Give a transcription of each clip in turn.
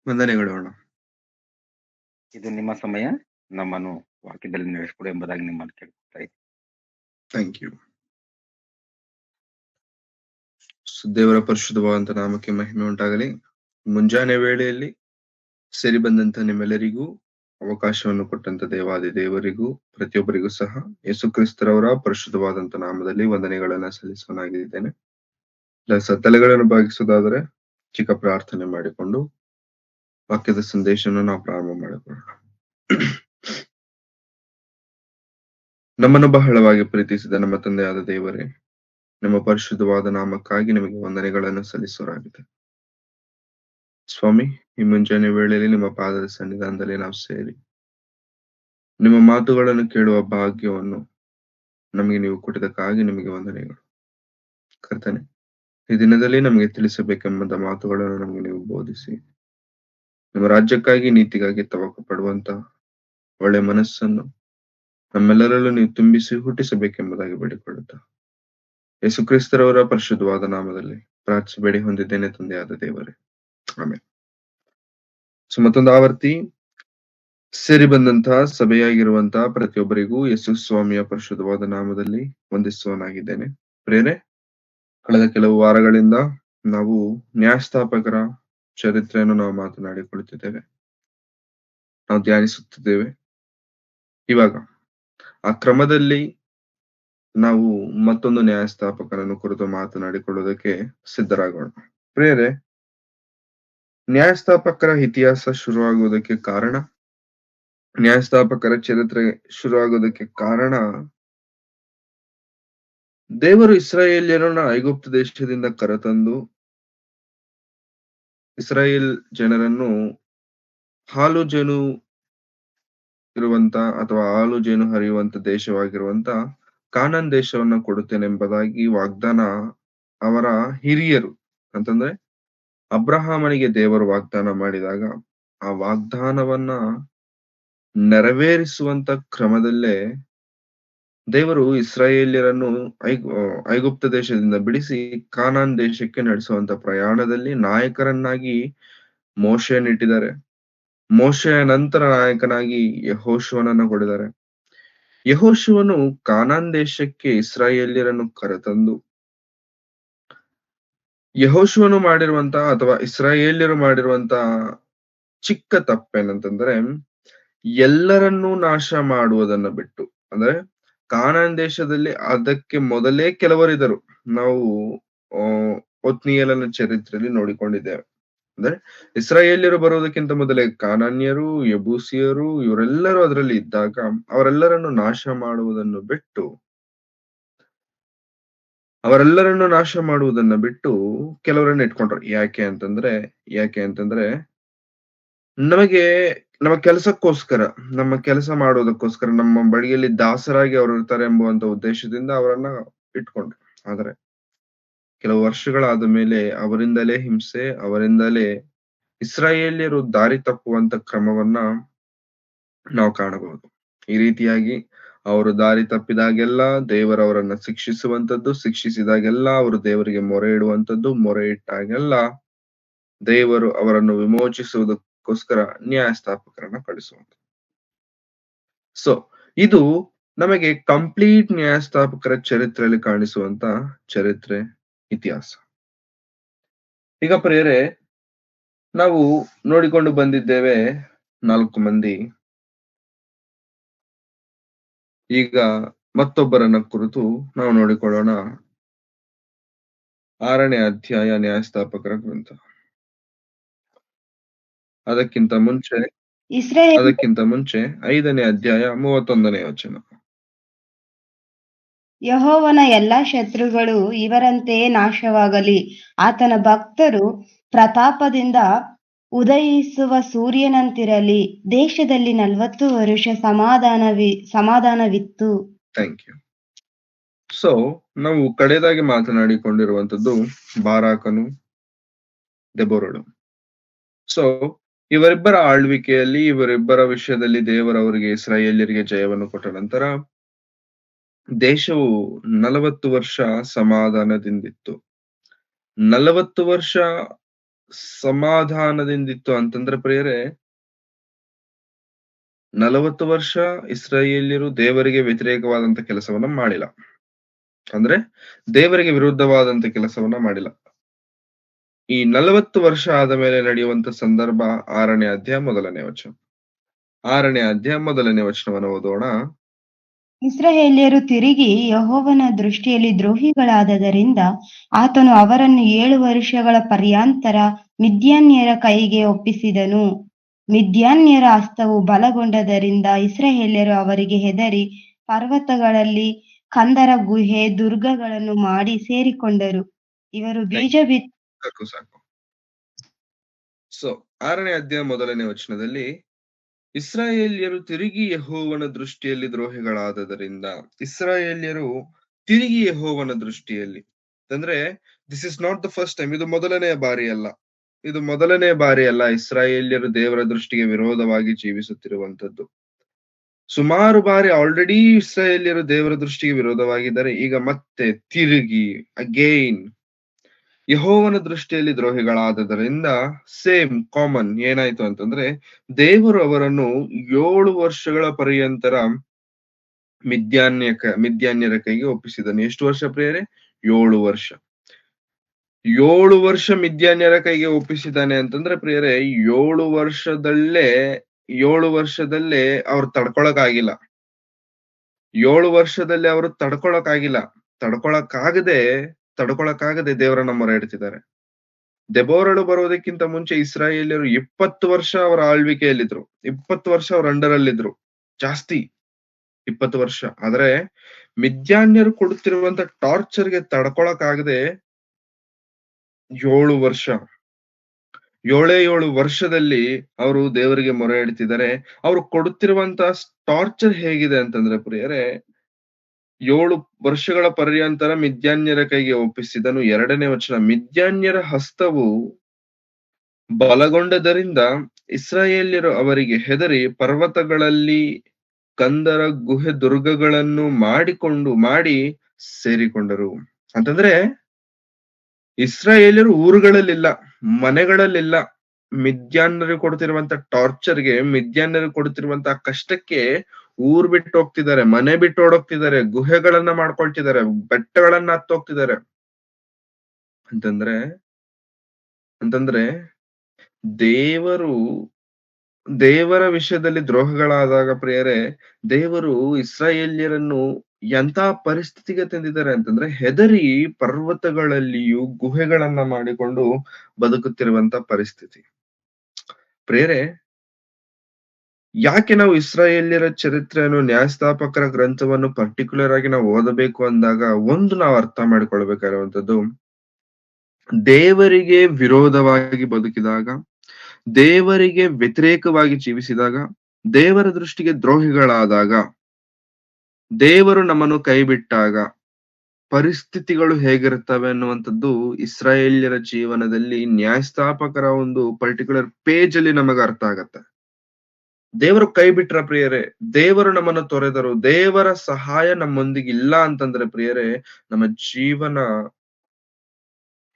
ವಂದನೆಗಳು ಅಣ್ಣ. ಇದು ನಿಮ್ಮ ಸಮಯ, ನಮ್ಮನ್ನು ವಾಕ್ಯದಲ್ಲಿ ನಡೆಸಿಕೊಡು ಎಂಬುದಾಗಿ ನಿಮ್ಮನ್ನು ಕೇಳ್ಕೊತಾ ಇದ್ದೀನಿ. Thank you. ದೇವರ ಪರಿಶುದ್ಧವಾದಂತ ನಾಮಕ್ಕೆ ಮಹಿಮೆ ಉಂಟಾಗಲಿ. ಮುಂಜಾನೆ ವೇಳೆಯಲ್ಲಿ ಸೇರಿ ಬಂದಂತ ನಿಮ್ಮೆಲ್ಲರಿಗೂ, ಅವಕಾಶವನ್ನು ಕೊಟ್ಟಂತ ದೇವಾದಿ ದೇವರಿಗೂ ಪ್ರತಿಯೊಬ್ಬರಿಗೂ ಸಹ ಯೇಸು ಕ್ರಿಸ್ತರವರ ಪರಿಶುದ್ಧವಾದಂತ ನಾಮದಲ್ಲಿ ವಂದನೆಗಳನ್ನ ಸಲ್ಲಿಸೋನಾಗಿದ್ದೇನೆ. ತಲೆಗಳನ್ನು ಭಾಗಿಸೋದಾದ್ರೆ ಚಿಕ್ಕ ಪ್ರಾರ್ಥನೆ ಮಾಡಿಕೊಂಡು ವಾಕ್ಯದ ಸಂದೇಶವನ್ನು ನಾವು ಪ್ರಾರಂಭ ಮಾಡಿಕೊಳ್ಳೋಣ. ನಮ್ಮನ್ನು ಬಹಳವಾಗಿ ಪ್ರೀತಿಸಿದ ನಮ್ಮ ತಂದೆಯಾದ ದೇವರೇ, ನಮ್ಮ ಪರಿಶುದ್ಧವಾದ ನಾಮಕ್ಕಾಗಿ ನಿಮಗೆ ವಂದನೆಗಳನ್ನು ಸಲ್ಲಿಸೋರಾಗಿದೆ. ಸ್ವಾಮಿ, ಈ ಮುಂಜಾನೆ ವೇಳೆಯಲ್ಲಿ ನಿಮ್ಮ ಪಾದದ ಸನ್ನಿಧಾನದಲ್ಲಿ ನಾವು ಸೇರಿ ನಿಮ್ಮ ಮಾತುಗಳನ್ನು ಕೇಳುವ ಭಾಗ್ಯವನ್ನು ನಮಗೆ ನೀವು ಕೊಟ್ಟಿದ್ದಕ್ಕಾಗಿ ನಿಮಗೆ ವಂದನೆಗಳು. ಕರ್ತನೆ, ಈ ದಿನದಲ್ಲಿ ನಮಗೆ ತಿಳಿಸಬೇಕೆಂಬ ಮಾತುಗಳನ್ನು ನಮಗೆ ನೀವು ಬೋಧಿಸಿ, ನಿಮ್ಮ ರಾಜ್ಯಕ್ಕಾಗಿ ನೀತಿಗಾಗಿ ತವಕ ಪಡುವಂತ ಒಳ್ಳೆ ಮನಸ್ಸನ್ನು ನಮ್ಮೆಲ್ಲರಲ್ಲೂ ನೀವು ತುಂಬಿಸಿ ಹುಟ್ಟಿಸಬೇಕೆಂಬುದಾಗಿ ಬೇಡಿಕೊಳ್ಳುತ್ತಾ ಯೇಸು ಕ್ರಿಸ್ತರವರ ಪರಿಶುದ್ಧವಾದ ನಾಮದಲ್ಲಿ ಪ್ರಾರ್ಥಿಸಿ ಬೇಡಿ ಹೊಂದಿದ್ದೇನೆ ತಂದೆಯಾದ ದೇವರೇ, ಆಮೇಲೆ. ಮತ್ತೊಂದು ಆವರ್ತಿ ಸೇರಿ ಬಂದಂತಹ ಸಭೆಯಾಗಿರುವಂತಹ ಪ್ರತಿಯೊಬ್ಬರಿಗೂ ಯೇಸು ಸ್ವಾಮಿಯ ಪರಿಶುದ್ಧವಾದ ನಾಮದಲ್ಲಿ ವಂದಿಸುವನಾಗಿದ್ದೇನೆ. ಪ್ರೇರೆ, ಕಳೆದ ಕೆಲವು ವಾರಗಳಿಂದ ನಾವು ನ್ಯಾಯಸ್ಥಾಪಕರ ಚರಿತ್ರೆಯನ್ನು ನಾವು ಮಾತನಾಡಿಕೊಳ್ಳುತ್ತಿದ್ದೇವೆ, ನಾವು ಧ್ಯಾನಿಸುತ್ತಿದ್ದೇವೆ. ಇವಾಗ ಆ ಕ್ರಮದಲ್ಲಿ ನಾವು ಮತ್ತೊಂದು ನ್ಯಾಯಸ್ಥಾಪಕರನ್ನು ಕುರಿತು ಮಾತನಾಡಿಕೊಳ್ಳುವುದಕ್ಕೆ ಸಿದ್ಧರಾಗೋಣ. ಪ್ರೇರೆ, ನ್ಯಾಯಸ್ಥಾಪಕರ ಇತಿಹಾಸ ಶುರುವಾಗುವುದಕ್ಕೆ ಕಾರಣ, ನ್ಯಾಯಸ್ಥಾಪಕರ ಚರಿತ್ರೆ ಶುರುವಾಗುವುದಕ್ಕೆ ಕಾರಣ, ದೇವರು ಇಸ್ರಾಯೇಲ್ಯರನ್ನ ಐಗುಪ್ತ ದೇಶದಿಂದ ಕರೆತಂದು ಇಸ್ರಾಯೇಲ್ ಜನರನ್ನು ಹಾಲು ಜೇನು ಇರುವಂತ ಅಥವಾ ಹಾಲು ಜೇನು ಹರಿಯುವಂತ ದೇಶವಾಗಿರುವಂತ ಕಾನಾನ್ ದೇಶವನ್ನ ಕೊಡುತ್ತೇನೆಂಬುದಾಗಿ ವಾಗ್ದಾನ ಅವರ ಹಿರಿಯರು, ಅಂತಂದ್ರೆ ಅಬ್ರಹಾಮನಿಗೆ ದೇವರು ವಾಗ್ದಾನ ಮಾಡಿದಾಗ ಆ ವಾಗ್ದಾನವನ್ನ ನೆರವೇರಿಸುವಂತ ಕ್ರಮದಲ್ಲೇ ದೇವರು ಇಸ್ರಾಯೇಲ್ಯರನ್ನು ಐಗುಪ್ತ ದೇಶದಿಂದ ಬಿಡಿಸಿ ಕಾನಾನ್ ದೇಶಕ್ಕೆ ನಡೆಸುವಂತ ಪ್ರಯಾಣದಲ್ಲಿ ನಾಯಕರನ್ನಾಗಿ ಮೋಶೆಯನ್ನಿಟ್ಟಿದ್ದಾರೆ. ಮೋಶೆಯ ನಂತರ ನಾಯಕನಾಗಿ ಯೆಹೋಶುವನನ್ನ ಕೊಡಿದ್ದಾರೆ. ಯೆಹೋಶುವನು ಕಾನಾನ್ ದೇಶಕ್ಕೆ ಇಸ್ರಾಯೇಲ್ಯರನ್ನು ಕರೆತಂದು, ಯೆಹೋಶುವನು ಮಾಡಿರುವಂತ ಅಥವಾ ಇಸ್ರಾಯೇಲ್ಯರು ಮಾಡಿರುವಂತ ಚಿಕ್ಕ ತಪ್ಪೇನಂತಂದ್ರೆ, ಎಲ್ಲರನ್ನೂ ನಾಶ ಮಾಡುವುದನ್ನ ಬಿಟ್ಟು, ಅಂದ್ರೆ ಕಾನಾನ್ ದೇಶದಲ್ಲಿ ಅದಕ್ಕೆ ಮೊದಲೇ ಕೆಲವರಿದ್ದರು. ನಾವು ಒತ್ನಿಯೇಲನ ಚರಿತ್ರೆಯಲ್ಲಿ ನೋಡಿಕೊಂಡಿದ್ದೇವೆ. ಅಂದ್ರೆ ಇಸ್ರಾಯೇಲ್ಯರು ಬರುವುದಕ್ಕಿಂತ ಮೊದಲೇ ಕಾನಾನ್ಯರು, ಯಬೂಸಿಯರು ಇವರೆಲ್ಲರೂ ಅದರಲ್ಲಿ ಇದ್ದಾಗ ಅವರೆಲ್ಲರನ್ನು ನಾಶ ಮಾಡುವುದನ್ನು ಬಿಟ್ಟು ಕೆಲವರನ್ನ ಇಟ್ಕೊಂಡ್ರು. ಯಾಕೆ ಅಂತಂದ್ರೆ ನಮಗೆ ನಮ್ಮ ಕೆಲಸಕ್ಕೋಸ್ಕರ, ನಮ್ಮ ಕೆಲಸ ಮಾಡೋದಕ್ಕೋಸ್ಕರ, ನಮ್ಮ ಬಳಿಯಲ್ಲಿ ದಾಸರಾಗಿ ಅವರು ಇರ್ತಾರೆ ಎಂಬುವಂತ ಉದ್ದೇಶದಿಂದ ಅವರನ್ನ ಇಟ್ಕೊಂಡ್ರು. ಆದ್ರೆ ಕೆಲವು ವರ್ಷಗಳಾದ ಮೇಲೆ ಅವರಿಂದಲೇ ಹಿಂಸೆ, ಅವರಿಂದಲೇ ಇಸ್ರಾಯೇಲ್ಯರು ದಾರಿ ತಪ್ಪುವಂತ ಕ್ರಮವನ್ನ ನಾವು ಕಾಣಬಹುದು. ಈ ರೀತಿಯಾಗಿ ಅವರು ದಾರಿ ತಪ್ಪಿದಾಗೆಲ್ಲ ದೇವರವರನ್ನ ಶಿಕ್ಷಿಸುವಂತದ್ದು, ಶಿಕ್ಷಿಸಿದಾಗೆಲ್ಲ ಅವರು ದೇವರಿಗೆ ಮೊರೆ ಇಡುವಂತದ್ದು, ಮೊರೆ ಇಟ್ಟಾಗೆಲ್ಲ ದೇವರು ಅವರನ್ನು ವಿಮೋಚಿಸುವುದಕ್ಕೋಸ್ಕರ ನ್ಯಾಯಸ್ಥಾಪಕರನ್ನ ಕಳಿಸುವಂಥದ್ದು. ಸೊ ಇದು ನಮಗೆ ಕಂಪ್ಲೀಟ್ ನ್ಯಾಯಸ್ಥಾಪಕರ ಚರಿತ್ರೆಯಲ್ಲಿ ಕಾಣಿಸುವಂತ ಚರಿತ್ರೆ, ಇತಿಹಾಸ. ಈಗ ಪ್ರಿಯರೇ, ನಾವು ನೋಡಿಕೊಂಡು ಬಂದಿದ್ದೇವೆ 4 ಮಂದಿ. ಈಗ ಮತ್ತೊಬ್ಬರನ್ನ ಕುರಿತು ನಾವು ನೋಡಿಕೊಳ್ಳೋಣ. 6ನೇ ಅಧ್ಯಾಯ ನ್ಯಾಯಸ್ಥಾಪಕರ ಗ್ರಂಥ. ಅದಕ್ಕಿಂತ ಮುಂಚೆ 5ನೇ ಅಧ್ಯಾಯ 31ನೇ ವಚನ. ಯೆಹೋವನ ಎಲ್ಲಾ ಶತ್ರುಗಳು ಇವರಂತೆಯೇ ನಾಶವಾಗಲಿ. ಆತನ ಭಕ್ತರು ಪ್ರತಾಪದಿಂದ ಉದಯಿಸುವ ಸೂರ್ಯನಂತಿರಲಿ. ದೇಶದಲ್ಲಿ 40 ವರುಷ ಸಮಾಧಾನವಿತ್ತು. Thank you. ಸೊ ನಾವು ಕಡೆಯದಾಗಿ ಮಾತನಾಡಿಕೊಂಡಿರುವಂತದ್ದು ಬಾರಾಕನು, ದೆಬೋರಳು. ಸೊ ಇವರಿಬ್ಬರ ಆಳ್ವಿಕೆಯಲ್ಲಿ, ಇವರಿಬ್ಬರ ವಿಷಯದಲ್ಲಿ ದೇವರವರಿಗೆ ಇಸ್ರಾಯೇಲ್ಯರಿಗೆ ಜಯವನ್ನು ಕೊಟ್ಟ ನಂತರ ದೇಶವು 40 ವರ್ಷ ಸಮಾಧಾನದಿಂದಿತ್ತು. 40 ವರ್ಷ ಸಮಾಧಾನದಿಂದಿತ್ತು ಅಂತಂದ್ರೆ ಪ್ರಿಯರೇ, 40 ವರ್ಷ ಇಸ್ರಾಯೇಲ್ಯರು ದೇವರಿಗೆ ವ್ಯತಿರೇಕವಾದಂತ ಕೆಲಸವನ್ನ ಮಾಡಿಲ್ಲ. ಅಂದ್ರೆ ದೇವರಿಗೆ ವಿರುದ್ಧವಾದಂತ ಕೆಲಸವನ್ನ ಮಾಡಿಲ್ಲ. ಈ 40 ವರ್ಷ ಆದ ಮೇಲೆ ನಡೆಯುವಂತ ಸಂದರ್ಭ 6ನೇ ಅಧ್ಯಾಯ 1ನೇ ವಚನ. 6ನೇ ಅಧ್ಯಾಯ 1ನೇ ವಚನವನ್ನು ಓದೋಣ. ಇಸ್ರಾಯೇಲ್ಯರು ತಿರುಗಿ ಯೆಹೋವನ ದೃಷ್ಟಿಯಲ್ಲಿ ದ್ರೋಹಿಗಳಾದದರಿಂದ ಆತನು ಅವರನ್ನು 7 ವರ್ಷಗಳ ಪರ್ಯಂತರ ಮಿದ್ಯಾನ್ಯರ ಕೈಗೆ ಒಪ್ಪಿಸಿದನು. ಮಿದ್ಯಾನ್ಯರ ಹಸ್ತವು ಬಲಗೊಂಡದರಿಂದ ಇಸ್ರಾಯೇಲ್ಯರು ಅವರಿಗೆ ಹೆದರಿ ಪರ್ವತಗಳಲ್ಲಿ ಕಂದರ ಗುಹೆ ದುರ್ಗಗಳನ್ನು ಮಾಡಿ ಸೇರಿಕೊಂಡರು. ಇವರು ಬೀಜ ಸಾಕು. ಸೊ 6ನೇ ಅಧ್ಯಾಯ 1ನೇ ವಚನದಲ್ಲಿ ಇಸ್ರಾಯೇಲ್ಯರು ತಿರುಗಿ ಯೆಹೋವನ ದೃಷ್ಟಿಯಲ್ಲಿ ದ್ರೋಹಿಗಳಾದದರಿಂದ, ಇಸ್ರಾಯೇಲ್ಯರು ತಿರುಗಿ ಯೆಹೋವನ ದೃಷ್ಟಿಯಲ್ಲಿ ಅಂದ್ರೆ this is not the first time. ಇದು ಮೊದಲನೇ ಬಾರಿ ಅಲ್ಲ ಇಸ್ರಾಯೇಲ್ಯರು ದೇವರ ದೃಷ್ಟಿಗೆ ವಿರೋಧವಾಗಿ ಜೀವಿಸುತ್ತಿರುವಂತದ್ದು. ಸುಮಾರು ಬಾರಿ ಆಲ್ರೆಡಿ ಇಸ್ರಾಯೇಲ್ಯರು ದೇವರ ದೃಷ್ಟಿಗೆ ವಿರೋಧವಾಗಿದ್ದಾರೆ. ಈಗ ಮತ್ತೆ ತಿರುಗಿ ಅಗೈನ್ ಯೆಹೋವನ ದೃಷ್ಟಿಯಲ್ಲಿ ದ್ರೋಹಿಗಳಾದದರಿಂದ ಸೇಮ್ ಕಾಮನ್ ಏನಾಯ್ತು ಅಂತಂದ್ರೆ, ದೇವರು ಅವರನ್ನು 7 ವರ್ಷಗಳ ಪರ್ಯಂತರ ಮಿದ್ಯಾನ್ಯರ ಕೈಗೆ ಒಪ್ಪಿಸಿದನು. ಎಷ್ಟು ವರ್ಷ ಪ್ರಿಯರೇ? 7 ವರ್ಷ. 7 ವರ್ಷ ಮಿದ್ಯಾನ್ಯರ ಕೈಗೆ ಒಪ್ಪಿಸಿದಾನೆ ಅಂತಂದ್ರೆ ಪ್ರಿಯರೇ, 7 ವರ್ಷದಲ್ಲೇ ಅವ್ರು ತಡ್ಕೊಳಕ್ಕಾಗಿಲ್ಲ. 7 ವರ್ಷದಲ್ಲಿ ಅವರು ತಡ್ಕೊಳಕ್ಕಾಗದೆ ದೇವರನ್ನ ಮೊರೆ ಇಡ್ತಿದ್ದಾರೆ. ದೆಬೋರಳು ಬರೋದಕ್ಕಿಂತ ಮುಂಚೆ ಇಸ್ರಾಯೇಲ್ಯರು 20 ವರ್ಷ ಅವರ ಆಳ್ವಿಕೆಯಲ್ಲಿದ್ರು. 20 ವರ್ಷ ಅವ್ರ ಅಂಡರಲ್ಲಿದ್ರು. ಜಾಸ್ತಿ 20 ವರ್ಷ. ಆದ್ರೆ ಮಿದ್ಯಾನ್ಯರು ಕೊಡುತ್ತಿರುವಂತ ಟಾರ್ಚರ್ಗೆ ತಡ್ಕೊಳಕ್ಕಾಗದೆ 7 ವರ್ಷ, 7 ವರ್ಷದಲ್ಲಿ ಅವರು ದೇವರಿಗೆ ಮೊರೆ ಇಡ್ತಿದ್ದಾರೆ. ಅವರು ಕೊಡುತ್ತಿರುವಂತ ಟಾರ್ಚರ್ ಹೇಗಿದೆ ಅಂತಂದ್ರೆ ಪ್ರಿಯರೇ, 7 ವರ್ಷಗಳ ಪರ್ಯಂತರ ಮಿದ್ಯಾನ್ಯರ ಕೈಗೆ ಒಪ್ಪಿಸಿದನು. 2ನೇ ವಚನ, ಮಿದ್ಯಾನ್ಯರ ಹಸ್ತವು ಬಲಗೊಂಡದರಿಂದ ಇಸ್ರಾಯೇಲ್ಯರು ಅವರಿಗೆ ಹೆದರಿ ಪರ್ವತಗಳಲ್ಲಿ ಕಂದರ ಗುಹೆ ದುರ್ಗಗಳನ್ನು ಮಾಡಿ ಸೇರಿಕೊಂಡರು. ಅಂತಂದ್ರೆ ಇಸ್ರಾಯೇಲ್ಯರು ಊರುಗಳಲ್ಲಿಲ್ಲ, ಮನೆಗಳಲ್ಲಿಲ್ಲ. ಮಿದ್ಯಾನ್ಯರು ಕೊಡ್ತಿರುವಂತ ಟಾರ್ಚರ್ಗೆ, ಮಿದ್ಯಾನ್ಯರು ಕೊಡ್ತಿರುವಂತ ಕಷ್ಟಕ್ಕೆ ಊರ್ ಬಿಟ್ಟು ಹೋಗ್ತಿದ್ದಾರೆ, ಮನೆ ಬಿಟ್ಟು ಓಡೋಗ್ತಿದ್ದಾರೆ, ಗುಹೆಗಳನ್ನ ಮಾಡ್ಕೊಳ್ತಿದ್ದಾರೆ, ಬೆಟ್ಟಗಳನ್ನ ಹತ್ತೋಗ್ತಿದ್ದಾರೆ. ಅಂತಂದ್ರೆ ದೇವರ ವಿಷಯದಲ್ಲಿ ದ್ರೋಹಗಳಾದಾಗ ಪ್ರಿಯರೇ, ದೇವರು ಇಸ್ರಾಯೇಲ್ಯರನ್ನು ಎಂತ ಪರಿಸ್ಥಿತಿಗೆ ತಂದಿದ್ದಾರೆ ಅಂತಂದ್ರೆ, ಹೆದರಿ ಪರ್ವತಗಳಲ್ಲಿಯೂ ಗುಹೆಗಳನ್ನ ಮಾಡಿಕೊಂಡು ಬದುಕುತ್ತಿರುವಂತ ಪರಿಸ್ಥಿತಿ. ಪ್ರಿಯರೇ, ಯಾಕೆ ನಾವು ಇಸ್ರಾಯೇಲ್ಯರ ಚರಿತ್ರೆಯನ್ನು, ನ್ಯಾಯಸ್ಥಾಪಕರ ಗ್ರಂಥವನ್ನು ಪರ್ಟಿಕ್ಯುಲರ್ ಆಗಿ ನಾವು ಓದಬೇಕು ಅಂದಾಗ ಒಂದು ನಾವು ಅರ್ಥ ಮಾಡಿಕೊಳ್ಬೇಕಾಗಿರುವಂತದ್ದು, ದೇವರಿಗೆ ವಿರೋಧವಾಗಿ ಬದುಕಿದಾಗ, ದೇವರಿಗೆ ವ್ಯತಿರೇಕವಾಗಿ ಜೀವಿಸಿದಾಗ, ದೇವರ ದೃಷ್ಟಿಗೆ ದ್ರೋಹಿಗಳಾದಾಗ, ದೇವರು ನಮ್ಮನ್ನು ಕೈ ಬಿಟ್ಟಾಗ ಪರಿಸ್ಥಿತಿಗಳು ಹೇಗಿರುತ್ತವೆ ಅನ್ನುವಂಥದ್ದು ಇಸ್ರಾಯೇಲ್ಯರ ಜೀವನದಲ್ಲಿ ನ್ಯಾಯಸ್ಥಾಪಕರ ಒಂದು ಪರ್ಟಿಕ್ಯುಲರ್ ಪೇಜ್ ಅಲ್ಲಿ ನಮಗೆ ಅರ್ಥ ಆಗತ್ತೆ. ದೇವರು ಕೈ ಬಿಟ್ರ ಪ್ರಿಯರೇ, ದೇವರು ನಮ್ಮನ್ನು ತೊರೆದರು, ದೇವರ ಸಹಾಯ ನಮ್ಮೊಂದಿಗೆ ಇಲ್ಲ ಅಂತಂದ್ರೆ ಪ್ರಿಯರೇ, ನಮ್ಮ ಜೀವನ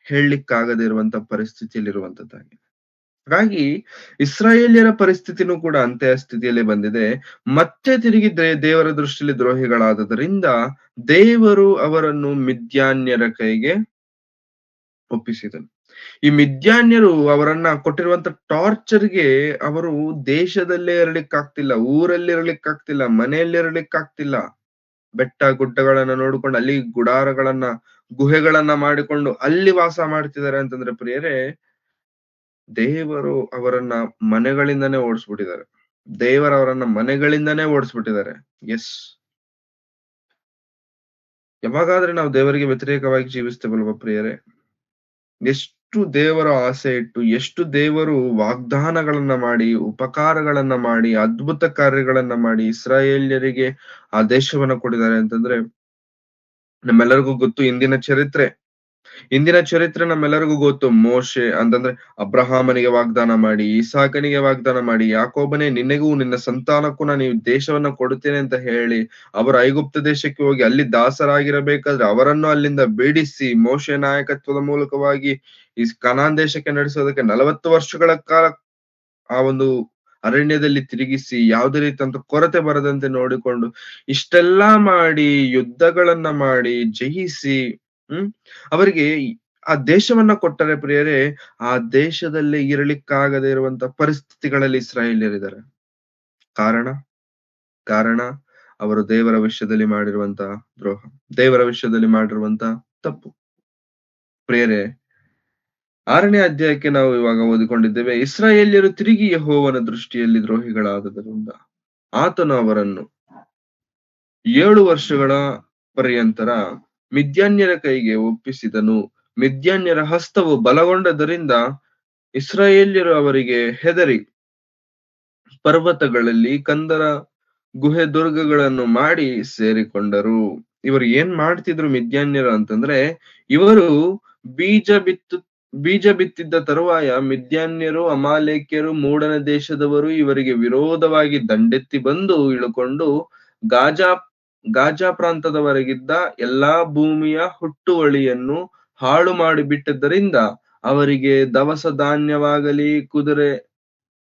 ಹೇಳಲಿಕ್ಕಾಗದೇ ಇರುವಂತ ಪರಿಸ್ಥಿತಿಯಲ್ಲಿರುವಂತದ್ದಾಗಿದೆ. ಹಾಗಾಗಿ ಇಸ್ರಾಯೇಲ್ಯರ ಪರಿಸ್ಥಿತಿನೂ ಕೂಡ ಅಂತ್ಯ ಸ್ಥಿತಿಯಲ್ಲಿ ಬಂದಿದೆ. ಮತ್ತೆ ತಿರುಗಿ ದೇವರ ದೃಷ್ಟಿಯಲ್ಲಿ ದ್ರೋಹಿಗಳಾದದರಿಂದ ದೇವರು ಅವರನ್ನು ಮಿದ್ಯಾನ್ಯರ ಕೈಗೆ ಒಪ್ಪಿಸಿದನು. ಈ ಮಿದ್ಯಾನ್ಯರು ಅವರನ್ನ ಕೊಟ್ಟಿರುವಂತ ಟಾರ್ಚರ್ಗೆ ಅವರು ದೇಶದಲ್ಲೇ ಇರಲಿಕ್ಕಾಗ್ತಿಲ್ಲ, ಊರಲ್ಲಿ ಇರಲಿಕ್ಕಾಗ್ತಿಲ್ಲ, ಮನೆಯಲ್ಲಿ ಇರಲಿಕ್ಕಾಗ್ತಿಲ್ಲ. ಬೆಟ್ಟ ಗುಡ್ಡಗಳನ್ನ ನೋಡ್ಕೊಂಡು ಅಲ್ಲಿ ಗುಹೆಗಳನ್ನ ಮಾಡಿಕೊಂಡು ಅಲ್ಲಿ ವಾಸ ಮಾಡ್ತಿದ್ದಾರೆ ಅಂತಂದ್ರೆ ಪ್ರಿಯರೇ, ದೇವರು ಅವರನ್ನ ಮನೆಗಳಿಂದಾನೇ ಓಡಿಸ್ಬಿಟ್ಟಿದ್ದಾರೆ. ಎಸ್, ಯಾವಾಗಾದ್ರೆ ನಾವು ದೇವರಿಗೆ ವ್ಯತಿರೇಕವಾಗಿ ಜೀವಿಸ್ತೇವಲ್ವ ಪ್ರಿಯರೇ, ಎಷ್ಟು ದೇವರ ಆಸೆ ಇಟ್ಟು, ಎಷ್ಟು ದೇವರು ವಾಗ್ದಾನಗಳನ್ನ ಮಾಡಿ, ಉಪಕಾರಗಳನ್ನ ಮಾಡಿ, ಅದ್ಭುತ ಕಾರ್ಯಗಳನ್ನ ಮಾಡಿ ಇಸ್ರಾಯೇಲ್ಯರಿಗೆ ಆ ದೇಶವನ್ನ ಕೊಟ್ಟಿದ್ದಾರೆ ಅಂತಂದ್ರೆ ನಮ್ಮೆಲ್ಲರಿಗೂ ಗೊತ್ತು. ಇಂದಿನ ಚರಿತ್ರೆ ಇಂದಿನ ಚರಿತ್ರೆ ನಮ್ಮೆಲ್ಲರಿಗೂ ಗೊತ್ತು. ಮೋಶೆ ಅಂತಂದ್ರೆ ಅಬ್ರಹಾಮನಿಗೆ ವಾಗ್ದಾನ ಮಾಡಿ, ಇಸಾಕನಿಗೆ ವಾಗ್ದಾನ ಮಾಡಿ, ಯಾಕೋಬನೇ ನಿನಗೂ ನಿನ್ನ ಸಂತಾನಕ್ಕೂ ನಾನು ಈ ದೇಶವನ್ನ ಕೊಡುತ್ತೇನೆ ಅಂತ ಹೇಳಿ, ಅವರು ಐಗುಪ್ತ ದೇಶಕ್ಕೆ ಹೋಗಿ ಅಲ್ಲಿ ದಾಸರಾಗಿರಬೇಕಾದ್ರೆ ಅವರನ್ನು ಅಲ್ಲಿಂದ ಬಿಡಿಸಿ ಮೋಶೆ ನಾಯಕತ್ವದ ಮೂಲಕವಾಗಿ ಈ ಕನಾನ್ ದೇಶಕ್ಕೆ ನಡೆಸೋದಕ್ಕೆ 40 ವರ್ಷಗಳ ಕಾಲ ಆ ಒಂದು ಅರಣ್ಯದಲ್ಲಿ ತಿರುಗಿಸಿ ಯಾವುದೇ ರೀತಿಯಂತ ಕೊರತೆ ಬರದಂತೆ ನೋಡಿಕೊಂಡು ಇಷ್ಟೆಲ್ಲಾ ಮಾಡಿ ಯುದ್ಧಗಳನ್ನ ಮಾಡಿ ಜಯಿಸಿ ಅವರಿಗೆ ಆ ದೇಶವನ್ನ ಕೊಟ್ಟರೆ ಪ್ರಿಯರೇ, ಆ ದೇಶದಲ್ಲಿ ಇರಲಿಕ್ಕಾಗದೇ ಇರುವಂತ ಪರಿಸ್ಥಿತಿಗಳಲ್ಲಿ ಇಸ್ರಾಯೇಲ್ಯರಿದ್ದಾರೆ. ಕಾರಣ ಕಾರಣ ಅವರು ದೇವರ ವಿಷಯದಲ್ಲಿ ಮಾಡಿರುವಂತ ದ್ರೋಹ, ದೇವರ ವಿಷಯದಲ್ಲಿ ಮಾಡಿರುವಂತ ತಪ್ಪು. ಪ್ರಿಯರೇ, 6ನೇ ಅಧ್ಯಾಯಕ್ಕೆ ನಾವು ಇವಾಗ ಓದಿಕೊಂಡಿದ್ದೇವೆ. ಇಸ್ರಾಯೇಲ್ಯರು ತಿರುಗಿ ಯೆಹೋವನ ದೃಷ್ಟಿಯಲ್ಲಿ ದ್ರೋಹಿಗಳಾದುದರಿಂದ ಆತನು ಅವರನ್ನು 7 ವರ್ಷಗಳ ಪರ್ಯಂತರ ಮಿದ್ಯಾನ್ಯರ ಕೈಗೆ ಒಪ್ಪಿಸಿದನು. ಮಿದ್ಯಾನ್ಯರ ಹಸ್ತವು ಬಲಗೊಂಡದರಿಂದ ಇಸ್ರಾಯೇಲ್ಯರು ಅವರಿಗೆ ಹೆದರಿ ಪರ್ವತಗಳಲ್ಲಿ ಕಂದರ ಗುಹೆ ದುರ್ಗಗಳನ್ನು ಮಾಡಿ ಸೇರಿಕೊಂಡರು. ಇವರು ಏನ್ ಮಾಡ್ತಿದ್ರು ಮಿದ್ಯಾನ್ಯರು ಅಂತಂದ್ರೆ, ಇವರು ಬೀಜ ಬಿತ್ತಿದ್ದ ತರುವಾಯ ಮಿದ್ಯಾನ್ಯರು, ಅಮಾಲೇಕ್ಯರು, ಮೂಡನ ದೇಶದವರು ಇವರಿಗೆ ವಿರೋಧವಾಗಿ ದಂಡೆತ್ತಿ ಬಂದು ಇಳುಕೊಂಡು ಗಾಜಾ ಪ್ರಾಂತದವರೆಗಿದ್ದ ಎಲ್ಲಾ ಭೂಮಿಯ ಹುಟ್ಟುವಳಿಯನ್ನು ಹಾಳು ಮಾಡಿಬಿಟ್ಟದ್ದರಿಂದ ಅವರಿಗೆ ದವಸ ಧಾನ್ಯವಾಗಲಿ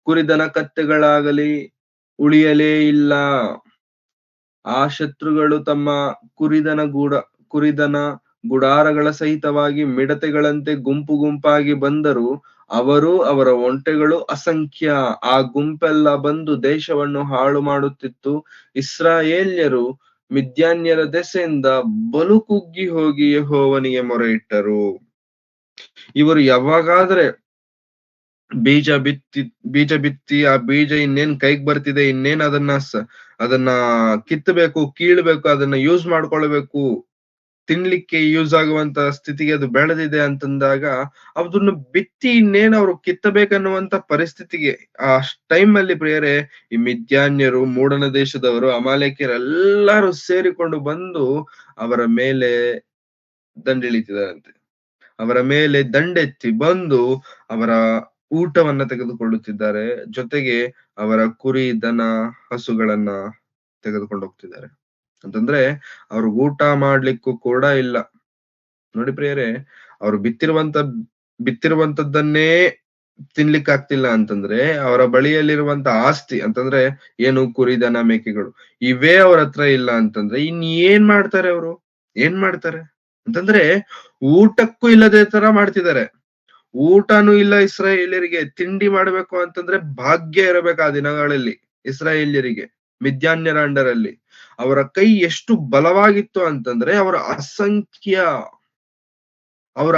ಕುರಿದನ ಕತ್ತೆಗಳಾಗಲಿ ಉಳಿಯಲೇ ಇಲ್ಲ. ಆ ಶತ್ರುಗಳು ತಮ್ಮ ಕುರಿದನ ಗುಡಾರಗಳ ಸಹಿತವಾಗಿ ಮಿಡತೆಗಳಂತೆ ಗುಂಪು ಗುಂಪಾಗಿ ಬಂದರು. ಅವರು ಅವರ ಒಂಟೆಗಳು ಅಸಂಖ್ಯ. ಆ ಗುಂಪೆಲ್ಲ ಬಂದು ದೇಶವನ್ನು ಹಾಳು ಮಾಡುತ್ತಿತ್ತು. ಇಸ್ರಾಯೇಲ್ಯರು ಮಿದ್ಯಾನ್ಯರ ದೆಸೆಯಿಂದ ಬಲು ಕುಗ್ಗಿ ಹೋಗಿ ಯೆಹೋವನಿಗೆ ಮೊರೆ ಇಟ್ಟರು. ಇವರು ಯಾವಾಗಾದ್ರೆ ಬೀಜ ಬಿತ್ತಿ ಆ ಬೀಜ ಇನ್ನೇನ್ ಕೈಗ್ ಬರ್ತಿದೆ, ಇನ್ನೇನ್ ಅದನ್ನ ಕಿತ್ತಬೇಕು, ಕೀಳ್ಬೇಕು, ಅದನ್ನ ಯೂಸ್ ಮಾಡ್ಕೊಳ್ಬೇಕು, ತಿನ್ಲಿಕ್ಕೆ ಯೂಸ್ ಆಗುವಂತ ಸ್ಥಿತಿಗೆ ಅದು ಬೆಳೆದಿದೆ ಅಂತಂದಾಗ ಅದನ್ನ ಬಿತ್ತಿ ಇನ್ನೇನ್ ಅವ್ರು ಕಿತ್ತಬೇಕನ್ನುವಂತ ಪರಿಸ್ಥಿತಿಗೆ ಆ ಟೈಮ್ ಅಲ್ಲಿ ಪ್ರಿಯರೇ, ಈ ಮಿದ್ಯಾನ್ಯರು, ಮೂಡನ ದೇಶದವರು, ಅಮಾಲೇಕ್ಯರೆಲ್ಲರೂ ಸೇರಿಕೊಂಡು ಬಂದು ಅವರ ಮೇಲೆ ದಂಡಿಳಿತಿದಾರಂತೆ. ಅವರ ಮೇಲೆ ದಂಡೆತ್ತಿ ಬಂದು ಅವರ ಊಟವನ್ನ ತೆಗೆದುಕೊಳ್ಳುತ್ತಿದ್ದಾರೆ. ಜೊತೆಗೆ ಅವರ ಕುರಿ, ದನ, ಹಸುಗಳನ್ನ ತೆಗೆದುಕೊಂಡು ಹೋಗ್ತಿದ್ದಾರೆ. ಅಂತಂದ್ರೆ ಅವ್ರು ಊಟ ಮಾಡ್ಲಿಕ್ಕೂ ಕೂಡ ಇಲ್ಲ. ನೋಡಿ ಪ್ರಿಯರೇ, ಅವ್ರು ಬಿತ್ತಿರುವಂತದ್ದನ್ನೇ ತಿನ್ಲಿಕ್ಕೆ ಆಗ್ತಿಲ್ಲ ಅಂತಂದ್ರೆ ಅವರ ಬಳಿಯಲ್ಲಿರುವಂತ ಆಸ್ತಿ ಅಂತಂದ್ರೆ ಏನು, ಕುರಿದನ, ಮೇಕೆಗಳು, ಇವೇ ಅವ್ರ ಹತ್ರ ಇಲ್ಲ ಅಂತಂದ್ರೆ ಇನ್ ಏನ್ ಮಾಡ್ತಾರೆ ಅಂತಂದ್ರೆ ಊಟಕ್ಕೂ ಇಲ್ಲದೆ ತರ ಮಾಡ್ತಿದ್ದಾರೆ. ಊಟನೂ ಇಲ್ಲ ಇಸ್ರಾಯೇಲ್ಯರಿಗೆ. ತಿಂಡಿ ಮಾಡ್ಬೇಕು ಅಂತಂದ್ರೆ ಭಾಗ್ಯ ಇರಬೇಕು ಆ ದಿನಗಳಲ್ಲಿ ಇಸ್ರಾಯೇಲ್ಯರಿಗೆ. ಮಿದ್ಯಾನ್ಯರ ಅಂಡರಲ್ಲಿ ಅವರ ಕೈ ಎಷ್ಟು ಬಲವಾಗಿತ್ತು ಅಂತಂದ್ರೆ ಅವರ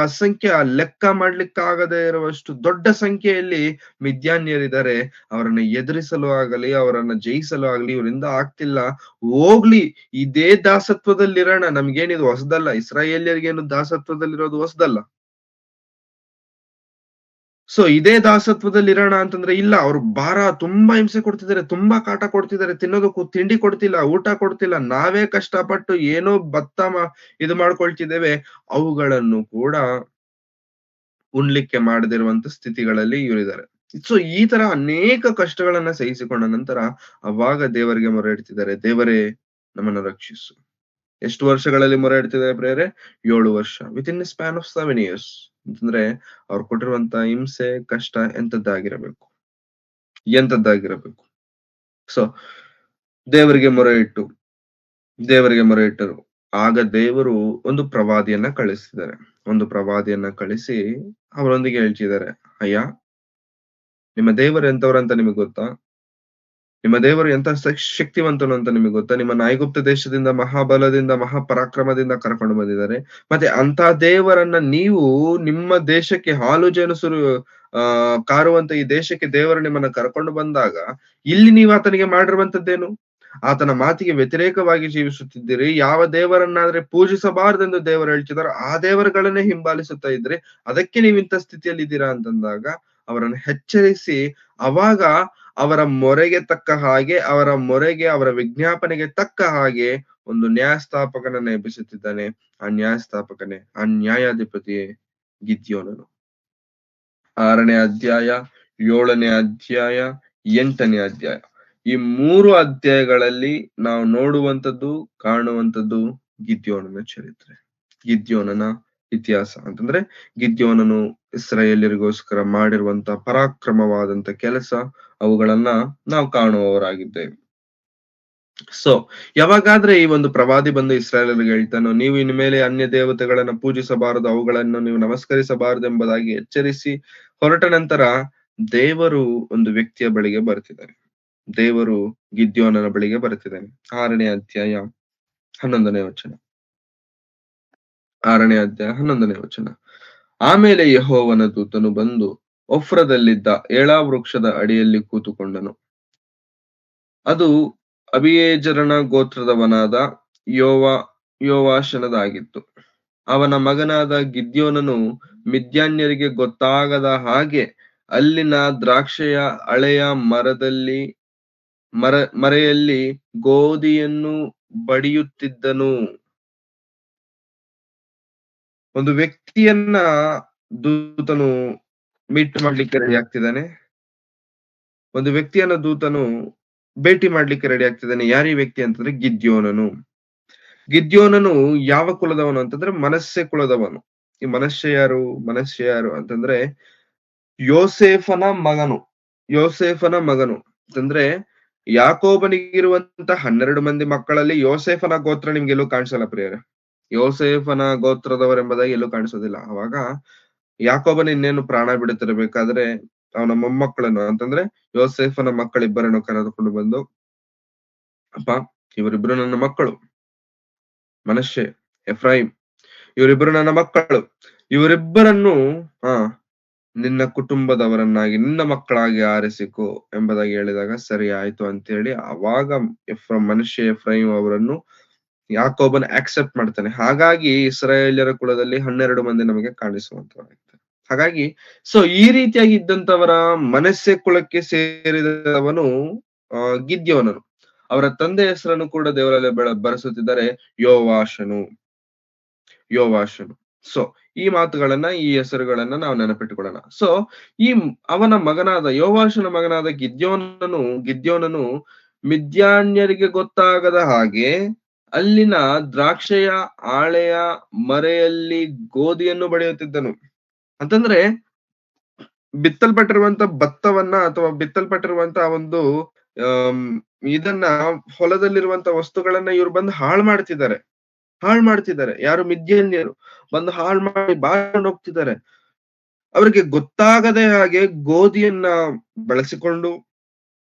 ಅಸಂಖ್ಯ ಲೆಕ್ಕ ಮಾಡ್ಲಿಕ್ಕಾಗದೇ ಇರುವಷ್ಟು ದೊಡ್ಡ ಸಂಖ್ಯೆಯಲ್ಲಿ ಮಿದ್ಯಾನ್ಯರಿದ್ದಾರೆ. ಅವರನ್ನ ಎದುರಿಸಲು ಆಗಲಿ, ಅವರನ್ನ ಜಯಿಸಲು ಆಗ್ಲಿ ಇವರಿಂದ ಆಗ್ತಿಲ್ಲ. ಹೋಗ್ಲಿ, ಇದೇ ದಾಸತ್ವದಲ್ಲಿರೋಣ, ನಮ್ಗೇನಿದು ಹೊಸದಲ್ಲ. ಇಸ್ರಾಯೇಲ್ಯರಿಗೇನು ದಾಸತ್ವದಲ್ಲಿರೋದು ಹೊಸದಲ್ಲ. ಸೊ ಇದೇ ದಾಸತ್ವದಲ್ಲಿರೋಣ ಅಂತಂದ್ರೆ ಇಲ್ಲ, ಅವ್ರು ತುಂಬಾ ಹಿಂಸೆ ಕೊಡ್ತಿದ್ದಾರೆ, ತುಂಬಾ ಕಾಟ ಕೊಡ್ತಿದ್ದಾರೆ, ತಿನ್ನೋದಕ್ಕೂ ತಿಂಡಿ ಕೊಡ್ತಿಲ್ಲ, ಊಟ ಕೊಡ್ತಿಲ್ಲ. ನಾವೇ ಕಷ್ಟಪಟ್ಟು ಏನೋ ಭತ್ತ ಇದು ಮಾಡ್ಕೊಳ್ತಿದ್ದೇವೆ, ಅವುಗಳನ್ನು ಕೂಡ ಉಣ್ಲಿಕ್ಕೆ ಮಾಡದಿರುವಂತ ಸ್ಥಿತಿಗಳಲ್ಲಿ ಇವರಿದ್ದಾರೆ. ಸೊ ಈ ತರ ಅನೇಕ ಕಷ್ಟಗಳನ್ನ ಸಹಿಸಿಕೊಂಡ ನಂತರ ಅವಾಗ ದೇವರಿಗೆ ಮೊರೆ ಇಡ್ತಿದ್ದಾರೆ, ದೇವರೇ ನಮ್ಮನ್ನು ರಕ್ಷಿಸು. ಎಷ್ಟು ವರ್ಷಗಳಲ್ಲಿ ಮೊರೆ ಇಡ್ತಿದ್ದಾರೆ ಪ್ರೇರೆ? 7 ವರ್ಷ. With in span of 7 years. ಅಂತಂದ್ರೆ ಅವ್ರು ಕೊಟ್ಟಿರುವಂತ ಹಿಂಸೆ, ಕಷ್ಟ ಎಂತದ್ದಾಗಿರಬೇಕು. ಸೊ ದೇವರಿಗೆ ಮೊರೆ ಇಟ್ಟರು. ಆಗ ದೇವರು ಒಂದು ಪ್ರವಾದಿಯನ್ನ ಕಳಿಸಿ ಅವರೊಂದಿಗೆ ಹೇಳ್ತಿದ್ದಾರೆ, ಅಯ್ಯ, ನಿಮ್ಮ ದೇವರು ಎಂತವ್ರಂತ ನಿಮಗೆ ಗೊತ್ತಾ? ನಿಮ್ಮ ದೇವರು ಎಂತ ಶಕ್ತಿವಂತನು ಅಂತ ನಿಮಗೆ ಗೊತ್ತಾ? ನಿಮ್ಮನ್ನ ಐಗುಪ್ತ ದೇಶದಿಂದ ಮಹಾಬಲದಿಂದ, ಮಹಾಪರಾಕ್ರಮದಿಂದ ಕರ್ಕೊಂಡು ಬಂದಿದ್ದಾರೆ. ಮತ್ತೆ ಅಂತ ದೇವರನ್ನ ನೀವು ನಿಮ್ಮ ದೇಶಕ್ಕೆ ಹಾಲು ಜೇನು ಕಾರುವಂತ ಈ ದೇಶಕ್ಕೆ ದೇವರು ನಿಮ್ಮನ್ನ ಕರ್ಕೊಂಡು ಬಂದಾಗ ಇಲ್ಲಿ ನೀವು ಆತನಿಗೆ ಮಾಡಿರುವಂತದ್ದೇನು? ಆತನ ಮಾತಿಗೆ ವ್ಯತಿರೇಕವಾಗಿ ಜೀವಿಸುತ್ತಿದ್ದೀರಿ. ಯಾವ ದೇವರನ್ನಾದ್ರೆ ಪೂಜಿಸಬಾರದೆಂದು ದೇವರು ಹೇಳ್ತಿದಾರೋ ಆ ದೇವರುಗಳನ್ನೇ ಹಿಂಬಾಲಿಸುತ್ತಾ ಇದ್ರಿ. ಅದಕ್ಕೆ ನೀವು ಇಂಥ ಸ್ಥಿತಿಯಲ್ಲಿ ಇದ್ದೀರಾ ಅಂತಂದಾಗ ಅವರನ್ನು ಎಚ್ಚರಿಸಿ, ಅವಾಗ ಅವರ ಮೊರೆಗೆ ತಕ್ಕ ಹಾಗೆ, ಅವರ ವಿಜ್ಞಾಪನೆಗೆ ತಕ್ಕ ಹಾಗೆ ಒಂದು ನ್ಯಾಯಸ್ಥಾಪಕನನ್ನ ಎಬ್ಬಿಸುತ್ತಿದ್ದಾನೆ. ಆ ನ್ಯಾಯಸ್ಥಾಪಕನೇ, ಆ ನ್ಯಾಯಾಧಿಪತಿಯೇ ಗಿದ್ಯೋನನು. 6ನೇ ಅಧ್ಯಾಯ, 7ನೇ ಅಧ್ಯಾಯ, 8ನೇ ಅಧ್ಯಾಯ, ಈ 3 ಅಧ್ಯಾಯಗಳಲ್ಲಿ ನಾವು ನೋಡುವಂಥದ್ದು, ಕಾಣುವಂಥದ್ದು ಗಿದ್ಯೋನನ ಚರಿತ್ರೆ, ಗಿದ್ಯೋನನ ಇತಿಹಾಸ. ಅಂತಂದ್ರೆ ಗಿದ್ಯೋನನು ಇಸ್ರಾಯೇಲ್ಯರಿಗೋಸ್ಕರ ಮಾಡಿರುವಂತ ಪರಾಕ್ರಮವಾದಂತ ಕೆಲಸ, ಅವುಗಳನ್ನ ನಾವು ಕಾಣುವವರಾಗಿದ್ದೇವೆ. ಸೊ ಯಾವಾಗಾದ್ರೆ ಈ ಒಂದು ಪ್ರವಾದಿ ಬಂದು ಇಸ್ರಾಯೇಲರಿಗೆ ಹೇಳ್ತಾನೋ, ನೀವು ಇನ್ನು ಮೇಲೆ ಅನ್ಯ ದೇವತೆಗಳನ್ನ ಪೂಜಿಸಬಾರದು, ಅವುಗಳನ್ನು ನೀವು ನಮಸ್ಕರಿಸಬಾರದು ಎಂಬುದಾಗಿ ಎಚ್ಚರಿಸಿ ಹೊರಟ ನಂತರ ದೇವರು ಒಂದು ವ್ಯಕ್ತಿಯ ಬಳಿಗೆ ಬರ್ತಿದ್ದಾನೆ. ದೇವರು ಗಿದ್ಯೋನನ ಬಳಿಗೆ ಬರ್ತಿದ್ದಾನೆ. 6ನೇ ಅಧ್ಯಾಯ 11ನೇ ವಚನ. 6ನೇ ಅಧ್ಯಾಯ 11ನೇ ವಚನ. ಆಮೇಲೆ ಯೆಹೋವನ ದೂತನು ಬಂದು ಒಫ್ರದಲ್ಲಿದ್ದ ಏಳಾ ವೃಕ್ಷದ ಅಡಿಯಲ್ಲಿ ಕೂತುಕೊಂಡನು. ಅದು ಅಬೀಯೆಜರನ ಗೋತ್ರದವನಾದ ಯೋವಾಷನದಾಗಿತ್ತು. ಅವನ ಮಗನಾದ ಗಿದ್ಯೋನನು ಮಿದ್ಯಾನ್ಯರಿಗೆ ಗೊತ್ತಾಗದ ಹಾಗೆ ಅಲ್ಲಿನ ದ್ರಾಕ್ಷೆಯ ಹಳೆಯ ಮರೆಯಲ್ಲಿ ಗೋಧಿಯನ್ನು ಬಡಿಯುತ್ತಿದ್ದನು. ಒಂದು ವ್ಯಕ್ತಿಯನ್ನ ದೂತನು ಮೀಟ್ ಮಾಡ್ಲಿಕ್ಕೆ ರೆಡಿ ಆಗ್ತಿದ್ದಾನೆ. ಒಂದು ವ್ಯಕ್ತಿಯನ್ನ ದೂತನು ಭೇಟಿ ಮಾಡ್ಲಿಕ್ಕೆ ರೆಡಿ ಆಗ್ತಿದ್ದಾನೆ. ಯಾರು ಈ ವ್ಯಕ್ತಿ ಅಂತಂದ್ರೆ ಗಿದ್ಯೋನನು. ಗಿದ್ಯೋನನು ಯಾವ ಕುಲದವನು ಅಂತಂದ್ರೆ ಮನಸ್ಸೆ ಕುಲದವನು. ಈ ಮನಸ್ಸೆ ಯಾರು ಅಂತಂದ್ರೆ ಯೋಸೇಫನ ಮಗನು ಅಂತಂದ್ರೆ ಯಾಕೋಬನಿಗಿರುವಂತ 12 ಮಂದಿ ಮಕ್ಕಳಲ್ಲಿ ಯೋಸೇಫನ ಗೋತ್ರ ನಿಮ್ಗೆಲ್ಲೂ ಕಾಣಿಸಲ್ಲ ಪ್ರಿಯರೇ. ಯೋಸೇಫನ ಗೋತ್ರದವರೆಂಬುದಾಗಿ ಎಲ್ಲೂ ಕಾಣಿಸೋದಿಲ್ಲ. ಅವಾಗ ಯಾಕೋಬನ ಇನ್ನೇನು ಪ್ರಾಣ ಬಿಡುತ್ತಿರಬೇಕಾದ್ರೆ ಅವನ ಮೊಮ್ಮಕ್ಕಳನ್ನು ಅಂತಂದ್ರೆ ಯೋಸೇಫನ ಮಕ್ಕಳಿಬ್ಬರನ್ನು ಕರೆದುಕೊಂಡು ಬಂದು, ಅಪ್ಪ, ಇವರಿಬ್ರು ನನ್ನ ಮಕ್ಕಳು, ಮನಶ್ಶೆ, ಎಫ್ರಾಯಿಂ, ಇವರಿಬ್ಬರು ನನ್ನ ಮಕ್ಕಳು, ಇವರಿಬ್ಬರನ್ನು ನಿನ್ನ ಕುಟುಂಬದವರನ್ನಾಗಿ ನಿನ್ನ ಮಕ್ಕಳಾಗಿ ಆರಿಸಿಕೊ ಎಂಬುದಾಗಿ ಹೇಳಿದಾಗ ಸರಿ ಆಯ್ತು ಅಂತ ಹೇಳಿ ಅವಾಗ ಮನಶ್ಶೆ, ಎಫ್ರಾಯಿಂ ಅವರನ್ನು ಯಾಕೋಬನ್ ಆಕ್ಸೆಪ್ಟ್ ಮಾಡ್ತಾನೆ. ಹಾಗಾಗಿ ಇಸ್ರಾಯೇಲ್ಯರ ಕುಲದಲ್ಲಿ 12 ಮಂದಿ ನಮಗೆ ಕಾಣಿಸುವಂತವರಾಗ್ತಾರೆ. ಹಾಗಾಗಿ ಸೊ ಈ ರೀತಿಯಾಗಿ ಇದ್ದಂತವರ ಮನಸ್ಸೆ ಕುಲಕ್ಕೆ ಸೇರಿದವನು ಗಿದ್ಯೋನನು. ಅವರ ತಂದೆ ಹೆಸರನ್ನು ಕೂಡ ದೇವರಲ್ಲಿ ಬರೆಸುತ್ತಿದ್ದಾರೆ, ಯೋವಾಷನು. ಸೊ ಈ ಮಾತುಗಳನ್ನ, ಈ ಹೆಸರುಗಳನ್ನ ನಾವು ನೆನಪಿಟ್ಟುಕೊಳ್ಳೋಣ. ಸೊ ಈ ಅವನ ಮಗನಾದ ಯೋವಾಷನ ಮಗನಾದ ಗಿದ್ಯೋನನು ಮಿದ್ಯಾನ್ಯರಿಗೆ ಗೊತ್ತಾಗದ ಹಾಗೆ ಅಲ್ಲಿನ ದ್ರಾಕ್ಷೆಯ ಆಳೆಯ ಮರೆಯಲ್ಲಿ ಗೋಧಿಯನ್ನು ಬಡಿಯುತ್ತಿದ್ದನು. ಅಂತಂದ್ರೆ ಬಿತ್ತಲ್ಪಟ್ಟಿರುವಂತ ಭತ್ತವನ್ನ ಅಥವಾ ಬಿತ್ತಲ್ಪಟ್ಟಿರುವಂತ ಒಂದು ಇದನ್ನ ಹೊಲದಲ್ಲಿರುವಂತ ವಸ್ತುಗಳನ್ನ ಇವ್ರು ಬಂದು ಹಾಳು ಮಾಡ್ತಿದ್ದಾರೆ. ಯಾರು ಮಿದ್ಯಾನ್ಯರು ಬಂದು ಹಾಳು ಮಾಡಿ ಬಾಳ್ಕೊಂಡು ಹೋಗ್ತಿದ್ದಾರೆ. ಅವರಿಗೆ ಗೊತ್ತಾಗದೆ ಹಾಗೆ ಗೋಧಿಯನ್ನ ಬಳಸಿಕೊಂಡು,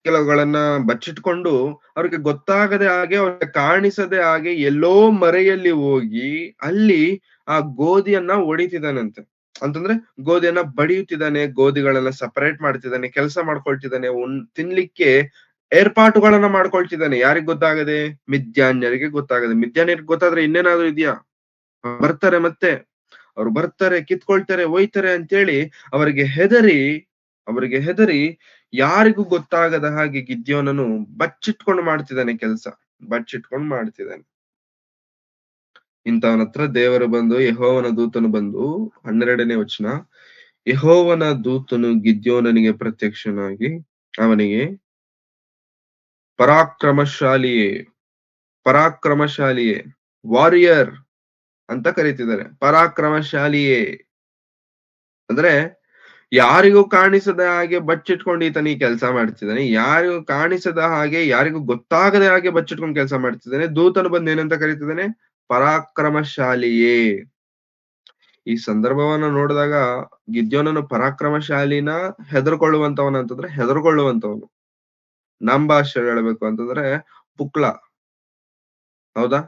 ಕೆಲವುಗಳನ್ನ ಬಚ್ಚಿಟ್ಕೊಂಡು, ಅವ್ರಿಗೆ ಗೊತ್ತಾಗದೆ ಹಾಗೆ, ಅವ್ರಿಗೆ ಕಾಣಿಸದೆ ಹಾಗೆ ಎಲ್ಲೋ ಮರೆಯಲ್ಲಿ ಹೋಗಿ ಅಲ್ಲಿ ಆ ಗೋಧಿಯನ್ನ ಹೊಡಿತಿದ್ದಾನಂತೆ. ಅಂತಂದ್ರೆ ಗೋಧಿಯನ್ನ ಬಡಿಯುತ್ತಿದ್ದಾನೆ, ಗೋಧಿಗಳನ್ನ ಸಪರೇಟ್ ಮಾಡ್ತಿದ್ದಾನೆ, ಕೆಲಸ ಮಾಡ್ಕೊಳ್ತಿದ್ದಾನೆ, ತಿನ್ಲಿಕ್ಕೆ ಏರ್ಪಾಟುಗಳನ್ನ ಮಾಡ್ಕೊಳ್ತಿದ್ದಾನೆ. ಯಾರಿಗ್ ಗೊತ್ತಾಗದೆ? ಮಿದ್ಯಾನ್ಯರಿಗೆ ಗೊತ್ತಾಗದೆ. ಮಿದ್ಯಾನ್ಯರಿಗೆ ಗೊತ್ತಾದ್ರೆ ಇನ್ನೇನಾದ್ರೂ ಇದೆಯಾ? ಬರ್ತಾರೆ, ಮತ್ತೆ ಅವ್ರು ಬರ್ತಾರೆ, ಕಿತ್ಕೊಳ್ತಾರೆ, ಒಯ್ತಾರೆ ಅಂತೇಳಿ ಅವರಿಗೆ ಹೆದರಿ ಯಾರಿಗೂ ಗೊತ್ತಾಗದ ಹಾಗೆ ಗಿದ್ಯೋನನು ಬಚ್ಚಿಟ್ಕೊಂಡು ಮಾಡ್ತಿದ್ದಾನೆ ಕೆಲಸ. ಇಂಥವನ ಹತ್ರ ದೇವರು ಬಂದು, ಯೆಹೋವನ ದೂತನು ಬಂದು, 12ನೇ ವಚನ, ಯೆಹೋವನ ದೂತನು ಗಿದ್ಯೋನನಿಗೆ ಪ್ರತ್ಯಕ್ಷನಾಗಿ ಅವನಿಗೆ, ಪರಾಕ್ರಮಶಾಲಿಯೇ, ವಾರಿಯರ್ ಅಂತ ಕರೀತಿದ್ದಾರೆ. ಪರಾಕ್ರಮಶಾಲಿಯೇ ಅಂದ್ರೆ ಯಾರಿಗೂ ಕಾಣಿಸದ ಹಾಗೆ ಬಚ್ಚಿಟ್ಕೊಂಡು ಈತನ ಈ ಕೆಲಸ ಮಾಡ್ತಿದ್ದಾನೆ. ಯಾರಿಗೂ ಕಾಣಿಸದ ಹಾಗೆ, ಯಾರಿಗೂ ಗೊತ್ತಾಗದ ಹಾಗೆ ಬಚ್ಚಿಟ್ಕೊಂಡು ಕೆಲಸ ಮಾಡ್ತಿದ್ದಾನೆ. ದೂತನು ಬಂದು ಏನಂತ ಕರೀತಿದ್ದಾನೆ? ಪರಾಕ್ರಮಶಾಲಿಯೇ. ಈ ಸಂದರ್ಭವನ್ನ ನೋಡಿದಾಗ ಗಿದ್ಯೋನನು ಪರಾಕ್ರಮಶಾಲಿನ ಹೆದರ್ಕೊಳ್ಳುವಂತವನ ಅಂತಂದ್ರೆ ಹೆದರ್ಕೊಳ್ಳುವಂತವನು. ನಮ್ಮ ಭಾಷೆ ಹೇಳ್ಬೇಕು ಅಂತಂದ್ರೆ ಪುಕ್ಲ. ಹೌದಾ?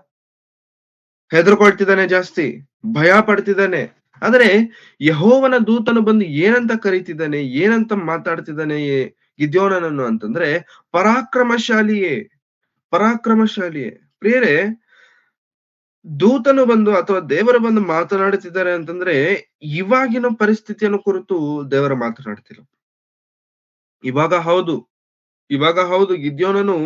ಹೆದರ್ಕೊಳ್ತಿದ್ದಾನೆ, ಜಾಸ್ತಿ ಭಯ ಪಡ್ತಿದ್ದಾನೆ. ಆದ್ರೆ ಯೆಹೋವನ ದೂತನು ಬಂದು ಏನಂತ ಕರೀತಿದ್ದಾನೆ, ಏನಂತ ಮಾತಾಡ್ತಿದ್ದಾನೆ ಗಿದ್ಯೋನನನ್ನು ಅಂತಂದ್ರೆ ಪರಾಕ್ರಮಶಾಲಿಯೇ. ಪ್ರಿಯರೇ, ದೂತನು ಬಂದು ಅಥವಾ ದೇವರು ಬಂದು ಮಾತನಾಡುತ್ತಿದ್ದಾರೆ ಅಂತಂದ್ರೆ ಇವಾಗಿನ ಪರಿಸ್ಥಿತಿಯನ್ನು ಕುರಿತು ದೇವರು ಮಾತನಾಡ್ತಿಲ್ಲ. ಇವಾಗ ಹೌದು ಗಿದ್ಯೋನನು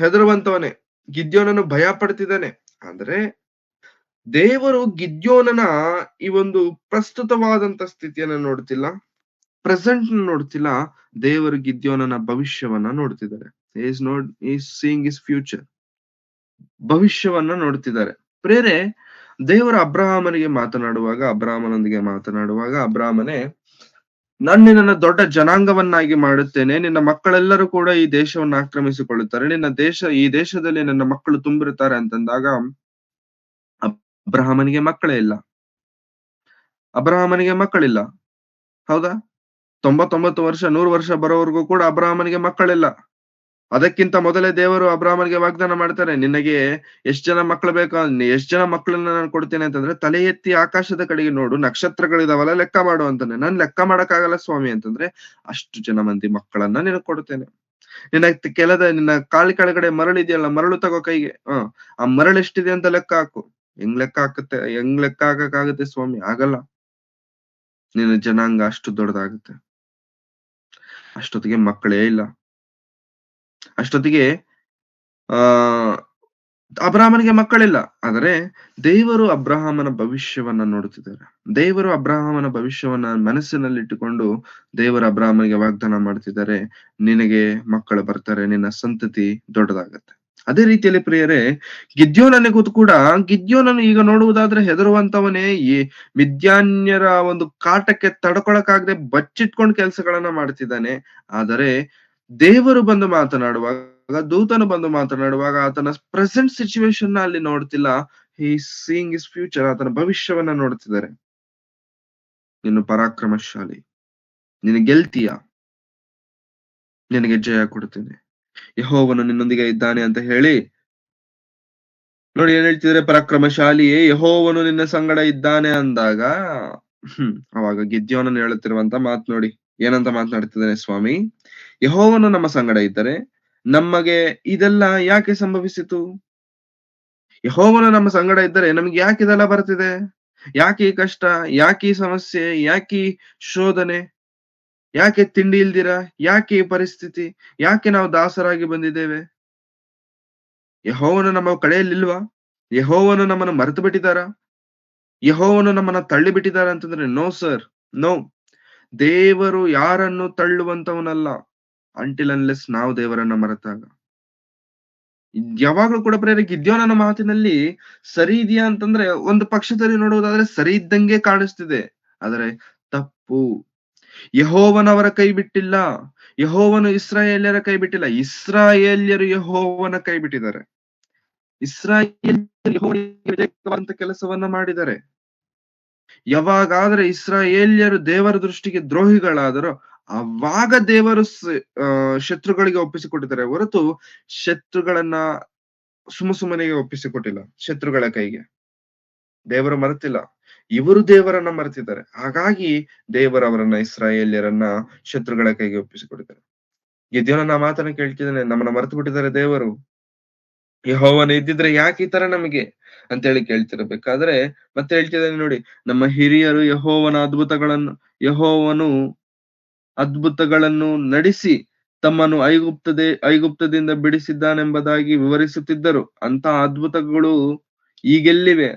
ಹೆದರುವಂತವನೇ. ಗಿದ್ಯೋನನು ಭಯ ಪಡ್ತಿದ್ದಾನೆ. ಅಂದ್ರೆ ದೇವರು ಗಿದ್ಯೋನನ ಈ ಒಂದು ಪ್ರಸ್ತುತವಾದಂತ ಸ್ಥಿತಿಯನ್ನ ನೋಡ್ತಿಲ್ಲ, ಪ್ರೆಸೆಂಟ್ ನೋಡ್ತಿಲ್ಲ. ದೇವರು ಗಿದ್ಯೋನನ ಭವಿಷ್ಯವನ್ನ ನೋಡ್ತಿದ್ದಾರೆ. Is seeing his future. ಭವಿಷ್ಯವನ್ನ ನೋಡ್ತಿದ್ದಾರೆ. ಪ್ರೇರೆ, ದೇವರ ಅಬ್ರಹಾಮನೊಂದಿಗೆ ಮಾತನಾಡುವಾಗ ಅಬ್ರಹಾಮನೇ, ನಾನು ನಿನ್ನನ್ನು ದೊಡ್ಡ ಜನಾಂಗವನ್ನಾಗಿ ಮಾಡುತ್ತೇನೆ, ನಿನ್ನ ಮಕ್ಕಳೆಲ್ಲರೂ ಕೂಡ ಈ ದೇಶವನ್ನು ಆಕ್ರಮಿಸಿಕೊಳ್ಳುತ್ತಾರೆ, ಈ ದೇಶದಲ್ಲಿ ನನ್ನ ಮಕ್ಕಳು ತುಂಬಿರುತ್ತಾರೆ ಅಂತಂದಾಗ ಅಬ್ರಹಾಮನಿಗೆ ಮಕ್ಕಳಿಲ್ಲ. ಹೌದಾ? 99 ವರ್ಷ 100 ವರ್ಷ ಬರೋವರೆಗೂ ಕೂಡ ಅಬ್ರಹಾಮನಿಗೆ ಮಕ್ಕಳಿಲ್ಲ. ಅದಕ್ಕಿಂತ ಮೊದಲೇ ದೇವರು ಅಬ್ರಹಾಮನಿಗೆ ವಾಗ್ದಾನ ಮಾಡ್ತಾರೆ, ನಿನಗೆ ಎಷ್ಟ್ ಜನ ಮಕ್ಕಳು ಬೇಕು, ಎಷ್ಟ್ ಜನ ಮಕ್ಕಳನ್ನ ನಾನು ಕೊಡ್ತೇನೆ ಅಂತಂದ್ರೆ, ತಲೆ ಎತ್ತಿ ಆಕಾಶದ ಕಡೆಗೆ ನೋಡು, ನಕ್ಷತ್ರಗಳಿದಾವಲ್ಲ, ಲೆಕ್ಕ ಮಾಡು ಅಂತಾನೆ. ನಾನ್ ಲೆಕ್ಕ ಮಾಡಕ್ಕಾಗಲ್ಲ ಸ್ವಾಮಿ ಅಂತಂದ್ರೆ, ಅಷ್ಟು ಜನ ಮಂದಿ ಮಕ್ಕಳನ್ನ ನಿನಗ್ ಕೊಡ್ತೇನೆ. ನಿನ್ನ ಕಾಲಿ ಕೆಳಗಡೆ ಮರಳಿದೆಯಲ್ಲ, ಮರಳು ತಗೋ ಕೈಗೆ. ಆ ಮರಳು ಎಷ್ಟಿದೆ ಅಂತ ಲೆಕ್ಕ ಹಾಕು. ಹೆಂಗ್ ಲೆಕ್ಕ ಹಾಕಕ್ಕಾಗುತ್ತೆ ಸ್ವಾಮಿ? ಆಗಲ್ಲ. ನಿನ್ನ ಜನಾಂಗ ಅಷ್ಟು ದೊಡ್ಡದಾಗುತ್ತೆ. ಅಷ್ಟೊತ್ತಿಗೆ ಮಕ್ಕಳೇ ಇಲ್ಲ. ಅಷ್ಟೊತ್ತಿಗೆ ಅಬ್ರಹಾಮನಿಗೆ ಮಕ್ಕಳಿಲ್ಲ. ಆದರೆ ದೇವರು ಅಬ್ರಹಾಮನ ಭವಿಷ್ಯವನ್ನ ನೋಡುತ್ತಿದ್ದಾರೆ. ದೇವರು ಅಬ್ರಹಾಮನ ಭವಿಷ್ಯವನ್ನ ಮನಸ್ಸಿನಲ್ಲಿಟ್ಟುಕೊಂಡು ದೇವರು ಅಬ್ರಹಾಮನಿಗೆ ವಾಗ್ದಾನ ಮಾಡ್ತಿದ್ದಾರೆ, ನಿನಗೆ ಮಕ್ಕಳು ಬರ್ತಾರೆ, ನಿನ್ನ ಸಂತತಿ ದೊಡ್ಡದಾಗತ್ತೆ. ಅದೇ ರೀತಿಯಲ್ಲಿ ಪ್ರಿಯರೇ, ಗಿದ್ಯೋನನಿಗೂ ಕೂಡ, ಗಿದ್ಯೋನನು ಈಗ ನೋಡುವುದಾದ್ರೆ ಹೆದರುವಂತವನೇ. ಈ ಮಿದ್ಯಾನ್ಯರ ಒಂದು ಕಾಟಕ್ಕೆ ತಡ್ಕೊಳಕ್ಕಾಗದೆ ಬಚ್ಚಿಟ್ಕೊಂಡು ಕೆಲಸಗಳನ್ನ ಮಾಡ್ತಿದ್ದಾನೆ. ಆದರೆ ದೇವರು ಬಂದು ಮಾತನಾಡುವಾಗ, ದೂತನು ಬಂದು ಮಾತನಾಡುವಾಗ ಆತನ ಪ್ರೆಸೆಂಟ್ ಸಿಚುವೇಶನ್ ಅಲ್ಲಿ ನೋಡ್ತಿಲ್ಲ. ಹಿ ಸೀಯಿಂಗ್ ಇಸ್ ಫ್ಯೂಚರ್. ಆತನ ಭವಿಷ್ಯವನ್ನ ನೋಡ್ತಿದ್ದಾರೆ. ನೀನು ಪರಾಕ್ರಮಶಾಲಿ, ನೀನು ಗೆಲ್ತೀಯ, ನಿನಗೆ ಜಯ ಕೊಡ್ತೇನೆ, ಯೆಹೋವನು ನಿನ್ನೊಂದಿಗೆ ಇದ್ದಾನೆ ಅಂತ ಹೇಳಿ ನೋಡಿ ಏನ್ ಹೇಳ್ತಿದ್ರೆ, ಪರಾಕ್ರಮಶಾಲಿಯೇ ಯೆಹೋವನು ನಿನ್ನ ಸಂಗಡ ಇದ್ದಾನೆ ಅಂದಾಗ ಅವಾಗ ಗಿದ್ಯೋನನು ಹೇಳುತ್ತಿರುವಂತ ಮಾತು ನೋಡಿ, ಏನಂತ ಮಾತನಾಡ್ತಿದ್ದಾನೆ ಸ್ವಾಮಿ. ಯೆಹೋವನು ನಮ್ಮ ಸಂಗಡ ಇದ್ದರೆ ನಮಗೆ ಇದೆಲ್ಲ ಯಾಕೆ ಸಂಭವಿಸಿತು? ಯೆಹೋವನು ನಮ್ಮ ಸಂಗಡ ಇದ್ದರೆ ನಮ್ಗೆ ಯಾಕೆ ಇದೆಲ್ಲ ಬರ್ತಿದೆ? ಯಾಕೆ ಈ ಕಷ್ಟ? ಯಾಕೆ ಈ ಸಮಸ್ಯೆ? ಯಾಕೆ ಈ ಶೋಧನೆ? ಯಾಕೆ ತಿಂಡಿ ಇಲ್ದಿರ? ಯಾಕೆ ಈ ಪರಿಸ್ಥಿತಿ? ಯಾಕೆ ನಾವು ದಾಸರಾಗಿ ಬಂದಿದ್ದೇವೆ? ಯೆಹೋವನು ನಮ್ಮ ಕಡೆಯಲ್ಲಿಲ್ವಾ? ಯೆಹೋವನು ನಮ್ಮನ್ನು ಮರೆತು ಬಿಟ್ಟಿದ್ದಾರ? ಯೆಹೋವನು ನಮ್ಮನ್ನ ತಳ್ಳಿ ಬಿಟ್ಟಿದ್ದಾರ ಅಂತಂದ್ರೆ, ನೋ ಸರ್, ನೋ. ದೇವರು ಯಾರನ್ನು ತಳ್ಳುವಂತವನಲ್ಲ, ಅಂಟಿಲ್ ಅನ್ಲೆಸ್ ನಾವು ದೇವರನ್ನ ಮರೆತಾಗ. ಯಾವಾಗ್ಲೂ ಕೂಡ ಪ್ರೇರೆ, ಗಿದ್ಯೋನನ ಮಾತಿನಲ್ಲಿ ಸರಿ ಇದೆಯಾ ಅಂತಂದ್ರೆ, ಒಂದು ಪಕ್ಷದಲ್ಲಿ ನೋಡುವುದಾದ್ರೆ ಸರಿ ಇದ್ದಂಗೆ ಕಾಣಿಸ್ತಿದೆ, ಆದರೆ ತಪ್ಪು. ಯೆಹೋವನವರ ಕೈ ಬಿಟ್ಟಿಲ್ಲ, ಯೆಹೋವನು ಇಸ್ರಾಯೇಲ್ಯರ ಕೈ ಬಿಟ್ಟಿಲ್ಲ, ಇಸ್ರಾಯೇಲ್ಯರು ಯೆಹೋವನ ಕೈ ಬಿಟ್ಟಿದ್ದಾರೆ. ಇಸ್ರಾಯೇಲ್ಯರು ಯೆಹೋವನಿಗೆ ವ್ಯತಿರಿಕ್ತವಾದಂತ ಕೆಲಸವನ್ನ ಮಾಡಿದ್ದಾರೆ. ಯಾವಾಗಾದ್ರೆ ಇಸ್ರಾಯೇಲ್ಯರು ದೇವರ ದೃಷ್ಟಿಗೆ ದ್ರೋಹಿಗಳಾದರೋ ಅವಾಗ ದೇವರು ಶತ್ರುಗಳಿಗೆ ಒಪ್ಪಿಸಿಕೊಟ್ಟಿದ್ದಾರೆ ಹೊರತು ಶತ್ರುಗಳನ್ನ ಸುಮ್ಮನೆಗೆ ಒಪ್ಪಿಸಿಕೊಟ್ಟಿಲ್ಲ. ಶತ್ರುಗಳ ಕೈಗೆ ದೇವರು ಮರೆತಿಲ್ಲ, ಇವರು ದೇವರನ್ನ ಮರೆತಿದ್ದಾರೆ. ಹಾಗಾಗಿ ದೇವರವರನ್ನ, ಇಸ್ರಾಯೇಲ್ಯರನ್ನ ಶತ್ರುಗಳ ಕೈಗೆ ಒಪ್ಪಿಸಿಕೊಟ್ಟಿದ್ದಾರೆ. ಗಿದ್ಯೋನನ ಮಾತನ್ನ ಕೇಳ್ತಿದ್ದಾನೆ, ನಮ್ಮನ್ನ ಮರೆತು ಬಿಟ್ಟಿದ್ದಾರೆ ದೇವರು. ಯೆಹೋವನು ಇದ್ದಿದ್ರೆ ಯಾಕೆ ಈ ತರ ನಮಗೆ ಅಂತೇಳಿ ಕೇಳ್ತಿರ್ಬೇಕಾದ್ರೆ ಮತ್ತೆ ಹೇಳ್ತಿದ್ದಾನೆ ನೋಡಿ, ನಮ್ಮ ಹಿರಿಯರು ಯೆಹೋವನು ಅದ್ಭುತಗಳನ್ನು ನಡೆಸಿ ತಮ್ಮನ್ನು ಐಗುಪ್ತದಿಂದ ಬಿಡಿಸಿದ್ದಾನೆಂಬುದಾಗಿ ವಿವರಿಸುತ್ತಿದ್ದರು. ಅಂತ ಅದ್ಭುತಗಳು ಈಗೆಲ್ಲಿವೆ?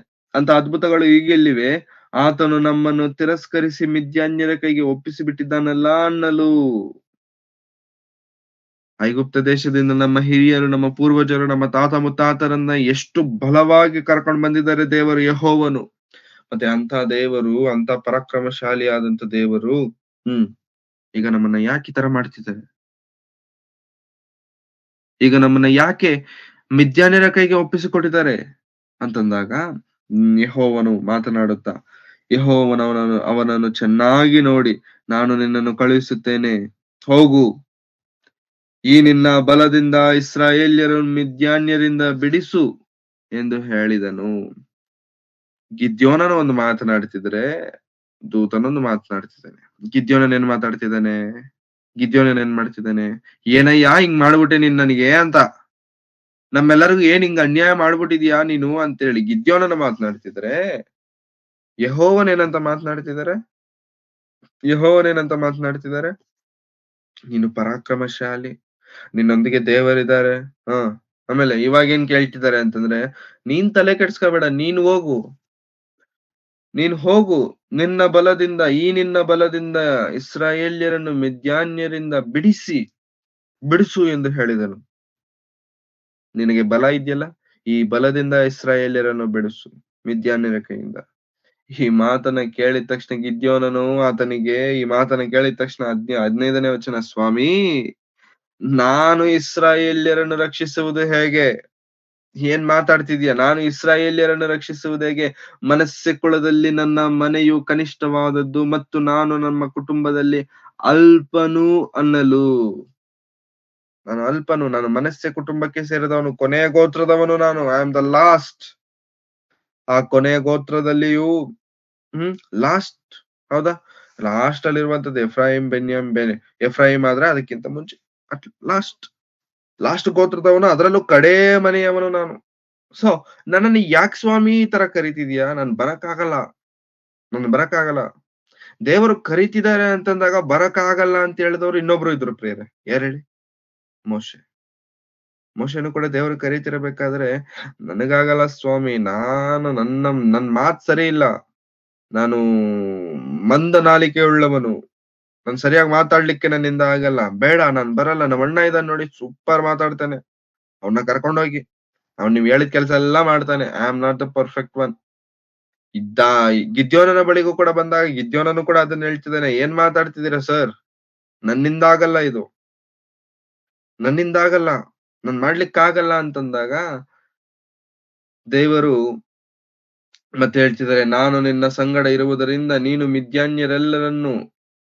ಆತನು ನಮ್ಮನ್ನು ತಿರಸ್ಕರಿಸಿ ಮಿದ್ಯಾನ್ಯರ ಕೈಗೆ ಒಪ್ಪಿಸಿ ಬಿಟ್ಟಿದ್ದಾನಲ್ಲ ಅನ್ನಲು. ಐಗುಪ್ತ ದೇಶದಿಂದ ನಮ್ಮ ಹಿರಿಯರು, ನಮ್ಮ ಪೂರ್ವಜರು, ನಮ್ಮ ತಾತ ಮುತ್ತಾತರನ್ನ ಎಷ್ಟು ಬಲವಾಗಿ ಕರ್ಕೊಂಡು ಬಂದಿದ್ದಾರೆ ದೇವರು ಯೆಹೋವನು. ಮತ್ತೆ ಅಂತ ದೇವರು, ಅಂತ ಪರಾಕ್ರಮಶಾಲಿ ಆದಂತ ದೇವರು ಈಗ ನಮ್ಮನ್ನ ಯಾಕೆ ಈ ತರ ಮಾಡ್ತಿದ್ದಾರೆ? ಈಗ ನಮ್ಮನ್ನ ಯಾಕೆ ಮಿದ್ಯಾನ್ಯರ ಕೈಗೆ ಒಪ್ಪಿಸಿಕೊಟ್ಟಿದ್ದಾರೆ ಅಂತಂದಾಗ, ಯೆಹೋವನು ಮಾತನಾಡುತ್ತಾ, ಅವನನ್ನು ಚೆನ್ನಾಗಿ ನೋಡಿ, ನಾನು ನಿನ್ನನ್ನು ಕಳುಹಿಸುತ್ತೇನೆ, ಹೋಗು, ಈ ನಿನ್ನ ಬಲದಿಂದ ಇಸ್ರಾಯೇಲ್ಯರು ಮಿದ್ಯಾನ್ಯರಿಂದ ಬಿಡಿಸು ಎಂದು ಹೇಳಿದನು. ಗಿದ್ಯೋನನು ಒಂದು ಮಾತನಾಡ್ತಿದ್ರೆ, ದೂತನೊಂದು ಮಾತನಾಡ್ತಿದ್ದಾನೆ. ಗಿದ್ಯೋನನ್ ಏನ್ ಮಾಡ್ತಿದ್ದಾನೆ? ಏನಯ್ಯ ಹಿಂಗ್ ಮಾಡ್ಬಿಟ್ಟೆ ನೀನ್ ನನಗೆ ಅಂತ, ನಮ್ಮೆಲ್ಲರಿಗೂ ಏನ್ ಹಿಂಗ ಅನ್ಯಾಯ ಮಾಡ್ಬಿಟ್ಟಿದ್ಯಾ ನೀನು ಅಂತೇಳಿ ಗಿದ್ಯೋನನ ಮಾತನಾಡ್ತಿದ್ರೆ, ಯೆಹೋವನ್ ಏನಂತ ಮಾತನಾಡ್ತಿದ್ದಾರೆ? ನೀನು ಪರಾಕ್ರಮಶಾಲಿ, ನಿನ್ನೊಂದಿಗೆ ದೇವರಿದ್ದಾರೆ. ಹಾ, ಆಮೇಲೆ ಇವಾಗೇನ್ ಕೇಳ್ತಿದ್ದಾರೆ ಅಂತಂದ್ರೆ, ನೀನ್ ತಲೆ ಕೆಡ್ಸ್ಕೊಬೇಡ, ನೀನ್ ಹೋಗು, ನಿನ್ನ ಬಲದಿಂದ ಇಸ್ರಾಯೇಲ್ಯರನ್ನು ಮಿದ್ಯಾನ್ಯರಿಂದ ಬಿಡಿಸು ಎಂದು ಹೇಳಿದನು. ನಿನಗೆ ಬಲ ಇದೆಯಲ್ಲ, ಈ ಬಲದಿಂದ ಇಸ್ರಾಯೇಲ್ಯರನ್ನು ಬಿಡಿಸು ಮಿದ್ಯಾನ್ಯರ ಕೈಯಿಂದ. ಈ ಮಾತನ್ನ ಕೇಳಿದ ತಕ್ಷಣ ಗಿದ್ಯೋನನು ಈ ಮಾತನ್ನ ಕೇಳಿದ ತಕ್ಷಣ 15ನೇ ವಚನ, ಸ್ವಾಮಿ, ನಾನು ಇಸ್ರಾಯೇಲ್ಯರನ್ನು ರಕ್ಷಿಸುವುದು ಹೇಗೆ? ಏನ್ ಮಾತಾಡ್ತಿದ್ಯಾ? ನಾನು ಇಸ್ರಾಯೇಲ್ಯರನ್ನು ರಕ್ಷಿಸುವುದು ಹೇಗೆ? ಮನಸ್ಸೆ ಕುಲದಲ್ಲಿ ನನ್ನ ಮನೆಯು ಕನಿಷ್ಠವಾದದ್ದು ಮತ್ತು ನಾನು ನಮ್ಮ ಕುಟುಂಬದಲ್ಲಿ ಅಲ್ಪನು ಅನ್ನಲು. ನಾನು ಮನಸ್ಸೆ ಕುಟುಂಬಕ್ಕೆ ಸೇರಿದವನು, ಕೊನೆಯ ಗೋತ್ರದವನು ನಾನು. I am the last. ಆ ಕೊನೆಯ ಗೋತ್ರದಲ್ಲಿಯೂ ಲಾಸ್ಟ್, ಹೌದಾ? ಲಾಸ್ಟ್ ಅಲ್ಲಿರುವಂತದ್ದು ಎಫ್ರಾಯಿಮ್ ಆದ್ರೆ ಅದಕ್ಕಿಂತ ಮುಂಚೆ ಲಾಸ್ಟ್ ಗೋತ್ರದವನು, ಅದರಲ್ಲೂ ಕಡೇ ಮನೆಯವನು ನಾನು. ಸೊ ನನ್ನನ್ನು ಯಾಕೆ ಸ್ವಾಮಿ ಈ ತರ ಕರಿತಿದ್ಯಾ? ನಾನು ಬರಕ್ಕಾಗಲ್ಲ. ದೇವರು ಕರಿತಿದ್ದಾರೆ ಅಂತಂದಾಗ ಬರಕ್ಕಾಗಲ್ಲ ಅಂತ ಹೇಳಿದವರು ಇನ್ನೊಬ್ರು ಇದ್ರು ಪ್ರಿಯರೇ. ಯಾರು ಹೇಳಿ? ಮೋಶೆನು ಕೂಡ ದೇವರು ಕರೀತಿರಬೇಕಾದ್ರೆ, ನನಗಾಗಲ್ಲ ಸ್ವಾಮಿ, ನನ್ ಮಾತ್ ಸರಿ ಇಲ್ಲ, ನಾನು ಮಂದ ನಾಲಿಕೆ ಉಳ್ಳವನು, ನಾನ್ ಸರಿಯಾಗಿ ಮಾತಾಡ್ಲಿಕ್ಕೆ ನನ್ನಿಂದ ಆಗಲ್ಲ, ಬೇಡ, ನಾನ್ ಬರಲ್ಲ. ನಮ್ಮ ಅಣ್ಣ ಇದ್ದಾನೆ ನೋಡಿ, ಸೂಪರ್ ಮಾತಾಡ್ತಾನೆ, ಅವನ್ನ ಕರ್ಕೊಂಡೋಗಿ, ನೀವ್ ಹೇಳಿದ ಕೆಲ್ಸ ಎಲ್ಲಾ ಮಾಡ್ತಾನೆ. I am not the perfect one. ಗಿದ್ಯೋನನ ಬಳಿಗೂ ಕೂಡ ಬಂದಾಗ ಗಿದ್ಯೋನನು ಕೂಡ ಅದನ್ನ ಹೇಳ್ತಿದ್ದಾನೆ, ಏನ್ ಮಾತಾಡ್ತಿದ್ದೀರಾ ಸರ್, ನನ್ನಿಂದ ಆಗಲ್ಲ, ನಾನ್ ಮಾಡ್ಲಿಕ್ಕಾಗಲ್ಲ ಅಂತಂದಾಗ ದೇವರು ಮತ್ತೆ ಹೇಳ್ತಿದ್ದಾರೆ, ನಾನು ನಿನ್ನ ಸಂಗಡ ಇರುವುದರಿಂದ ನೀನು ಮಿದ್ಯಾನ್ಯರೆಲ್ಲರನ್ನು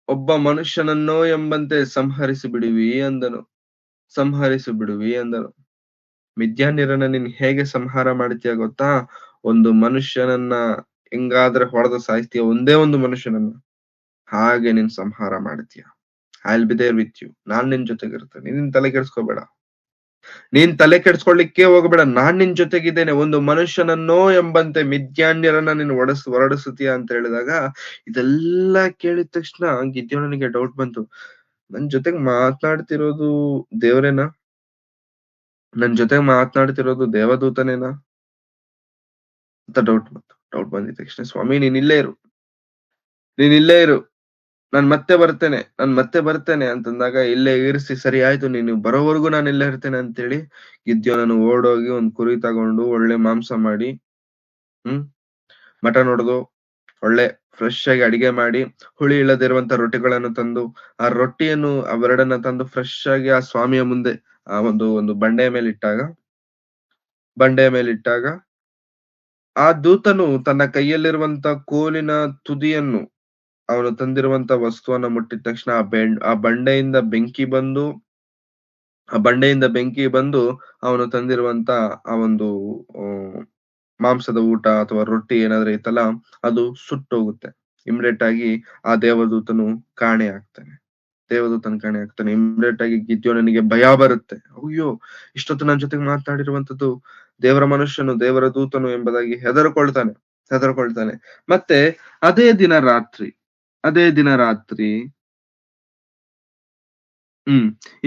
ಒಬ್ಬ ಮನುಷ್ಯನನ್ನೋ ಎಂಬಂತೆ ಸಂಹರಿಸಿ ಬಿಡುವಿ ಅಂದನು. ಮಿದ್ಯಾನ್ಯರನ್ನ ನೀನ್ ಹೇಗೆ ಸಂಹಾರ ಮಾಡ್ತೀಯ ಗೊತ್ತಾ? ಒಂದು ಮನುಷ್ಯನನ್ನ ಹೆಂಗಾದ್ರೆ ಹೊಡೆದು ಸಾಯಿಸ್ತೀಯ, ಒಂದೇ ಒಂದು ಮನುಷ್ಯನನ್ನ, ಹಾಗೆ ನೀನ್ ಸಂಹಾರ ಮಾಡ್ತೀಯ. I will be there with you. ನಾನ್ ನಿನ್ ಜೊತೆಗಿರ್ತೇನೆ, ನೀನ್ ತಲೆ ಕೆಡ್ಸ್ಕೋಬೇಡ, ನೀನ್ ತಲೆ ಕೆಡ್ಸ್ಕೊಳ್ಲಿಕ್ಕೆ ಹೋಗಬೇಡ, ನಾನ್ ನಿನ್ ಜೊತೆಗಿದ್ದೇನೆ. ಒಂದು ಮನುಷ್ಯನನ್ನೋ ಎಂಬಂತೆ ಮಿದ್ಯಾನ್ಯರನ್ನ ನೀನು ಹೊರಡಿಸುತ್ತೀಯ ಅಂತ ಹೇಳಿದಾಗ, ಇದೆಲ್ಲ ಕೇಳಿದ ತಕ್ಷಣ ಗಿದ್ಯೋನನಿಗೆ ಡೌಟ್ ಬಂತು, ನನ್ ಜೊತೆಗ್ ಮಾತನಾಡ್ತಿರೋದು ದೇವ್ರೇನಾ? ನನ್ ಜೊತೆ ಮಾತನಾಡ್ತಿರೋದು ದೇವದೂತನೇನಾ ಅಂತ ಡೌಟ್ ಬಂದಿದ ತಕ್ಷಣ, ಸ್ವಾಮಿ ನೀನ್ ಇಲ್ಲೇ ಇರು, ನಾನ್ ಮತ್ತೆ ಬರ್ತೇನೆ ಅಂತಂದಾಗ, ಇಲ್ಲೇ ಇರಿಸಿ, ಸರಿ ಆಯ್ತು, ನೀನು ಬರೋವರೆಗೂ ನಾನು ಇಲ್ಲೇ ಇರ್ತೇನೆ ಅಂತೇಳಿ ಗಿದ್ಯೋನನು ಓಡೋಗಿ ಒಂದ್ ಕುರಿ ತಗೊಂಡು ಒಳ್ಳೆ ಮಾಂಸ ಮಾಡಿ, ಮಟನ್ ಹೊಡೆದು ಒಳ್ಳೆ ಫ್ರೆಶ್ ಆಗಿ ಅಡಿಗೆ ಮಾಡಿ, ಹುಳಿ ಇಲ್ಲದಿರುವಂತ ರೊಟ್ಟಿಗಳನ್ನು ತಂದು, ಆ ರೊಟ್ಟಿಯನ್ನು ಅವೆರಡನ್ನ ತಂದು ಫ್ರೆಶ್ ಆಗಿ ಆ ಸ್ವಾಮಿಯ ಮುಂದೆ ಆ ಒಂದು ಬಂಡೆಯ ಮೇಲೆ ಇಟ್ಟಾಗ ಆ ದೂತನು ತನ್ನ ಕೈಯಲ್ಲಿರುವಂತ ಕೋಲಿನ ತುದಿಯನ್ನು, ಅವನು ತಂದಿರುವಂತ ವಸ್ತುವನ್ನ ಮುಟ್ಟಿದ ತಕ್ಷಣ ಆ ಬಂಡೆಯಿಂದ ಬೆಂಕಿ ಬಂದು ಅವನು ತಂದಿರುವಂತ ಆ ಒಂದು ಮಾಂಸದ ಊಟ ಅಥವಾ ರೊಟ್ಟಿ ಏನಾದ್ರೆ ಇತ್ತಲ್ಲ, ಅದು ಸುಟ್ಟೋಗುತ್ತೆ. ಇಮಿಡಿಯೇಟ್ ಆಗಿ ಆ ದೇವದೂತನು ಕಾಣೆ ಆಗ್ತಾನೆ. ಇಮಿಡಿಯೇಟ್ ಆಗಿ ಗಿದ್ಯೋನನಿಗೆ ಭಯ ಬರುತ್ತೆ. ಅಯ್ಯೋ, ಇಷ್ಟೊತ್ತು ನನ್ನ ಜೊತೆಗೆ ಮಾತನಾಡಿರುವಂತದ್ದು ದೇವರ ಮನುಷ್ಯನು, ದೇವರ ದೂತನು ಎಂಬುದಾಗಿ ಹೆದರ್ಕೊಳ್ತಾನೆ. ಮತ್ತೆ ಅದೇ ದಿನ ರಾತ್ರಿ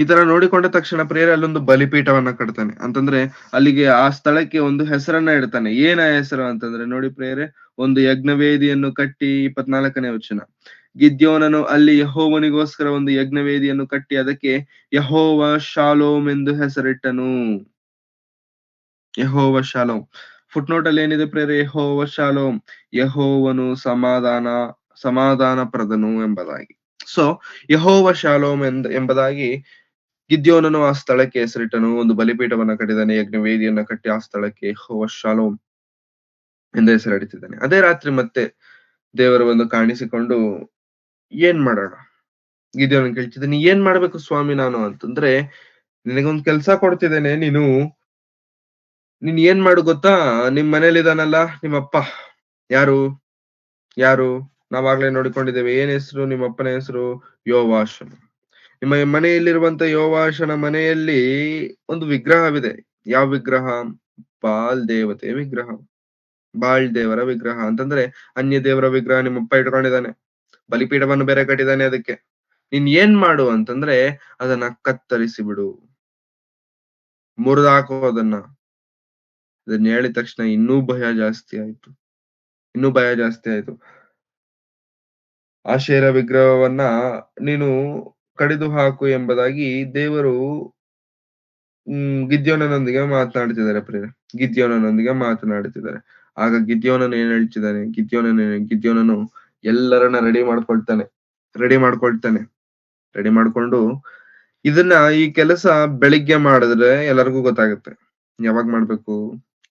ಈ ತರ ನೋಡಿಕೊಂಡ ತಕ್ಷಣ ಪ್ರೇರೆ ಅಲ್ಲೊಂದು ಬಲಿಪೀಠವನ್ನ ಕಟ್ತಾನೆ. ಅಂತಂದ್ರೆ ಅಲ್ಲಿಗೆ ಆ ಸ್ಥಳಕ್ಕೆ ಒಂದು ಹೆಸರನ್ನ ಇಡ್ತಾನೆ. ಏನ ಹೆಸರು ಅಂತಂದ್ರೆ ನೋಡಿ ಪ್ರೇರೆ, ಒಂದು ಯಜ್ಞವೇದಿಯನ್ನು ಕಟ್ಟಿ, 24ನೇ ವಚನ, ಗಿದ್ಯೋನನು ಅಲ್ಲಿ ಯೆಹೋವನಿಗೋಸ್ಕರ ಒಂದು ಯಜ್ಞವೇದಿಯನ್ನು ಕಟ್ಟಿ ಅದಕ್ಕೆ ಯೆಹೋವ ಶಾಲೋಮ್ ಎಂದು ಹೆಸರಿಟ್ಟನು. ಯೆಹೋವ ಶಾಲೋಮ್. ಫುಟ್ನೋಟ್ ಅಲ್ಲಿ ಏನಿದೆ ಪ್ರೇರೆ? ಯೆಹೋವ ಶಾಲೋಮ್, ಯೆಹೋವನು ಸಮಾಧಾನ ಪ್ರದನು ಎಂಬುದಾಗಿ. ಸೊ ಯೆಹೋವ ಶಾಲೋಮ್ ಎಂಬುದಾಗಿ ಗಿದ್ಯೋನನು ಆ ಸ್ಥಳಕ್ಕೆ ಹೆಸರಿಟ್ಟನು. ಒಂದು ಬಲಿಪೀಠವನ್ನ ಕಟ್ಟಿದ್ದಾನೆ, ಯಜ್ಞವೇದಿಯನ್ನ ಕಟ್ಟಿ ಆ ಸ್ಥಳಕ್ಕೆ ಯೆಹೋವ ಶಾಲೋಮ್ ಎಂದು ಹೆಸರಿಡುತ್ತಿದ್ದಾನೆ. ಅದೇ ರಾತ್ರಿ ಮತ್ತೆ ದೇವರು ಒಂದು ಕಾಣಿಸಿಕೊಂಡು, ಏನ್ ಮಾಡೋಣ? ಗಿದ್ಯೋನನ್ ಕೇಳ್ತಿದ್ದಾನೆ, ಏನ್ ಮಾಡ್ಬೇಕು ಸ್ವಾಮಿ ನಾನು ಅಂತಂದ್ರೆ, ನಿನಗೊಂದ್ ಕೆಲ್ಸ ಕೊಡ್ತಿದ್ದೇನೆ, ನೀನ್ ಏನ್ ಮಾಡು ಗೊತ್ತಾ? ನಿಮ್ ಮನೇಲಿದಾನಲ್ಲ ನಿಮ್ಮಪ್ಪ, ಯಾರು ನಾವಾಗ್ಲೇ ನೋಡಿಕೊಂಡಿದ್ದೇವೆ, ಏನ್ ಹೆಸರು? ನಿಮ್ಮಪ್ಪನ ಹೆಸರು ಯೋವಾಷನು. ನಿಮ್ಮ ಮನೆಯಲ್ಲಿರುವಂತ ಯೋವಾಷನ ಮನೆಯಲ್ಲಿ ಒಂದು ವಿಗ್ರಹವಿದೆ. ಯಾವ ವಿಗ್ರಹ? ಬಾಳ್ ದೇವರ ವಿಗ್ರಹ ಅಂತಂದ್ರೆ ಅನ್ಯ ದೇವರ ವಿಗ್ರಹ ನಿಮ್ಮಪ್ಪ ಇಟ್ಕೊಂಡಿದ್ದಾನೆ. ಬಲಿಪೀಠವನ್ನು ಬೇರೆ ಕಟ್ಟಿದ್ದಾನೆ. ಅದಕ್ಕೆ ನೀನ್ ಏನ್ ಮಾಡು ಅಂತಂದ್ರೆ ಅದನ್ನ ಕತ್ತರಿಸಿ ಬಿಡು. ಮುರಿದಾಕೋ ಅದನ್ನ. ಇದನ್ನ ಹೇಳಿದ ತಕ್ಷಣ ಇನ್ನೂ ಭಯ ಜಾಸ್ತಿ ಆಯ್ತು. ಆಶೇರ ವಿಗ್ರಹವನ್ನ ನೀನು ಕಡಿದು ಹಾಕು ಎಂಬುದಾಗಿ ದೇವರು ಗಿದ್ಯೋನನೊಂದಿಗೆ ಮಾತನಾಡುತ್ತಿದ್ದಾರೆ. ಆಗ ಗಿದ್ಯೋನನು ಏನ್ ಹೇಳ್ತಿದ್ದಾನೆ? ಗಿದ್ಯೋನನು ಎಲ್ಲರನ್ನ ರೆಡಿ ಮಾಡ್ಕೊಂಡು ಇದನ್ನ ಈ ಕೆಲಸ ಬೆಳಿಗ್ಗೆ ಮಾಡಿದ್ರೆ ಎಲ್ಲರಿಗೂ ಗೊತ್ತಾಗುತ್ತೆ. ಯಾವಾಗ ಮಾಡ್ಬೇಕು?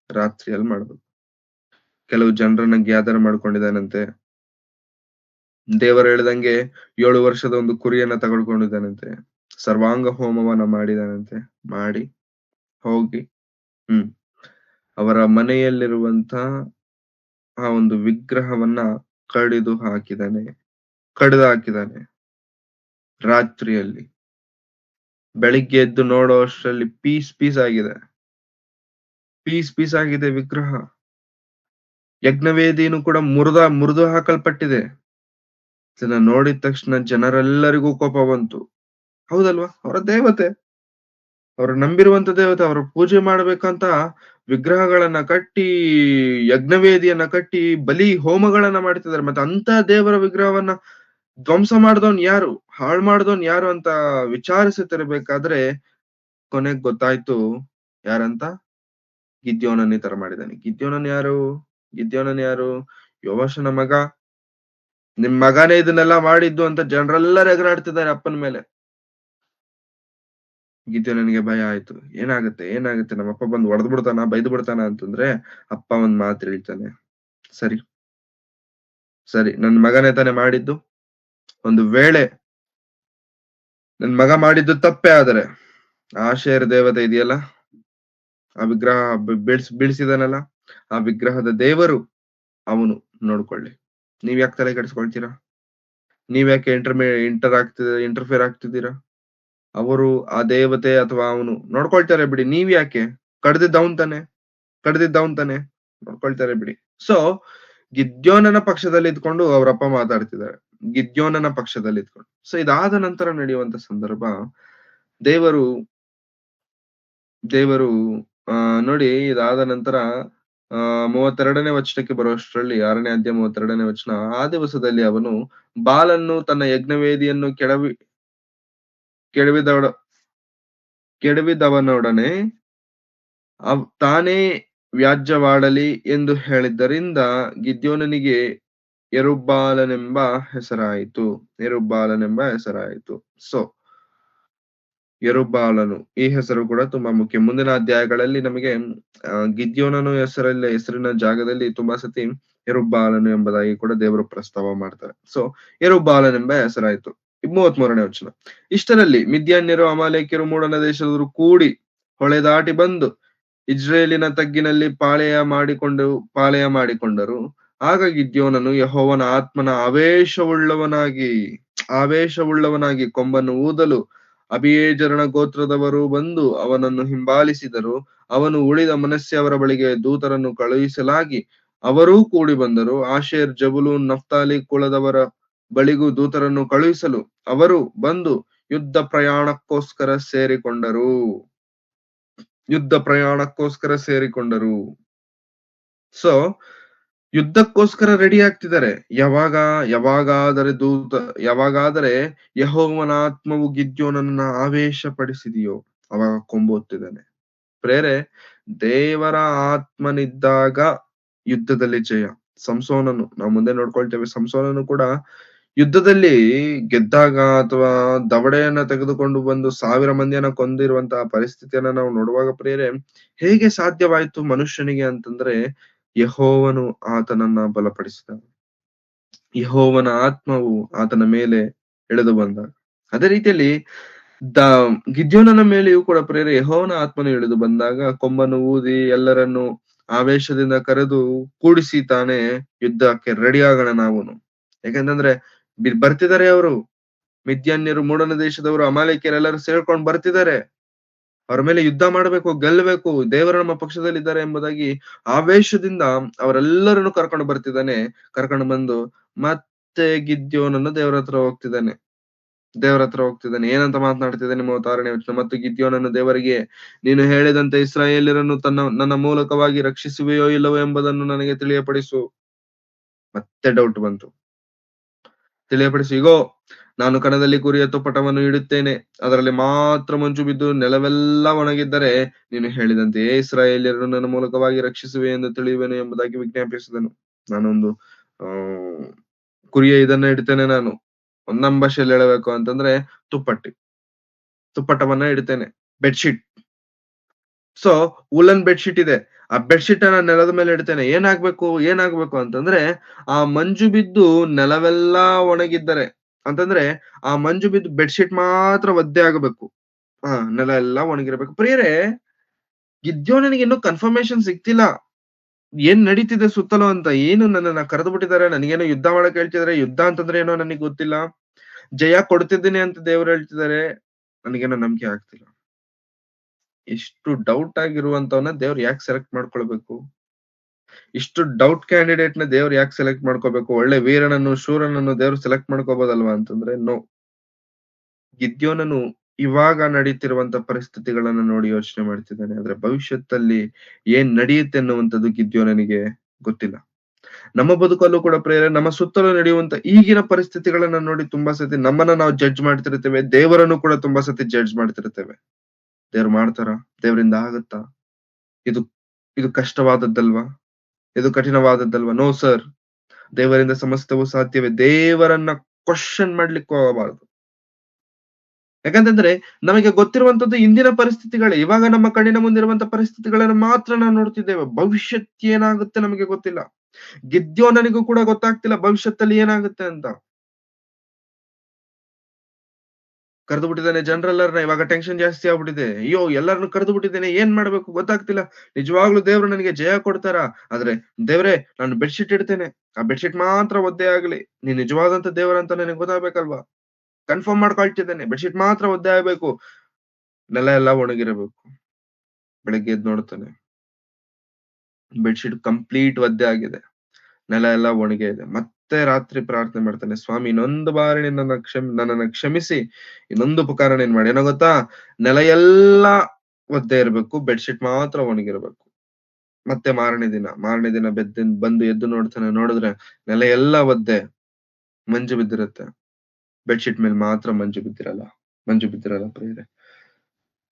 ರಾತ್ರಿಯಲ್ಲಿ ಮಾಡ್ಬೇಕು. ಕೆಲವು ಜನರನ್ನ ಗ್ಯಾದರ್ ಮಾಡ್ಕೊಂಡಿದ್ದಾನಂತೆ. ದೇವರು ಹೇಳ್ದಂಗೆ 7 ವರ್ಷದ ಒಂದು ಕುರಿಯನ್ನ ತೆಗೆದುಕೊಂಡಿದ್ದಾನಂತೆ. ಸರ್ವಾಂಗ ಹೋಮವನ್ನ ಮಾಡಿದಾನಂತೆ. ಮಾಡಿ ಹೋಗಿ ಅವರ ಮನೆಯಲ್ಲಿರುವಂತ ಆ ಒಂದು ವಿಗ್ರಹವನ್ನ ಕಡಿದು ಹಾಕಿದಾನೆ. ರಾತ್ರಿಯಲ್ಲಿ. ಬೆಳಿಗ್ಗೆ ಎದ್ದು ನೋಡೋ ಅಷ್ಟರಲ್ಲಿ ಪೀಸ್ ಆಗಿದೆ ವಿಗ್ರಹ. ಯಜ್ಞವೇದಿನೂ ಕೂಡ ಮುರಿದು ಹಾಕಲ್ಪಟ್ಟಿದೆ. ಇದನ್ನ ನೋಡಿದ ತಕ್ಷಣ ಜನರೆಲ್ಲರಿಗೂ ಕೋಪ ಬಂತು. ಹೌದಲ್ವಾ? ಅವರ ದೇವತೆ, ಅವರು ನಂಬಿರುವಂತ ದೇವತೆ, ಅವರು ಪೂಜೆ ಮಾಡ್ಬೇಕಂತ ವಿಗ್ರಹಗಳನ್ನ ಕಟ್ಟಿ, ಯಜ್ಞವೇದಿಯನ್ನ ಕಟ್ಟಿ, ಬಲಿ ಹೋಮಗಳನ್ನ ಮಾಡ್ತಿದ್ದಾರೆ. ಮತ್ತೆ ಅಂತ ದೇವರ ವಿಗ್ರಹವನ್ನ ಧ್ವಂಸ ಮಾಡ್ದವನ್ ಯಾರು, ಹಾಳು ಮಾಡ್ದವನ್ ಯಾರು ಅಂತ ವಿಚಾರಿಸುತ್ತಿರಬೇಕಾದ್ರೆ ಕೊನೆಗ್ ಗೊತ್ತಾಯ್ತು ಯಾರಂತ. ಗಿದ್ಯೋನನ್ ಈ ತರ ಮಾಡಿದಾನೆ. ಗಿದ್ಯೋನನ್ ಯಾರು? ಯೋವಾಷನ ಮಗ. ನಿಮ್ ಮಗನೇ ಇದನ್ನೆಲ್ಲ ಮಾಡಿದ್ದು ಅಂತ ಜನರೆಲ್ಲರೂ ಎಗರಾಡ್ತಿದ್ದಾರೆ ಅಪ್ಪನ ಮೇಲೆ. ಗಿದ್ಯೋನನಿಗೆ ಭಯ ಆಯ್ತು. ಏನಾಗುತ್ತೆ ನಮ್ಮಪ್ಪ ಬಂದು ಹೊಡೆದ್ ಬಿಡ್ತಾನ, ಬೈದು ಬಿಡ್ತಾನ ಅಂತಂದ್ರೆ ಅಪ್ಪ ಒಂದ್ ಮಾತು ಹೇಳ್ತಾನೆ. ಸರಿ ನನ್ ಮಗನೇ ತಾನೇ ಮಾಡಿದ್ದು. ಒಂದು ವೇಳೆ ನನ್ ಮಗ ಮಾಡಿದ್ದು ತಪ್ಪೇ ಆದರೆ ಆಶೇರ್ ದೇವತೆ ಇದೆಯಲ್ಲ, ಆ ವಿಗ್ರಹ ಬೀಳ್ಸಿದಾನಲ್ಲ, ಆ ವಿಗ್ರಹದ ದೇವರು ಅವನು ನೋಡ್ಕೊಳ್ಳಿ. ನೀವ್ ಯಾಕೆ ತಲೆ ಕೆಡಿಸ್ಕೊಳ್ತೀರಾ? ನೀವ್ ಯಾಕೆ ಇಂಟರ್ಫಿಯರ್ ಆಗ್ತಿದ್ದೀರಾ? ಅವರು, ಆ ದೇವತೆ ಅಥವಾ ಅವನು ನೋಡ್ಕೊಳ್ತಾರೆ ಬಿಡಿ. ನೀವ್ ಯಾಕೆ? ಕಡ್ದಿದ್ದವನ್ ತಾನೆ ನೋಡ್ಕೊಳ್ತಾರೆ ಬಿಡಿ. ಸೊ ಗಿದ್ಯೋನನ ಪಕ್ಷದಲ್ಲಿ ಇದ್ಕೊಂಡು ಅವರಪ್ಪ ಮಾತಾಡ್ತಿದ್ದಾರೆ. ಸೊ ಇದಾದ ನಂತರ ನಡೆಯುವಂತ ಸಂದರ್ಭ, ದೇವರು ನೋಡಿ, ಇದಾದ ನಂತರ 32ನೇ ವಚನಕ್ಕೆ ಬರುವಷ್ಟರಲ್ಲಿ, 6ನೇ ಅಧ್ಯಾಯ 32ನೇ ವಚನ. ಆ ದಿವಸದಲ್ಲಿ ಅವನು ಬಾಲನ್ನು ತನ್ನ ಯಜ್ಞವೇದಿಯನ್ನು ಕೆಡವಿದವನೊಡನೆ ತಾನೇ ವ್ಯಾಜ್ಯವಾಡಲಿ ಎಂದು ಹೇಳಿದ್ದರಿಂದ ಗಿದ್ಯೋನನಿಗೆ ಯೆರುಬ್ಬಾಲನೆಂಬ ಹೆಸರಾಯಿತು. ಸೊ ಯೆರುಬ್ಬಾಲನು, ಈ ಹೆಸರು ಕೂಡ ತುಂಬಾ ಮುಖ್ಯ. ಮುಂದಿನ ಅಧ್ಯಾಯಗಳಲ್ಲಿ ನಮಗೆ ಗಿದ್ಯೋನನು ಹೆಸರಿನ ಜಾಗದಲ್ಲಿ ತುಂಬಾ ಸತಿ ಯೆರುಬ್ಬಾಲನು ಎಂಬುದಾಗಿ ಕೂಡ ದೇವರು ಪ್ರಸ್ತಾವ ಮಾಡ್ತಾರೆ. ಸೊ ಯೆರುಬ್ಬಾಲನೆಂಬ ಹೆಸರಾಯಿತು. 33ನೇ ವಚನ. ಇಷ್ಟರಲ್ಲಿ ಮಿದ್ಯಾನ್ಯರು, ಅಮಾಲೇಕ್ಯರು, ಮೂಡಣ ದೇಶದವರು ಕೂಡಿ ಹೊಳೆ ದಾಟಿ ಬಂದು ಇಜ್ರೇಲಿನ ತಗ್ಗಿನಲ್ಲಿ ಪಾಳೆಯ ಮಾಡಿಕೊಂಡರು. ಆಗ ಗಿದ್ಯೋನನು ಯೆಹೋವನ ಆತ್ಮನ ಆವೇಶವುಳ್ಳವನಾಗಿ ಕೊಂಬನ್ನು ಊದಲು ಅಬೀಯೆಜರನ ಗೋತ್ರದವರು ಬಂದು ಅವನನ್ನು ಹಿಂಬಾಲಿಸಿದರು. ಅವನು ಉಳಿದ ಮನಸ್ಸೆಯವರ ಬಳಿಗೆ ದೂತರನ್ನು ಕಳುಹಿಸಲಾಗಿ ಅವರೂ ಕೂಡಿ ಬಂದರು. ಆಶೇರ್, ಜಬುಲೂನ್, ನಫ್ತಾಲಿ ಕುಲದವರ ಬಳಿಗೂ ದೂತರನ್ನು ಕಳುಹಿಸಲು ಅವರು ಬಂದು ಯುದ್ಧ ಪ್ರಯಾಣಕ್ಕೋಸ್ಕರ ಸೇರಿಕೊಂಡರು. ಸೊ ಯುದ್ಧಕ್ಕೋಸ್ಕರ ರೆಡಿ ಆಗ್ತಿದ್ದಾರೆ. ಯಾವಾಗಾದರೆ ಯೆಹೋವನ ಆತ್ಮವು ಗಿದ್ಯೋನನ್ನ ಆವೇಶ ಪಡಿಸಿದೆಯೋ ಅವಾಗ ಕೊಂಬೊತ್ತಿದ್ದಾನೆ. ಪ್ರೇರೆ, ದೇವರ ಆತ್ಮನಿದ್ದಾಗ ಯುದ್ಧದಲ್ಲಿ ಜಯ. ಸಂಸೋನನು, ನಾವು ಮುಂದೆ ನೋಡ್ಕೊಳ್ತೇವೆ, ಸಂಸೋನನು ಕೂಡ ಯುದ್ಧದಲ್ಲಿ ಗೆದ್ದಾಗ ಅಥವಾ ದವಡೆಯನ್ನ ತೆಗೆದುಕೊಂಡು ಬಂದು 1000 ಮಂದಿಯನ್ನ ಕೊಂದಿರುವಂತಹ ಪರಿಸ್ಥಿತಿಯನ್ನ ನಾವು ನೋಡುವಾಗ, ಪ್ರೇರೆ, ಹೇಗೆ ಸಾಧ್ಯವಾಯ್ತು ಮನುಷ್ಯನಿಗೆ ಅಂತಂದ್ರೆ, ಯೆಹೋವನು ಆತನನ್ನ ಬಲಪಡಿಸಿದ, ಯೆಹೋವನ ಆತ್ಮವು ಆತನ ಮೇಲೆ ಇಳಿದು ಬಂದಾಗ. ಅದೇ ರೀತಿಯಲ್ಲಿ ಗಿದ್ಯೋನನ ಮೇಲೆಯೂ ಕೂಡ ಪ್ರೇರೆ ಯೆಹೋವನ ಆತ್ಮನು ಇಳಿದು ಬಂದಾಗ ಕೊಂಬನ್ನು ಊದಿ ಎಲ್ಲರನ್ನು ಆವೇಶದಿಂದ ಕರೆದು ಕೂಡಿಸಿ ತಾನೇ ಯುದ್ಧಕ್ಕೆ ರೆಡಿ ಆಗೋಣ ನಾವುನು. ಯಾಕಂತಂದ್ರೆ ಬರ್ತಿದ್ದಾರೆ ಅವರು, ಮಿದ್ಯಾನ್ಯರು, ಮೂಡಣ ದೇಶದವರು, ಅಮಾಲೇಕ್ಯರೆಲ್ಲರೂ ಸೇರ್ಕೊಂಡು ಬರ್ತಿದ್ದಾರೆ. ಅವ್ರ ಮೇಲೆ ಯುದ್ಧ ಮಾಡ್ಬೇಕು, ಗೆಲ್ಲಬೇಕು, ದೇವರು ನಮ್ಮ ಪಕ್ಷದಲ್ಲಿದ್ದಾರೆ ಎಂಬುದಾಗಿ ಆವೇಶದಿಂದ ಅವರೆಲ್ಲರನ್ನು ಕರ್ಕೊಂಡು ಬಂದು ಮತ್ತೆ ಗಿದ್ಯೋನನ್ನು ದೇವರ ಹತ್ರ ಹೋಗ್ತಿದ್ದಾನೆ. ದೇವರ ಹತ್ರ ಹೋಗ್ತಿದ್ದಾನೆ. ಏನಂತ ಮಾತನಾಡ್ತಿದ್ದಾನೆ? 36ನೇ ವಚನ. ಮತ್ತು ಗಿದ್ಯೋನನು ದೇವರಿಗೆ, ನೀನು ಹೇಳಿದಂತೆ ಇಸ್ರಾಯೇಲ್ಯರನ್ನು ನನ್ನ ಮೂಲಕವಾಗಿ ರಕ್ಷಿಸುವೆಯೋ ಇಲ್ಲವೋ ಎಂಬುದನ್ನು ನನಗೆ ತಿಳಿಯಪಡಿಸು. ಮತ್ತೆ ಡೌಟ್ ಬಂತು. ತಿಳಿಯಪಡಿಸು. ಇಗೋ, ನಾನು ಕಣದಲ್ಲಿ ಕುರಿಯ ತುಪ್ಪಟವನ್ನು ಇಡುತ್ತೇನೆ, ಅದರಲ್ಲಿ ಮಾತ್ರ ಮಂಜು ಬಿದ್ದು ನೆಲವೆಲ್ಲ ಒಣಗಿದ್ದರೆ ನೀನು ಹೇಳಿದಂತೆಯೇ ಇಸ್ರಾಯೇಲ್ಯರನ್ನು ನನ್ನ ಮೂಲಕವಾಗಿ ರಕ್ಷಿಸುವೆ ಎಂದು ತಿಳಿಯುವೆನು ಎಂಬುದಾಗಿ ವಿಜ್ಞಾಪಿಸಿದನು. ನಾನೊಂದು ಆ ಕುರಿಯ ಇದನ್ನ ಇಡ್ತೇನೆ. ನಾನು ಒಂದಂ ಭಾಷೆಯಲ್ಲಿ ಹೇಳಬೇಕು ಅಂತಂದ್ರೆ ತುಪ್ಪಟವನ್ನ ಇಡ್ತೇನೆ. ಬೆಡ್ಶೀಟ್. ಸೊ ವುಲನ್ ಬೆಡ್ಶೀಟ್ ಇದೆ. ಆ ಬೆಡ್ಶೀಟ್ ಅನ್ನ ನೆಲದ ಮೇಲೆ ಇಡ್ತೇನೆ. ಏನಾಗ್ಬೇಕು ಅಂತಂದ್ರೆ, ಆ ಮಂಜು ಬಿದ್ದು ನೆಲವೆಲ್ಲ ಒಣಗಿದ್ದರೆ ಅಂತಂದ್ರೆ, ಆ ಮಂಜು ಬಿದ್ದು ಬೆಡ್ಶೀಟ್ ಮಾತ್ರ ಒದ್ದೆ ಆಗಬೇಕು. ನೆಲ ಎಲ್ಲ ಒಣಗಿರ್ಬೇಕು. ಪ್ರಿಯರೇ, ಗಿದ್ಯೋನನಿಗೆ ಇನ್ನೂ ಕನ್ಫರ್ಮೇಶನ್ ಸಿಗ್ತಿಲ್ಲ ಏನ್ ನಡೀತಿದೆ ಸುತ್ತಲೂ ಅಂತ. ಏನು ನನ್ನನ್ನ ಕರೆದು ಬಿಟ್ಟಿದ್ದಾರೆ, ನನಗೇನೋ ಯುದ್ಧ ಮಾಡಕ್ ಹೇಳ್ತಿದಾರೆ. ಯುದ್ಧ ಅಂತಂದ್ರೆ ಏನೋ ನನಗೆ ಗೊತ್ತಿಲ್ಲ. ಜಯ ಕೊಡ್ತಿದ್ದೀನಿ ಅಂತ ದೇವ್ರು ಹೇಳ್ತಿದ್ದಾರೆ. ನನಗೇನೋ ನಂಬಿಕೆ ಆಗ್ತಿಲ್ಲ. ಇಷ್ಟು ಡೌಟ್ ಆಗಿರುವಂತವನ್ನ ದೇವ್ರು ಯಾಕೆ ಸೆಲೆಕ್ಟ್ ಮಾಡ್ಕೊಳ್ಬೇಕು? ಇಷ್ಟು ಡೌಟ್ ಕ್ಯಾಂಡಿಡೇಟ್ ನ ದೇವ್ರು ಯಾಕೆ ಸೆಲೆಕ್ಟ್ ಮಾಡ್ಕೋಬೇಕು? ಒಳ್ಳೆ ವೀರನನ್ನು, ಶೂರನನ್ನು ದೇವ್ರು ಸೆಲೆಕ್ಟ್ ಮಾಡ್ಕೋಬಹುದಲ್ವಾ ಅಂತಂದ್ರೆ ನೋ. ಗಿದ್ಯೋನನು ಇವಾಗ ನಡೀತಿರುವಂತ ಪರಿಸ್ಥಿತಿಗಳನ್ನ ನೋಡಿ ಯೋಚನೆ ಮಾಡ್ತಿದ್ದಾನೆ. ಆದ್ರೆ ಭವಿಷ್ಯದಲ್ಲಿ ಏನ್ ನಡೆಯುತ್ತೆ ಅನ್ನುವಂಥದ್ದು ಗಿದ್ಯೋನನಿಗೆ ಗೊತ್ತಿಲ್ಲ. ನಮ್ಮ ಬದುಕಲ್ಲೂ ಕೂಡ ಪ್ರೇರೆ, ನಮ್ಮ ಸುತ್ತಲೂ ನಡೆಯುವಂತ ಈಗಿನ ಪರಿಸ್ಥಿತಿಗಳನ್ನ ನೋಡಿ ತುಂಬಾ ಸತಿ ನಮ್ಮನ್ನ ನಾವು ಜಡ್ಜ್ ಮಾಡ್ತಿರ್ತೇವೆ. ದೇವರನ್ನು ಕೂಡ ತುಂಬಾ ಸತಿ ಜಡ್ಜ್ ಮಾಡ್ತಿರ್ತೇವೆ. ದೇವ್ರು ಮಾಡ್ತಾರ? ದೇವರಿಂದ ಆಗತ್ತಾ? ಇದು ಕಷ್ಟವಾದದ್ದಲ್ವಾ? ಇದು ಕಠಿಣವಾದದ್ದಲ್ವಾ? ನೋ ಸರ್, ದೇವರಿಂದ ಸಮಸ್ತವೂ ಸಾಧ್ಯವೇ. ದೇವರನ್ನ ಕ್ವಶನ್ ಮಾಡ್ಲಿಕ್ಕೆ ಹೋಗಬಾರದು. ಯಾಕಂತಂದ್ರೆ ನಮಗೆ ಗೊತ್ತಿರುವಂತದ್ದು ಇಂದಿನ ಪರಿಸ್ಥಿತಿಗಳೇ. ಇವಾಗ ನಮ್ಮ ಕಣ್ಣಿನ ಮುಂದಿರುವಂತ ಪರಿಸ್ಥಿತಿಗಳನ್ನ ಮಾತ್ರ ನಾವು ನೋಡ್ತಿದ್ದೇವೆ. ಭವಿಷ್ಯತ್ ಏನಾಗುತ್ತೆ ನಮಗೆ ಗೊತ್ತಿಲ್ಲ. ಗಿದ್ಯೋನನಿಗೂ ಕೂಡ ಗೊತ್ತಾಗ್ತಿಲ್ಲ ಭವಿಷ್ಯತ್ತಲ್ಲಿ ಏನಾಗುತ್ತೆ ಅಂತ. ಕರೆದು ಬಿಟ್ಟಿದ್ದಾನೆ ಜನರೆಲ್ಲರನ್ನ. ಇವಾಗ ಟೆನ್ಷನ್ ಜಾಸ್ತಿ ಆಗ್ಬಿಟ್ಟಿದೆ. ಅಯ್ಯೋ, ಎಲ್ಲರನ್ನು ಕರೆದು ಬಿಟ್ಟಿದ್ದೇನೆ, ಏನ್ ಮಾಡ್ಬೇಕು ಗೊತ್ತಾಗ್ತಿಲ್ಲ. ನಿಜವಾಗ್ಲೂ ದೇವ್ರು ನನಗೆ ಜಯ ಕೊಡ್ತಾರ? ಆದ್ರೆ ದೇವ್ರೆ, ನಾನು ಬೆಡ್ಶೀಟ್ ಇಡ್ತೇನೆ, ಆ ಬೆಡ್ಶೀಟ್ ಮಾತ್ರ ಒದ್ದೆ ಆಗ್ಲಿ. ನೀನ್ ನಿಜವಾದಂತ ದೇವರಂತ ನನಗೆ ಗೊತ್ತಾಗ್ಬೇಕಲ್ವಾ? ಕನ್ಫರ್ಮ್ ಮಾಡ್ಕೊಳ್ತಿದ್ದೇನೆ, ಬೆಡ್ಶೀಟ್ ಮಾತ್ರ ಒದ್ದೆ ಆಗ್ಬೇಕು, ನೆಲ ಎಲ್ಲ ಒಣಗಿರಬೇಕು. ಬೆಳಗ್ಗೆ ಎದ್ದು ನೋಡ್ತಾನೆ, ಬೆಡ್ಶೀಟ್ ಕಂಪ್ಲೀಟ್ ಒದ್ದೆ ಆಗಿದೆ, ನೆಲ ಎಲ್ಲ ಒಣಗೆ ಇದೆ. ಮತ್ತೆ ರಾತ್ರಿ ಪ್ರಾರ್ಥನೆ ಮಾಡ್ತಾನೆ, ಸ್ವಾಮಿ ಇನ್ನೊಂದು ಬಾರಿ ನನ್ನನ್ನ ಕ್ಷಮಿಸಿ, ಇನ್ನೊಂದು ಉಪಕಾರ ಏನ್ ಮಾಡಿ. ಏನೋ ಗೊತ್ತಾ, ನೆಲ ಎಲ್ಲ ಒದ್ದೆ ಇರ್ಬೇಕು, ಬೆಡ್ಶೀಟ್ ಮಾತ್ರ ಒಣಗಿರ್ಬೇಕು. ಮತ್ತೆ ಮಾರನೇ ದಿನ ಬಂದು ಎದ್ದು ನೋಡಿದ್ರೆ ನೆಲ ಎಲ್ಲ ಒದ್ದೆ, ಮಂಜು ಬಿದ್ದಿರುತ್ತೆ. ಬೆಡ್ಶೀಟ್ ಮೇಲೆ ಮಾತ್ರ ಮಂಜು ಬಿದ್ದಿರಲ್ಲ ಪ್ರಿಯರೇ.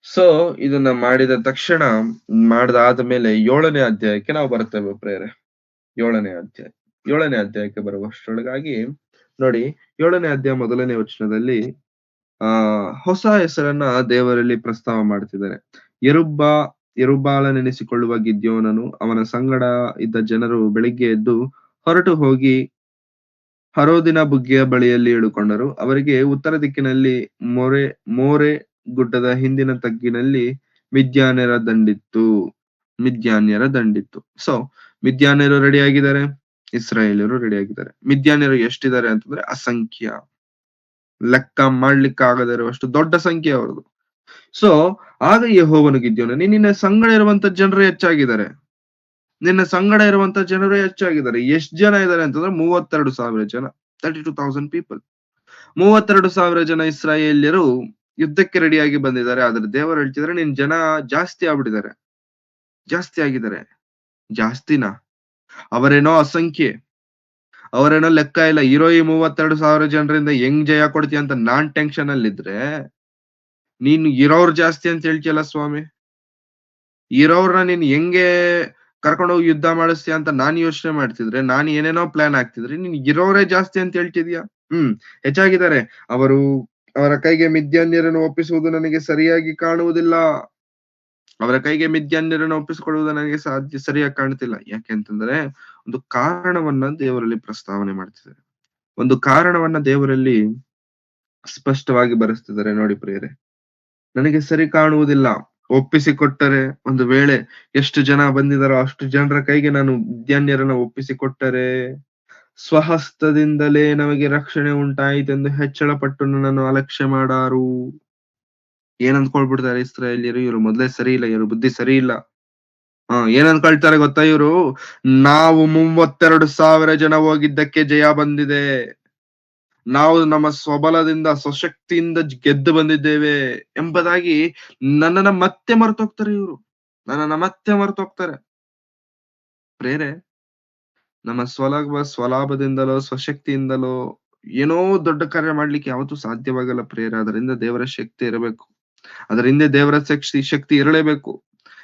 ಸೊ ಇದನ್ನ ಮಾಡಿದ ತಕ್ಷಣ, ಮಾಡದಾದ್ಮೇಲೆ 7ನೇ ಅಧ್ಯಾಯಕ್ಕೆ ನಾವು ಬರ್ತೇವೆ ಪ್ರಿಯರೇ. 7ನೇ ಅಧ್ಯಾಯಕ್ಕೆ ಬರುವಷ್ಟರೊಳಗಾಗಿ ನೋಡಿ, 7ನೇ ಅಧ್ಯಾಯ 1ನೇ ವಚನದಲ್ಲಿ ಹೊಸ ಹೆಸರನ್ನ ದೇವರಲ್ಲಿ ಪ್ರಸ್ತಾವ ಮಾಡ್ತಿದ್ದಾರೆ. ಯೆರುಬ್ಬಾಳನೆನಿಸಿಕೊಳ್ಳುವ ಗಿದ್ಯೋನನು ಅವನ ಸಂಗಡ ಇದ್ದ ಜನರು ಬೆಳಿಗ್ಗೆ ಎದ್ದು ಹೊರಟು ಹೋಗಿ ಹರೋದಿನ ಬುಗ್ಗೆಯ ಬಳಿಯಲ್ಲಿ ಇಳುಕೊಂಡರು. ಅವರಿಗೆ ಉತ್ತರ ದಿಕ್ಕಿನಲ್ಲಿ ಮೋರೆ ಗುಡ್ಡದ ಹಿಂದಿನ ತಗ್ಗಿನಲ್ಲಿ ಮಿದ್ಯಾನ್ಯರ ದಂಡಿತ್ತು. ಸೊ ಮಿದ್ಯಾನ್ಯರು ರೆಡಿ ಆಗಿದ್ದಾರೆ, ಇಸ್ರಾಯೇಲ್ಯರು ರೆಡಿ ಆಗಿದ್ದಾರೆ. ಮಿದ್ಯಾನ್ಯರು ಎಷ್ಟಿದ್ದಾರೆ ಅಂತಂದ್ರೆ ಅಸಂಖ್ಯ, ಲೆಕ್ಕ ಮಾಡ್ಲಿಕ್ಕೆ ಆಗದೇ ಇರುವಷ್ಟು ದೊಡ್ಡ ಸಂಖ್ಯೆ ಅವ್ರದ್ದು. ಸೊ ಆಗ ಯೆಹೋವನು ಗಿದ್ಯೋನನೇ, ನಿನ್ನ ಸಂಗಡ ಇರುವಂತ ಜನರು ಹೆಚ್ಚಾಗಿದ್ದಾರೆ. ಎಷ್ಟು ಜನ ಇದ್ದಾರೆ ಅಂತಂದ್ರೆ 32,000 ಜನ, 32,000 ಪೀಪಲ್. 32,000 ಜನ ಇಸ್ರಾಯೇಲ್ಯರು ಯುದ್ಧಕ್ಕೆ ರೆಡಿಯಾಗಿ ಬಂದಿದ್ದಾರೆ. ಆದ್ರೆ ದೇವರು ಹೇಳ್ತಿದ್ದಾರೆ, ನಿನ್ ಜನ ಜಾಸ್ತಿ ಆಗಿದ್ದಾರೆ. ಜಾಸ್ತಿನಾ? ಅವರೇನೋ ಅಸಂಖ್ಯೆ, ಅವರೇನೋ ಲೆಕ್ಕ ಇಲ್ಲ. ಇರೋ ಈ 32,000 ಜನರಿಂದ ಹೆಂಗ್ ಜಯ ಕೊಡ್ತೀಯ ಅಂತ ನಾನ್ ಟೆನ್ಷನ್ ಅಲ್ಲಿದ್ರೆ, ನೀನು ಇರೋರ್ ಜಾಸ್ತಿ ಅಂತ ಹೇಳ್ತಿಯಲ್ಲ ಸ್ವಾಮಿ. ಇರೋರ್ನ ನೀನ್ ಹೆಂಗೆ ಕರ್ಕೊಂಡೋಗಿ ಯುದ್ಧ ಮಾಡಿಸ್ತೀಯ ಅಂತ ನಾನ್ ಯೋಚನೆ ಮಾಡ್ತಿದ್ರೆ, ನಾನು ಏನೇನೋ ಪ್ಲಾನ್ ಆಗ್ತಿದ್ರೆ, ನೀನ್ ಇರೋರೇ ಜಾಸ್ತಿ ಅಂತ ಹೇಳ್ತಿದ್ಯಾ? ಹೆಚ್ಚಾಗಿದ್ದಾರೆ. ಅವರ ಕೈಗೆ ಮಿದ್ಯಾನ್ಯರನ್ನು ಒಪ್ಪಿಸುವುದು ನನಗೆ ಸರಿಯಾಗಿ ಕಾಣುವುದಿಲ್ಲ. ಅವರ ಕೈಗೆ ಮಿದ್ಯಾನ್ಯರನ್ನು ಒಪ್ಪಿಸಿಕೊಳ್ಳುವುದು ನನಗೆ ಸರಿಯಾಗಿ ಕಾಣ್ತಿಲ್ಲ. ಯಾಕೆ ಅಂತಂದ್ರೆ, ಒಂದು ಕಾರಣವನ್ನ ದೇವರಲ್ಲಿ ಪ್ರಸ್ತಾವನೆ ಮಾಡ್ತಿದ್ದಾರೆ. ಒಂದು ಕಾರಣವನ್ನ ದೇವರಲ್ಲಿ ಸ್ಪಷ್ಟವಾಗಿ ಬರೆಸ್ತಿದ್ದಾರೆ. ನೋಡಿ ಪ್ರಿಯರೇ, ನನಗೆ ಸರಿ ಕಾಣುವುದಿಲ್ಲ. ಒಪ್ಪಿಸಿಕೊಟ್ಟರೆ, ಒಂದು ವೇಳೆ ಎಷ್ಟು ಜನ ಬಂದಿದಾರೋ ಅಷ್ಟು ಜನರ ಕೈಗೆ ನಾನು ಮಿದ್ಯಾನ್ಯರನ್ನ ಒಪ್ಪಿಸಿಕೊಟ್ಟರೆ, ಸ್ವಹಸ್ತದಿಂದಲೇ ನಮಗೆ ರಕ್ಷಣೆ ಉಂಟಾಯಿತೆಂದು ಹೆಚ್ಚಳ ಪಟ್ಟು ನನ್ನನ್ನು ಅಲಕ್ಷ್ಯ ಮಾಡಾರು. ಏನ್ ಅಂದ್ಕೊಳ್ಬಿಡ್ತಾರೆ ಇಸ್ರಾಯೇಲ್ಯರು, ಇವರು ಮೊದ್ಲೇ ಸರಿ ಇಲ್ಲ, ಇವರು ಬುದ್ಧಿ ಸರಿ ಇಲ್ಲ. ಏನ್ ಅನ್ಕೊಳ್ತಾರೆ ಗೊತ್ತಾ ಇವರು? ನಾವು 32,000 ಜನ ಹೋಗಿದ್ದಕ್ಕೆ ಜಯ ಬಂದಿದೆ, ನಾವು ನಮ್ಮ ಸ್ವಬಲದಿಂದ ಸ್ವಶಕ್ತಿಯಿಂದ ಗೆದ್ದು ಬಂದಿದ್ದೇವೆ ಎಂಬುದಾಗಿ ನನ್ನನ್ನ ಮತ್ತೆ ಮರ್ತೋಗ್ತಾರೆ ಇವರು. ನನ್ನನ್ನ ಮತ್ತೆ ಮರ್ತೋಗ್ತಾರೆ. ಪ್ರೇರೆ, ನಮ್ಮ ಸ್ವಲಾಭದಿಂದಲೋ ಸ್ವಶಕ್ತಿಯಿಂದಲೋ ಏನೋ ದೊಡ್ಡ ಕಾರ್ಯ ಮಾಡ್ಲಿಕ್ಕೆ ಯಾವತ್ತೂ ಸಾಧ್ಯವಾಗಲ್ಲ ಪ್ರೇರೆ. ಅದರಿಂದ ದೇವರ ಶಕ್ತಿ ಇರಬೇಕು. ಅದರ ಹಿಂದೆ ದೇವರ ಶಕ್ತಿ ಇರಲೇಬೇಕು.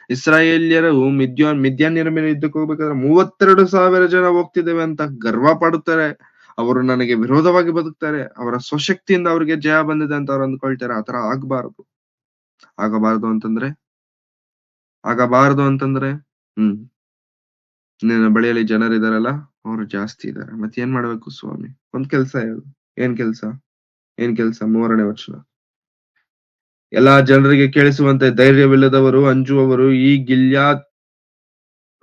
ಇಸ್ರಾಯೇಲ್ಯರು ಮಿದ್ಯಾನ್ಯರ ಮೇಲೆ ಯುದ್ಧಕ್ಕೆ ಹೋಗ್ಬೇಕಾದ್ರೆ 32,000 ಜನ ಹೋಗ್ತಿದ್ದೇವೆ ಅಂತ ಗರ್ವ ಪಡುತ್ತಾರೆ. ಅವರು ನನಗೆ ವಿರೋಧವಾಗಿ ಬದುಕ್ತಾರೆ. ಅವರ ಸ್ವಶಕ್ತಿಯಿಂದ ಅವ್ರಿಗೆ ಜಯ ಬಂದಿದೆ ಅಂತ ಅವ್ರು ಅಂದ್ಕೊಳ್ತಾರೆ. ಆತರ ಆಗಬಾರದು. ಆಗಬಾರದು ಅಂತಂದ್ರೆ ನಿನ್ನ ಬಳಿಯಲ್ಲಿ ಜನರಿದಾರಲ್ಲ, ಅವ್ರು ಜಾಸ್ತಿ ಇದಾರೆ. ಮತ್ತೆ ಏನ್ ಮಾಡ್ಬೇಕು ಸ್ವಾಮಿ? ಒಂದ್ ಕೆಲ್ಸ ಹೇಳು. ಏನ್ ಕೆಲ್ಸ? 3ನೇ ವಚನ. ಎಲ್ಲಾ ಜನರಿಗೆ ಕೇಳಿಸುವಂತೆ ಧೈರ್ಯವಿಲ್ಲದವರು, ಅಂಜುವವರು ಈ ಗಿಲ್ಯಾದ್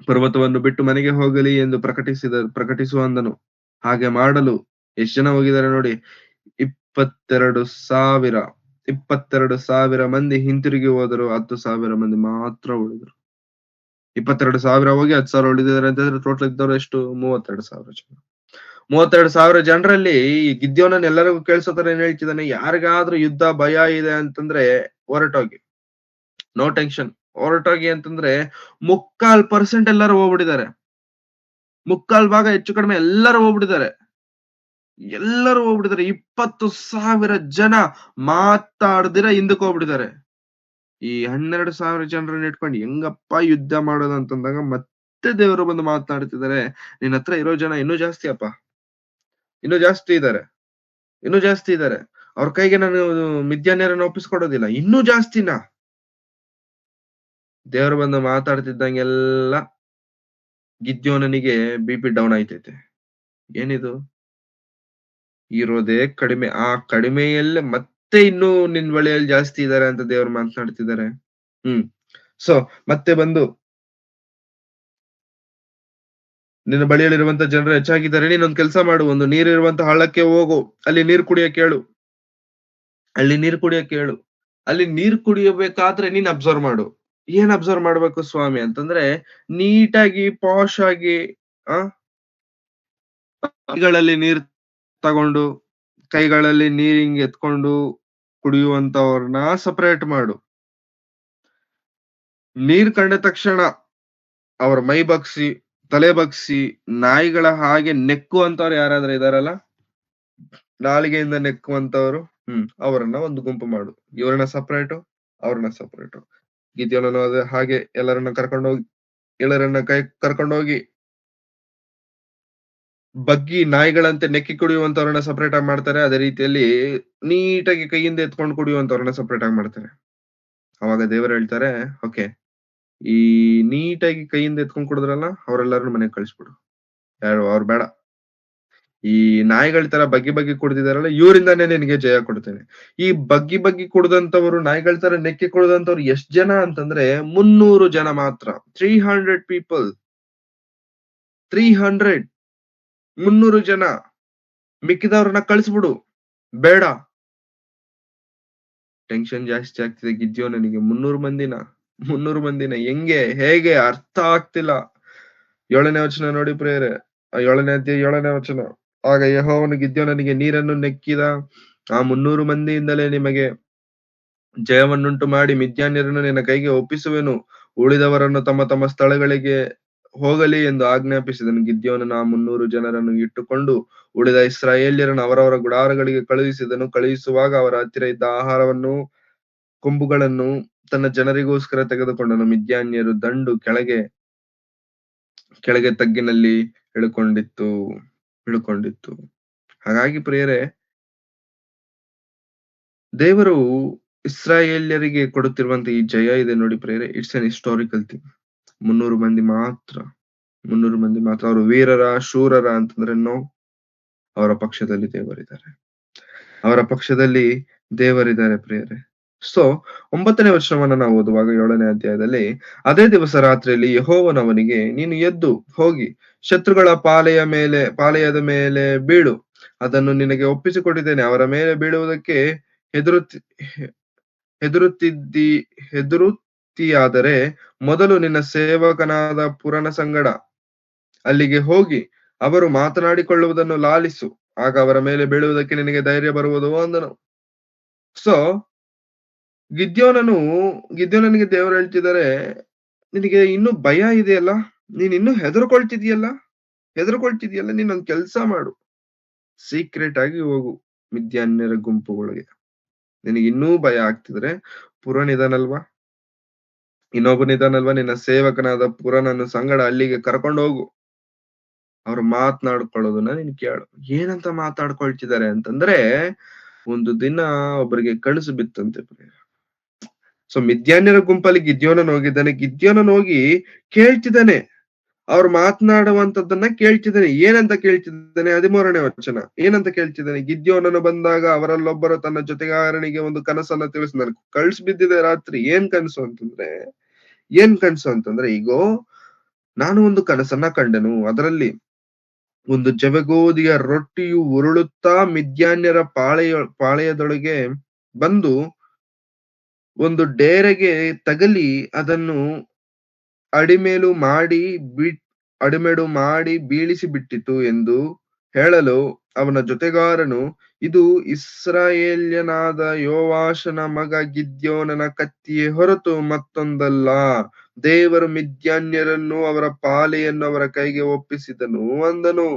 ಪರ್ವತವನ್ನು ಬಿಟ್ಟು ಮನೆಗೆ ಹೋಗಲಿ ಎಂದು ಪ್ರಕಟಿಸುವಂದನು. ಹಾಗೆ ಮಾಡಲು ಎಷ್ಟ್ ಜನ ಹೋಗಿದ್ದಾರೆ ನೋಡಿ? 22,000 ಮಂದಿ ಹಿಂತಿರುಗಿ ಹೋದರು. 10,000 ಮಂದಿ ಮಾತ್ರ ಉಳಿದರು. 22,000 ಹೋಗಿ 10,000 ಉಳಿದಿದ್ದಾರೆ ಅಂತಂದ್ರೆ ಟೋಟಲ್ ಇದ್ದವರು ಎಷ್ಟು? 32,000 ಜನ. 32,000 ಜನರಲ್ಲಿ ಗಿದ್ಯೋನನ್ ಎಲ್ಲರಿಗೂ ಕೇಳಿಸೋ ತರ ಏನ್ ಹೇಳ್ತಿದ್ದಾನೆ? ಯಾರಿಗಾದ್ರೂ ಯುದ್ಧ ಭಯ ಇದೆ ಅಂತಂದ್ರೆ ಹೊರಟೋಗಿ, ನೋ ಟೆನ್ಷನ್, ಹೊರಟೋಗಿ ಅಂತಂದ್ರೆ 3/4% ಎಲ್ಲರೂ ಹೋಗ್ಬಿಟ್ಟಿದ್ದಾರೆ. 3/4 ಹೆಚ್ಚು ಕಡಿಮೆ ಎಲ್ಲರೂ ಹೋಗ್ಬಿಟ್ಟಿದ್ದಾರೆ. 20,000 ಜನ ಮಾತಾಡ್ದಿರ ಹಿಂದಕ್ಕೆ ಹೋಗ್ಬಿಟ್ಟಿದ್ದಾರೆ. ಈ 12,000 ಜನರನ್ನ ಇಟ್ಕೊಂಡು ಹೆಂಗಪ್ಪ ಯುದ್ಧ ಮಾಡೋದು ಅಂತಂದಾಗ ಮತ್ತೆ ದೇವರು ಬಂದು ಮಾತನಾಡ್ತಿದ್ದಾರೆ. ನಿನ್ನ ಹತ್ರ ಇರೋ ಜನ ಇನ್ನೂ ಜಾಸ್ತಿ ಅಪ್ಪ, ಇನ್ನೂ ಜಾಸ್ತಿ ಇದ್ದಾರೆ. ಅವ್ರ ಕೈಗೆ ನಾನು ಮಿದ್ಯಾನ್ಯರನ್ನ ಒಪ್ಪಿಸ್ಕೊಡೋದಿಲ್ಲ, ಇನ್ನೂ ಜಾಸ್ತಿನ. ದೇವರು ಬಂದು ಮಾತಾಡ್ತಿದ್ದಂಗೆಲ್ಲ ಗಿದ್ಯೋನನಿಗೆ BP ಡೌನ್ ಆಯ್ತೈತೆ. ಏನಿದು? ಇರೋದೇ ಕಡಿಮೆ, ಆ ಕಡಿಮೆಯಲ್ಲೇ ಮತ್ತೆ ಇನ್ನೂ ನಿನ್ ಬಳಿಯಲ್ಲಿ ಜಾಸ್ತಿ ಇದ್ದಾರೆ ಅಂತ ದೇವ್ರು ಮಾತನಾಡ್ತಿದ್ದಾರೆ. ಸೊ ಮತ್ತೆ ಬಂದು ನಿನ್ನ ಬಳಿಯಲ್ಲಿರುವಂತ ಜನರು ಹೆಚ್ಚಾಗಿದ್ದಾರೆ. ನೀನೊಂದ್ ಕೆಲಸ ಮಾಡು, ಒಂದು ನೀರಿರುವಂತ ಹಳ್ಳಕ್ಕೆ ಹೋಗು, ಅಲ್ಲಿ ನೀರ್ ಕುಡಿಯಕ್ಕೆ ಹೇಳು. ಅಲ್ಲಿ ನೀರ್ ಕುಡಿಯಬೇಕಾದ್ರೆ ನೀನ್ ಅಬ್ಸರ್ವ್ ಮಾಡು. ಏನ್ ಅಬ್ಸರ್ವ್ ಮಾಡ್ಬೇಕು ಸ್ವಾಮಿ ಅಂತಂದ್ರೆ, ನೀಟಾಗಿ ಪಾಶ್ ಆಗಿ ಕೈಗಳಲ್ಲಿ ನೀರ್ ತಗೊಂಡು, ಕೈಗಳಲ್ಲಿ ನೀರ್ ಹಿಂಗ್ ಎತ್ಕೊಂಡು ಕುಡಿಯುವಂತವ್ರನ್ನ ಸಪರೇಟ್ ಮಾಡು. ನೀರ್ ಕಂಡ ತಕ್ಷಣ ಅವ್ರ ಮೈ ಬಗ್ಸಿ, ತಲೆ ಬಗ್ಸಿ, ನಾಯಿಗಳ ಹಾಗೆ ನೆಕ್ಕುವಂತವ್ರು ಯಾರಾದ್ರೂ ಇದಾರಲ್ಲ, ನಾಲಿಗೆಯಿಂದ ನೆಕ್ಕುವಂತವ್ರು, ಅವರನ್ನ ಒಂದು ಗುಂಪು ಮಾಡು. ಇವ್ರನ್ನ ಸಪರೇಟು, ಅವ್ರನ್ನ ಸಪರೇಟು. ಗಿದ್ಯೋನನು ಅದೇ ಹಾಗೆ ಎಲ್ಲರನ್ನ ಕರ್ಕೊಂಡೋಗಿ ಬಗ್ಗಿ ನಾಯಿಗಳಂತೆ ನೆಕ್ಕಿ ಕುಡಿಯುವಂತವ್ರನ್ನ ಸಪರೇಟ್ ಆಗಿ ಮಾಡ್ತಾರೆ. ಅದೇ ರೀತಿಯಲ್ಲಿ ನೀಟಾಗಿ ಕೈಯಿಂದ ಎತ್ಕೊಂಡು ಕುಡಿಯುವಂತವ್ರನ್ನ ಸಪರೇಟ್ ಆಗಿ ಮಾಡ್ತಾರೆ. ಅವಾಗ ದೇವರು ಹೇಳ್ತಾರೆ, ಓಕೆ, ಈ ನೀಟಾಗಿ ಕೈಯಿಂದ ಎತ್ಕೊಂಡ್ ಕುಡಿದ್ರಲ್ಲ, ಅವರೆಲ್ಲರನ್ನು ಮನೆಗೆ ಕಳಿಸ್ಬಿಡು. ಯಾರು ಅವ್ರು ಬೇಡ. ಈ ನಾಯಿಗಳ ತರ ಬಗ್ಗಿ ಕುಡ್ದಿದಾರಲ್ಲ, ಇವರಿಂದಾನೇ ನಿನಗೆ ಜಯ ಕೊಡ್ತೇನೆ. ಈ ಬಗ್ಗಿ ಕುಡ್ದಂತವ್ರು, ನಾಯಿಗಳ ತರ ನೆಕ್ಕಿ ಕುಡ್ದಂತವ್ರು ಎಷ್ಟ್ ಜನ ಅಂತಂದ್ರೆ 300 ಜನ ಮಾತ್ರ. 300 people. 300 ಜನ. ಮಿಕ್ಕಿದವ್ರನ್ನ ಕಳಿಸ್ಬಿಡು, ಬೇಡ. ಟೆನ್ಷನ್ ಜಾಸ್ತಿ ಆಗ್ತಿದೆ ಗಿದ್ಯೋನನಿಗೆ. 300 ಮಂದಿನ ಹೇಗೆ ಅರ್ಥ ಆಗ್ತಿಲ್ಲ. 7ನೇ ವಚನ ನೋಡಿ ಪ್ರೇರೆ, 7ನೇ ಅಧ್ಯಾಯ 7ನೇ ವಚನ. ಆಗ ಯೆಹೋವನು ಗಿದ್ಯೋನನಿಗೆ, ನೀರನ್ನು ನೆಕ್ಕಿದ ಆ 300 ಮಂದಿಯಿಂದಲೇ ನಿಮಗೆ ಜಯವನ್ನುಂಟು ಮಾಡಿ ಮಿದ್ಯಾನ್ಯರನ್ನು ನಿನ್ನ ಕೈಗೆ ಒಪ್ಪಿಸುವೆನು. ಉಳಿದವರನ್ನು ತಮ್ಮ ತಮ್ಮ ಸ್ಥಳಗಳಿಗೆ ಹೋಗಲಿ ಎಂದು ಆಜ್ಞಾಪಿಸಿದನು. ಗಿದ್ಯೋನನು ಆ 300 ಜನರನ್ನು ಇಟ್ಟುಕೊಂಡು ಉಳಿದ ಇಸ್ರಾಯೇಲ್ಯರನ್ನು ಅವರವರ ಗುಡಾರಗಳಿಗೆ ಕಳುಹಿಸಿದನು. ಕಳುಹಿಸುವಾಗ ಅವರ ಹತ್ತಿರ ಇದ್ದ ಆಹಾರವನ್ನು, ಕೊಂಬುಗಳನ್ನು ತನ್ನ ಜನರಿಗೋಸ್ಕರ ತೆಗೆದುಕೊಂಡನು. ಮಿದ್ಯಾನ್ಯರು ದಂಡು ಕೆಳಗೆ ತಗ್ಗಿನಲ್ಲಿ ಇಳುಕೊಂಡಿತ್ತು. ಹಾಗಾಗಿ ಪ್ರಿಯರೇ, ದೇವರು ಇಸ್ರಾಯೇಲ್ಯರಿಗೆ ಕೊಡುತ್ತಿರುವಂತ ಈ ಜಯ ಇದೆ ನೋಡಿ ಪ್ರಿಯರೇ, ಇಟ್ಸ್ ಅನ್ ಹಿಸ್ಟಾರಿಕಲ್ ಥಿಂಗ್. 300 ಮಂದಿ ಮಾತ್ರ. ಅವರು ವೀರರ, ಶೂರರ ಅಂತಂದ್ರೆ ನೋ, ಅವರ ಪಕ್ಷದಲ್ಲಿ ದೇವರಿದ್ದಾರೆ ಪ್ರಿಯರೇ. ಸೊ 9ನೇ ವಚನವನ್ನ ನಾವು ಓದುವಾಗ 7ನೇ ಅಧ್ಯಾಯದಲ್ಲಿ, ಅದೇ ದಿವಸ ರಾತ್ರಿಯಲ್ಲಿ ಯೆಹೋವನು ಅವನಿಗೆ, ನೀನು ಎದ್ದು ಹೋಗಿ ಶತ್ರುಗಳ ಪಾಳೆಯದ ಮೇಲೆ ಬೀಳು. ಅದನ್ನು ನಿನಗೆ ಒಪ್ಪಿಸಿಕೊಟ್ಟಿದ್ದೇನೆ. ಅವರ ಮೇಲೆ ಬೀಳುವುದಕ್ಕೆ ಹೆದರುತ್ತೀಯಾದರೆ ಮೊದಲು ನಿನ್ನ ಸೇವಕನಾದ ಪುರನ ಸಂಗಡ ಅಲ್ಲಿಗೆ ಹೋಗಿ ಅವರು ಮಾತನಾಡಿಕೊಳ್ಳುವುದನ್ನು ಲಾಲಿಸು. ಆಗ ಅವರ ಮೇಲೆ ಬೀಳುವುದಕ್ಕೆ ನಿನಗೆ ಧೈರ್ಯ ಬರುವುದು ಅಂದನು. ಸೊ ಗಿದ್ಯೋನನಿಗೆ ದೇವರು ಹೇಳ್ತಿದ್ದಾರೆ, ನಿನಗೆ ಇನ್ನೂ ಭಯ ಇದೆಯಲ್ಲ, ನೀನ್ ಇನ್ನೂ ಹೆದರ್ಕೊಳ್ತಿದ್ಯಲ್ಲ, ನೀನ್ ಒಂದ್ ಕೆಲ್ಸ ಮಾಡು, ಸೀಕ್ರೆಟ್ ಆಗಿ ಹೋಗು ಮಿದ್ಯಾನ್ಯರ ಗುಂಪುಗಳಿಗೆ. ನಿನಗೆ ಇನ್ನೂ ಭಯ ಆಗ್ತಿದ್ರೆ ಪುರನಿದಾನಲ್ವಾ, ಇನ್ನೊಬ್ಬನಿದಾನಲ್ವಾ, ನಿನ್ನ ಸೇವಕನಾದ ಪುರನನ್ನು ಸಂಗಡ ಅಲ್ಲಿಗೆ ಕರ್ಕೊಂಡು ಹೋಗು. ಅವ್ರು ಮಾತನಾಡ್ಕೊಳ್ಳೋದನ್ನ ನೀನ್ ಕೇಳು. ಏನಂತ ಮಾತಾಡ್ಕೊಳ್ತಿದ್ದಾರೆ ಅಂತಂದ್ರೆ, ಒಂದು ದಿನ ಒಬ್ಬರಿಗೆ ಕನಸು ಬಿತ್ತಂತೆ. ಸೊ ಮಿದ್ಯಾನ್ಯರ ಗುಂಪಲ್ಲಿ ಗಿದ್ಯೋನನ್ ಹೋಗಿದ್ದಾನೆ. ಗಿದ್ಯೋನನ್ ಹೋಗಿ ಕೇಳ್ತಿದ್ದಾನೆ, ಅವ್ರು ಮಾತನಾಡುವಂತದ್ದನ್ನ ಕೇಳ್ತಿದ್ದಾನೆ. ಏನಂತ ಕೇಳ್ತಿದ್ದಾನೆ? 13ನೇ ವಚನ ಏನಂತ ಕೇಳ್ತಿದ್ದಾನೆ? ಗಿದ್ಯೋನನು ಬಂದಾಗ ಅವರಲ್ಲೊಬ್ಬರು ತನ್ನ ಜೊತೆಗಾರನಿಗೆ ಒಂದು ಕನಸನ್ನ ತಿಳಿಸಿದನು. ಕಳ್ಸಿ ಬಿದ್ದಿದೆ ರಾತ್ರಿ. ಏನ್ ಕನಸು ಅಂತಂದ್ರೆ, ಈಗೋ ನಾನು ಒಂದು ಕನಸನ್ನ ಕಂಡೆನು. ಅದರಲ್ಲಿ ಒಂದು ಜವೆಗೋದಿಯ ರೊಟ್ಟಿಯು ಉರುಳುತ್ತಾ ಮಿದ್ಯಾನ್ಯರ ಪಾಳೆಯದೊಳಗೆ ಬಂದು ಒಂದು ಡೇರೆಗೆ ತಗಲಿ ಅದನ್ನು ಅಡಿಮೇಲು ಮಾಡಿ ಬೀಳಿಸಿ ಬಿಟ್ಟಿತು ಎಂದು ಹೇಳಲು ಅವನ ಜೊತೆಗಾರನು, ಇದು ಇಸ್ರಾಯೇಲ್ಯನಾದ ಯೋವಾಷನ ಮಗ ಗಿದ್ಯೋನನ ಕತ್ತಿಯೇ ಹೊರತು ಮತ್ತೊಂದಲ್ಲ. ದೇವರು ಮಿದ್ಯಾನ್ಯರನ್ನು ಅವರ ಪಾಳೆಯನ್ನು ಅವರ ಕೈಗೆ ಒಪ್ಪಿಸಿದನು ಅಂದನು.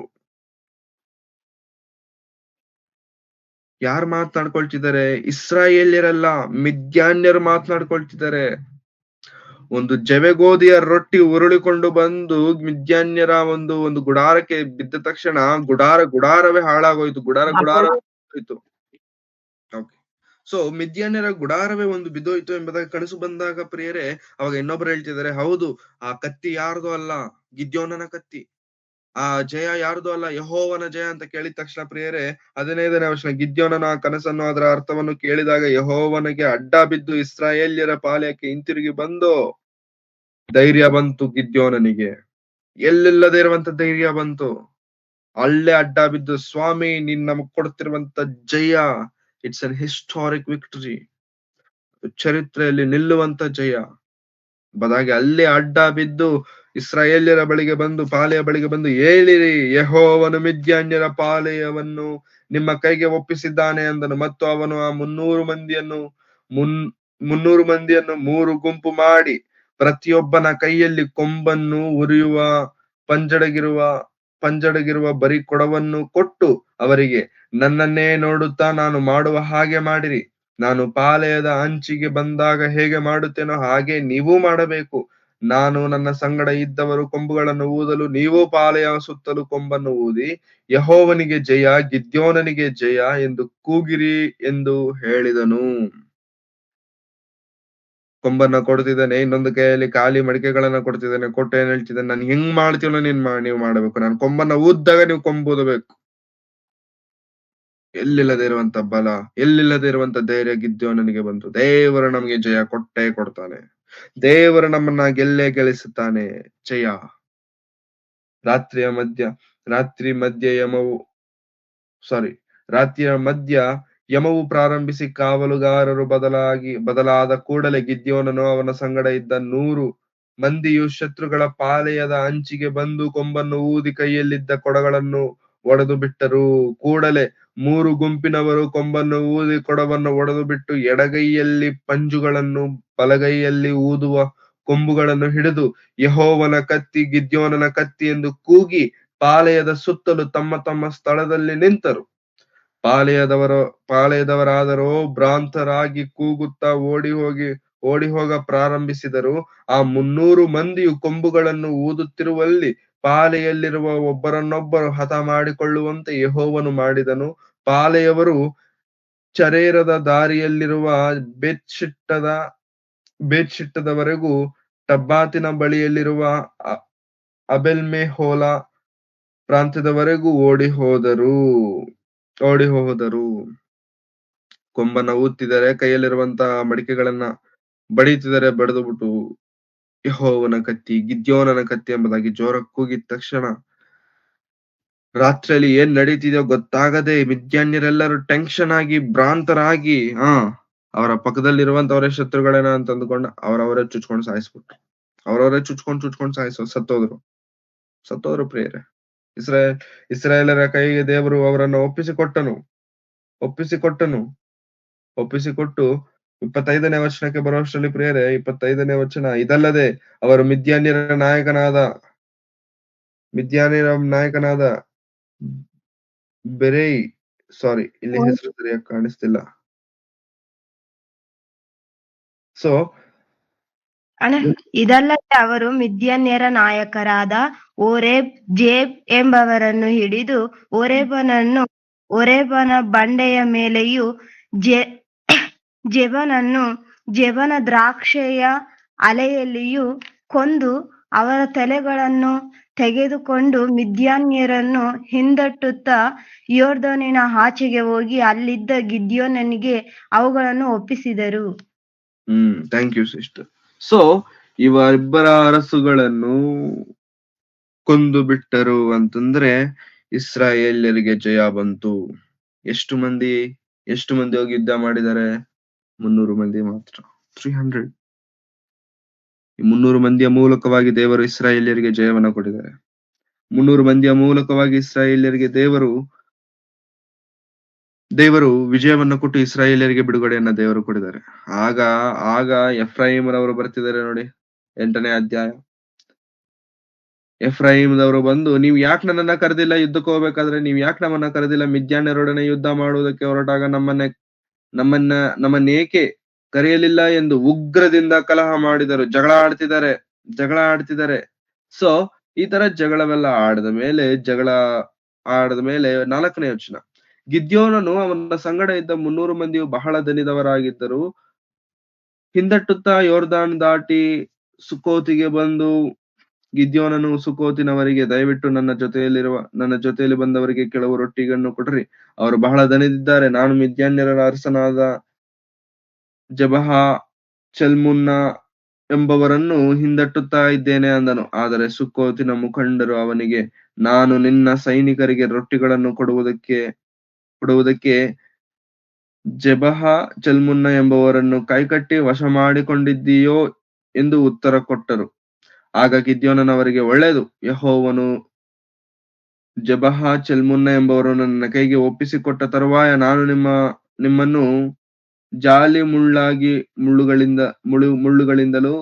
ಯಾರು ಮಾತನಾಡ್ಕೊಳ್ತಿದ್ದಾರೆ? ಇಸ್ರಾಯೇಲ್ಯರಲ್ಲ, ಮಿದ್ಯಾನ್ಯರು ಮಾತನಾಡ್ಕೊಳ್ತಿದ್ದಾರೆ. ಒಂದು ಜವೆಗೋದಿಯ ರೊಟ್ಟಿ ಉರುಳಿಕೊಂಡು ಬಂದು ಮಿದ್ಯಾನ್ಯರ ಒಂದು ಗುಡಾರಕ್ಕೆ ಬಿದ್ದ ತಕ್ಷಣ ಗುಡಾರವೇ ಹಾಳಾಗೋಯ್ತು. ಹೋಯ್ತು. ಓಕೆ. ಸೊ ಮಿದ್ಯಾನ್ಯರ ಗುಡಾರವೇ ಒಂದು ಬಿದ್ದೋಯ್ತು ಎಂಬುದಾಗಿ ಕನಸು ಬಂದಾಗ ಪ್ರಿಯರೇ, ಅವಾಗ ಇನ್ನೊಬ್ರು ಹೇಳ್ತಿದ್ದಾರೆ, ಹೌದು, ಆ ಕತ್ತಿ ಯಾರ್ದು ಅಲ್ಲ, ಗಿದ್ಯೋನನ ಕತ್ತಿ. ಆ ಜಯ ಯಾರ್ದು ಅಲ್ಲ, ಯೆಹೋವನ ಜಯ ಅಂತ ಕೇಳಿದ ತಕ್ಷಣ ಪ್ರಿಯರೇ, 15ನೇ ವಚನ, ಗಿದ್ಯೋನನ ಆ ಕನಸನ್ನು ಅದರ ಅರ್ಥವನ್ನು ಕೇಳಿದಾಗ ಯೆಹೋವನಿಗೆ ಅಡ್ಡ ಬಿದ್ದು ಇಸ್ರಾಯೇಲ್ಯರ ಪಾಳ್ಯಕ್ಕೆ ಹಿಂತಿರುಗಿ ಬಂದು ಧೈರ್ಯ ಬಂತು ಗಿದ್ಯೋನನಿಗೆ. ಎಲ್ಲಿಲ್ಲದೆ ಇರುವಂತ ಧೈರ್ಯ ಬಂತು. ಅಲ್ಲೇ ಅಡ್ಡ ಬಿದ್ದು, ಸ್ವಾಮಿ ನೀನ್ ನಮಗ್ ಕೊಡ್ತಿರುವಂತ ಜಯ, ಇಟ್ಸ್ ಅನ್ ಹಿಸ್ಟಾರಿಕ್ ವಿಕ್ಟರಿ, ಚರಿತ್ರೆಯಲ್ಲಿ ನಿಲ್ಲುವಂತ ಜಯ. ಬದಾಗಿ ಅಲ್ಲೇ ಅಡ್ಡ ಬಿದ್ದು ಇಸ್ರಾಯೇಲ್ಯರ ಬಳಿಗೆ ಬಂದು, ಪಾಳೆಯ ಬಳಿಗೆ ಬಂದು, ಹೇಳಿರಿ, ಯೆಹೋವನು ಮಿದ್ಯಾನ್ಯರ ಪಾಳೆಯವನ್ನು ನಿಮ್ಮ ಕೈಗೆ ಒಪ್ಪಿಸಿದ್ದಾನೆ ಅಂದನು. ಮತ್ತು ಅವನು ಆ 300 ಮಂದಿಯನ್ನು 3 ಗುಂಪು ಮಾಡಿ ಪ್ರತಿಯೊಬ್ಬನ ಕೈಯಲ್ಲಿ ಕೊಂಬನ್ನು ಉರಿಯುವ ಪಂಜಡಗಿರುವ ಬರೀ ಕೊಡವನ್ನು ಕೊಟ್ಟು ಅವರಿಗೆ, ನನ್ನನ್ನೇ ನೋಡುತ್ತಾ ನಾನು ಮಾಡುವ ಹಾಗೆ ಮಾಡಿರಿ. ನಾನು ಪಾಳೆಯದ ಅಂಚಿಗೆ ಬಂದಾಗ ಹೇಗೆ ಮಾಡುತ್ತೇನೋ ಹಾಗೆ ನೀವೂ ಮಾಡಬೇಕು. ನಾನು ನನ್ನ ಸಂಗಡ ಇದ್ದವರು ಕೊಂಬುಗಳನ್ನು ಊದಲು, ನೀವು ಪಾಳೆಯ ಸುತ್ತಲೂ ಕೊಂಬನ್ನು ಊದಿ, ಯೆಹೋವನಿಗೆ ಜಯ, ಗಿದ್ಯೋನನಿಗೆ ಜಯ ಎಂದು ಕೂಗಿರಿ ಎಂದು ಹೇಳಿದನು. ಕೊಂಬನ್ನ ಕೊಡ್ತಿದ್ದಾನೆ, ಇನ್ನೊಂದು ಕೈಯಲ್ಲಿ ಖಾಲಿ ಮಡಿಕೆಗಳನ್ನ ಕೊಡ್ತಿದ್ದಾನೆ. ಕೊಟ್ಟು ಏನ್ ಹೇಳ್ತಿದ್ದಾನೆ? ನಾನು ಹೆಂಗ್ ಮಾಡ್ತೀವೋ ನೀವು ಮಾಡಬೇಕು. ನಾನು ಕೊಂಬನ್ನ ಊದ್ದಾಗ ನೀವು ಕೊಂಬೂದಬೇಕು. ಎಲ್ಲಿಲ್ಲದೆ ಇರುವಂತ ಬಲ, ಎಲ್ಲಿಲ್ಲದೆ ಇರುವಂತ ಧೈರ್ಯ ಗಿದ್ಯೋನನಿಗೆ ಬಂತು. ದೇವರು ನಮಗೆ ಜಯ ಕೊಟ್ಟೇ ಕೊಡ್ತಾನೆ. ದೇವರು ನಮ್ಮನ್ನ ಗೆಲ್ಲಿಸುತ್ತಾನೆ. ಜಯ. ರಾತ್ರಿಯ ಮಧ್ಯ ಯಮವು ಪ್ರಾರಂಭಿಸಿ ಕಾವಲುಗಾರರು ಬದಲಾದ ಕೂಡಲೇ ಗಿದ್ಯೋನನು ಅವನ ಸಂಗಡ ಇದ್ದ 100 ಮಂದಿಯು ಶತ್ರುಗಳ ಪಾಳೆಯದ ಅಂಚಿಗೆ ಬಂದು ಕೊಂಬನ್ನು ಊದಿ ಕೈಯಲ್ಲಿದ್ದ ಕೊಡಗಳನ್ನು ಒಡೆದು ಬಿಟ್ಟರು. ಕೂಡಲೇ 3 ಗುಂಪಿನವರು ಕೊಂಬನ್ನು ಊದಿ ಕೊಡವನ್ನು ಒಡೆದು ಬಿಟ್ಟು ಎಡಗೈಯಲ್ಲಿ ಪಂಜುಗಳನ್ನು ಬಲಗೈಯಲ್ಲಿ ಊದುವ ಕೊಂಬುಗಳನ್ನು ಹಿಡಿದು, ಯೆಹೋವನ ಕತ್ತಿ, ಗಿದ್ಯೋನನ ಕತ್ತಿ ಎಂದು ಕೂಗಿ ಪಾಳೆಯದ ಸುತ್ತಲೂ ತಮ್ಮ ತಮ್ಮ ಸ್ಥಳದಲ್ಲಿ ನಿಂತರು. ಪಾಳೆಯದವರಾದರೋ ಭ್ರಾಂತರಾಗಿ ಕೂಗುತ್ತಾ ಓಡಿ ಹೋಗ ಪ್ರಾರಂಭಿಸಿದರು. ಆ 300 ಮಂದಿಯು ಕೊಂಬುಗಳನ್ನು ಊದುತ್ತಿರುವಲ್ಲಿ ಪಾಳೆಯಲ್ಲಿರುವ ಒಬ್ಬರನ್ನೊಬ್ಬರು ಹತ ಮಾಡಿಕೊಳ್ಳುವಂತೆ ಯೆಹೋವನು ಮಾಡಿದನು. ಪಾಳೆಯವರು ಚರೇರದ ದಾರಿಯಲ್ಲಿರುವ ಬೇತ್‌ಷಿಟ್ಟದವರೆಗೂ ಟಬ್ಬಾತಿನ ಬಳಿಯಲ್ಲಿರುವ ಅಬೆಲ್ಮೆಹೋಲ ಪ್ರಾಂತ್ಯದವರೆಗೂ ಓಡಿ ಹೋದರು. ಕೊಂಬನ್ನ ಊದ್ತಿದ್ದಾರೆ, ಕೈಯಲ್ಲಿರುವಂತ ಮಡಿಕೆಗಳನ್ನ ಬಡಿತಿದ್ದಾರೆ. ಬಡಿದು ಬಿಟ್ಟು ಯೆಹೋವನ ಕತ್ತಿ, ಗಿದ್ಯೋನನ ಕತ್ತಿ ಎಂಬುದಾಗಿ ಜೋರ ಕೂಗಿದ ತಕ್ಷಣ ರಾತ್ರಿಯಲ್ಲಿ ಏನ್ ನಡೀತಿದೆಯೋ ಗೊತ್ತಾಗದೆ ಮಿದ್ಯಾನ್ಯರೆಲ್ಲರೂ ಟೆನ್ಷನ್ ಆಗಿ, ಭ್ರಾಂತರಾಗಿ, ಅವರ ಪಕ್ಕದಲ್ಲಿರುವಂತವರೇ ಶತ್ರುಗಳೇನ ಅಂತ ಅಂದ್ಕೊಂಡು ಅವರವರೇ ಚುಚ್ಕೊಂಡು ಸಾಯಿಸ್ಬಿಟ್ರು. ಸತ್ತೋದ್ರು ಪ್ರಿಯರೇ. ಇಸ್ರಾಯೇಲರ ಕೈಗೆ ದೇವರು ಅವರನ್ನು ಒಪ್ಪಿಸಿಕೊಟ್ಟು 25ನೇ ವಚನಕ್ಕೆ ಬರುವಷ್ಟರಲ್ಲಿ ಪ್ರಿಯರೇ, 25ನೇ ವಚನ, ಇದಲ್ಲದೆ ಅವರು ಮಿದ್ಯಾನ್ಯರ ನಾಯಕನಾದ ಬೆರೈ, ಸಾರಿ ಇಲ್ಲಿ ಹೆಸರು ಸರಿಯಾಗಿ ಕಾಣಿಸ್ತಿಲ್ಲ. ಸೊ ಅಣ್ಣ, ಇದಲ್ಲದೆ ಅವರು ಮಿದ್ಯಾನ್ಯರ ನಾಯಕರಾದ ಓರೇಬ್, ಜೇಬ್ ಎಂಬವರನ್ನು ಹಿಡಿದು ಓರೇಬನ ಬಂಡೆಯ ಮೇಲೆಯೂ ಜೆಬನ ದ್ರಾಕ್ಷೆಯ ಅಲೆಯಲ್ಲಿಯೂ ಕೊಂದು ಅವರ ತಲೆಗಳನ್ನು ತೆಗೆದುಕೊಂಡು ಮಿದ್ಯಾನ್ಯರನ್ನು ಹಿಂದಟ್ಟುತ್ತಾ ಯೊರ್ದನಿನ ಆಚೆಗೆ ಹೋಗಿ ಅಲ್ಲಿದ್ದ ಗಿದ್ಯೋನನಿಗೆ ಅವುಗಳನ್ನು ಒಪ್ಪಿಸಿದರು. Thank you sister. ಸೊ ಇವರಿಬ್ಬರ ಅರಸುಗಳನ್ನು ಕೊಂದು ಬಿಟ್ಟರು ಅಂತಂದ್ರೆ ಇಸ್ರಾಯೇಲ್ಯರಿಗೆ ಜಯ ಬಂತು. ಎಷ್ಟು ಮಂದಿ ಹೋಗಿ ಯುದ್ಧ ಮಾಡಿದ್ದಾರೆ? 300 ಮಂದಿ ಮಾತ್ರ. 300. ಈ 300 ಮಂದಿಯ ಮೂಲಕವಾಗಿ ದೇವರು ಇಸ್ರಾಯೇಲ್ಯರಿಗೆ ಜಯವನ್ನ ಕೊಟ್ಟಿದ್ದಾರೆ. 300 ಮಂದಿಯ ಮೂಲಕವಾಗಿ ಇಸ್ರಾಯೇಲ್ಯರಿಗೆ ದೇವರು ವಿಜಯವನ್ನ ಕೊಟ್ಟು ಇಸ್ರಾಯೇಲ್ಯರಿಗೆ ಬಿಡುಗಡೆಯನ್ನ ದೇವರು ಕೊಟ್ಟಿದ್ದಾರೆ. ಆಗ ಎಫ್ರಾಯಿಮರವರು ಬರ್ತಿದ್ದಾರೆ ನೋಡಿ, 8ನೇ ಅಧ್ಯಾಯ. ಎಫ್ರಾಯಿಮದವರು ಬಂದು, ನೀವ್ ಯಾಕೆ ನನ್ನನ್ನ ಕರೆದಿಲ್ಲ ಯುದ್ಧಕ್ಕೆ ಹೋಗ್ಬೇಕಾದ್ರೆ? ನೀವ್ ಯಾಕೆ ನಮ್ಮನ್ನ ಕರೆದಿಲ್ಲ? ಮಿದ್ಯಾನ್ಯರೊಡನೆ ಯುದ್ಧ ಮಾಡುವುದಕ್ಕೆ ಹೊರಟಾಗ ನಮ್ಮನ್ನೇಕೆ ಕರೆಯಲಿಲ್ಲ ಎಂದು ಉಗ್ರದಿಂದ ಕಲಹ ಮಾಡಿದರು. ಜಗಳ ಆಡ್ತಿದ್ದಾರೆ. ಸೊ ಈ ತರ ಜಗಳವೆಲ್ಲ ಆಡದ ಮೇಲೆ 4ನೇ ವಚನ, ಗಿದ್ಯೋನನು ಅವನ ಸಂಗಡ ಇದ್ದ 300 ಮಂದಿಯು ಬಹಳ ದಣಿದವರಾಗಿದ್ದರು. ಹಿಂದಟ್ಟುತ್ತಾ ಯೋರ್ದಾನ್ ದಾಟಿ ಸುಕೋತಿಗೆ ಬಂದು ಗಿದ್ಯೋನನು ಸುಕೋತಿನವರಿಗೆ, ದಯವಿಟ್ಟು ನನ್ನ ಜೊತೆಯಲ್ಲಿ ಬಂದವರಿಗೆ ಕೆಲವು ರೊಟ್ಟಿಗಳನ್ನು ಕೊಡ್ರಿ, ಅವರು ಬಹಳ ದಣಿದಿದ್ದಾರೆ. ನಾನು ಮಿದ್ಯಾನ್ಯರ ಅರಸನಾದ ಜಬಹ ಚಲ್ಮುನ್ನ ಎಂಬವರನ್ನು ಹಿಂದಟ್ಟುತ್ತಾ ಇದ್ದೇನೆ ಅಂದನು. ಆದರೆ ಸುಕ್ಕೋತಿನ ಮುಖಂಡರು ಅವನಿಗೆ, ನಾನು ನಿನ್ನ ಸೈನಿಕರಿಗೆ ರೊಟ್ಟಿಗಳನ್ನು ಕೊಡುವುದಕ್ಕೆ ಜಬಹ ಚಲ್ಮುನ್ನ ಎಂಬವರನ್ನು ಕೈಕಟ್ಟಿ ವಶ ಮಾಡಿಕೊಂಡಿದ್ದೀಯೋ ಎಂದು ಉತ್ತರ ಕೊಟ್ಟರು. ಆಗ ಗಿದ್ಯೋನನವರಿಗೆ, ಒಳ್ಳೆಯದು, ಯೆಹೋವನು ಜಬಹ ಚಲ್ಮುನ್ನ ಎಂಬವರನ್ನು ನನ್ನ ಕೈಗೆ ಒಪ್ಪಿಸಿಕೊಟ್ಟ ತರುವಾಯ ನಾನು ನಿಮ್ಮನ್ನು ಜಾಲಿ ಮುಳ್ಳುಗಳಿಂದಲೂ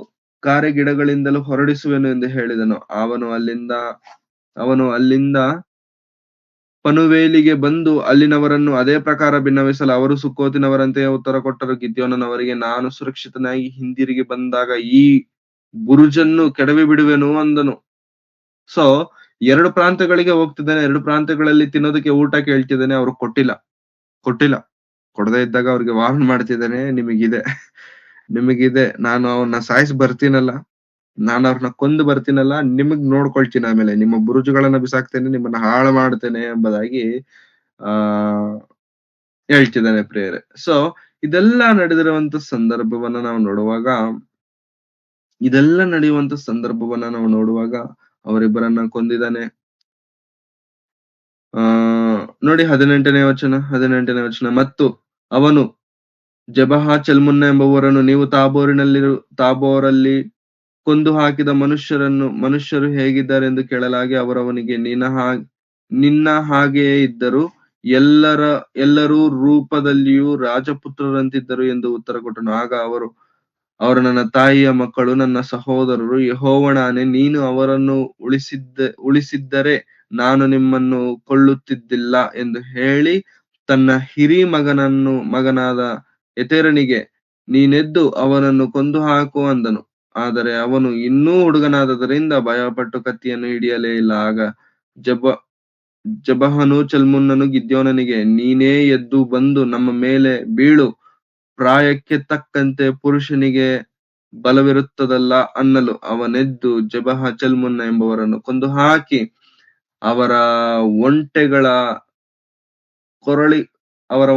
ಕಾರೆಗಿಡಗಳಿಂದಲೂ ಹೊರಡಿಸುವೆನು ಎಂದು ಹೇಳಿದನು. ಅವನು ಅಲ್ಲಿಂದ ಪನುವೇಲಿಗೆ ಬಂದು ಅಲ್ಲಿನವರನ್ನು ಅದೇ ಪ್ರಕಾರ ಭಿನ್ನವಿಸಲು ಅವರು ಸುಕ್ಕೋತಿನವರಂತೆಯೇ ಉತ್ತರ ಕೊಟ್ಟರು. ಗಿದ್ಯೋನನವರಿಗೆ, ನಾನು ಸುರಕ್ಷಿತನಾಗಿ ಹಿಂದಿರುಗಿ ಬಂದಾಗ ಈ ಬುರುಜನ್ನು ಕೆಡವಿ ಬಿಡುವೆನು ಅಂದನು. ಸೊ 2 ಪ್ರಾಂತ್ಯಗಳಿಗೆ ಹೋಗ್ತಿದ್ದಾನೆ, 2 ಪ್ರಾಂತ್ಯಗಳಲ್ಲಿ ತಿನ್ನೋದಕ್ಕೆ ಊಟ ಕೇಳ್ತಿದ್ದಾನೆ, ಅವ್ರು ಕೊಟ್ಟಿಲ್ಲ. ಕೊಡದೇ ಇದ್ದಾಗ ಅವ್ರಿಗೆ ವಾರ್ನ್ ಮಾಡ್ತಿದ್ದಾನೆ, ನಿಮಗಿದೆ, ನಾನು ಅವನ್ನ ಸಾಯಿಸಿ ಬರ್ತೀನಲ್ಲ, ನಾನು ಅವ್ರನ್ನ ಕೊಂದು ಬರ್ತೀನಲ್ಲ, ನಿಮಗ್ ನೋಡ್ಕೊಳ್ತೀನಿ, ಆಮೇಲೆ ನಿಮ್ಮ ಬುರುಜುಗಳನ್ನ ಬಿಸಾಕ್ತೇನೆ, ನಿಮ್ಮನ್ನ ಹಾಳು ಮಾಡ್ತೇನೆ ಎಂಬುದಾಗಿ ಹೇಳ್ತಿದ್ದಾನೆ ಪ್ರಿಯರೇ. ಸೊ ಇದೆಲ್ಲ ನಡೆದಿರುವಂತ ಸಂದರ್ಭವನ್ನ ನಾವು ನೋಡುವಾಗ ಅವರಿಬ್ಬರನ್ನ ಕೊಂದಿದ್ದಾನೆ. ನೋಡಿ 18ನೇ ವಚನ, ಮತ್ತು ಅವನು ಜಬಹ ಚಲ್ಮುನ್ನ ಎಂಬುವರನ್ನು, ನೀವು ತಾಬೋರಲ್ಲಿ ಕೊಂದು ಹಾಕಿದ ಮನುಷ್ಯರು ಹೇಗಿದ್ದಾರೆ ಎಂದು ಕೇಳಲಾಗಿ ಅವರವನಿಗೆ, ನಿನ್ನ ಹಾಗೆಯೇ ಇದ್ದರು, ಎಲ್ಲರೂ ರೂಪದಲ್ಲಿಯೂ ರಾಜಪುತ್ರರಂತಿದ್ದರು ಎಂದು ಉತ್ತರ ಕೊಟ್ಟನು. ಆಗ ಅವರು ನನ್ನ ತಾಯಿಯ ಮಕ್ಕಳು, ನನ್ನ ಸಹೋದರರು, ಯೆಹೋವನಾಣೆ, ನೀನು ಅವರನ್ನು ಉಳಿಸಿದ್ದರೆ ನಾನು ನಿಮ್ಮನ್ನು ಕೊಲ್ಲುತ್ತಿದ್ದಿಲ್ಲ ಎಂದು ಹೇಳಿ ತನ್ನ ಹಿರಿ ಮಗನಾದ ಎತೆರನಿಗೆ, ನೀನೆದ್ದು ಅವನನ್ನು ಕೊಂದು ಹಾಕು ಅಂದನು. ಆದರೆ ಅವನು ಇನ್ನೂ ಹುಡುಗನಾದದರಿಂದ ಭಯಪಟ್ಟು ಕತ್ತಿಯನ್ನು ಹಿಡಿಯಲೇ ಇಲ್ಲ. ಆಗ ಜಬಹನು ಚಲ್ಮುನ್ನನು ಗಿದ್ಯೋನನಿಗೆ, ನೀನೇ ಎದ್ದು ಬಂದು ನಮ್ಮ ಮೇಲೆ ಬೀಳು, ಪ್ರಾಯಕ್ಕೆ ತಕ್ಕಂತೆ ಪುರುಷನಿಗೆ ಬಲವಿರುತ್ತದಲ್ಲ ಅನ್ನಲು ಅವನೆದ್ದು ಜಬಹ ಚಲ್ಮುನ್ನ ಎಂಬವರನ್ನು ಕೊಂದು ಹಾಕಿ ಅವರ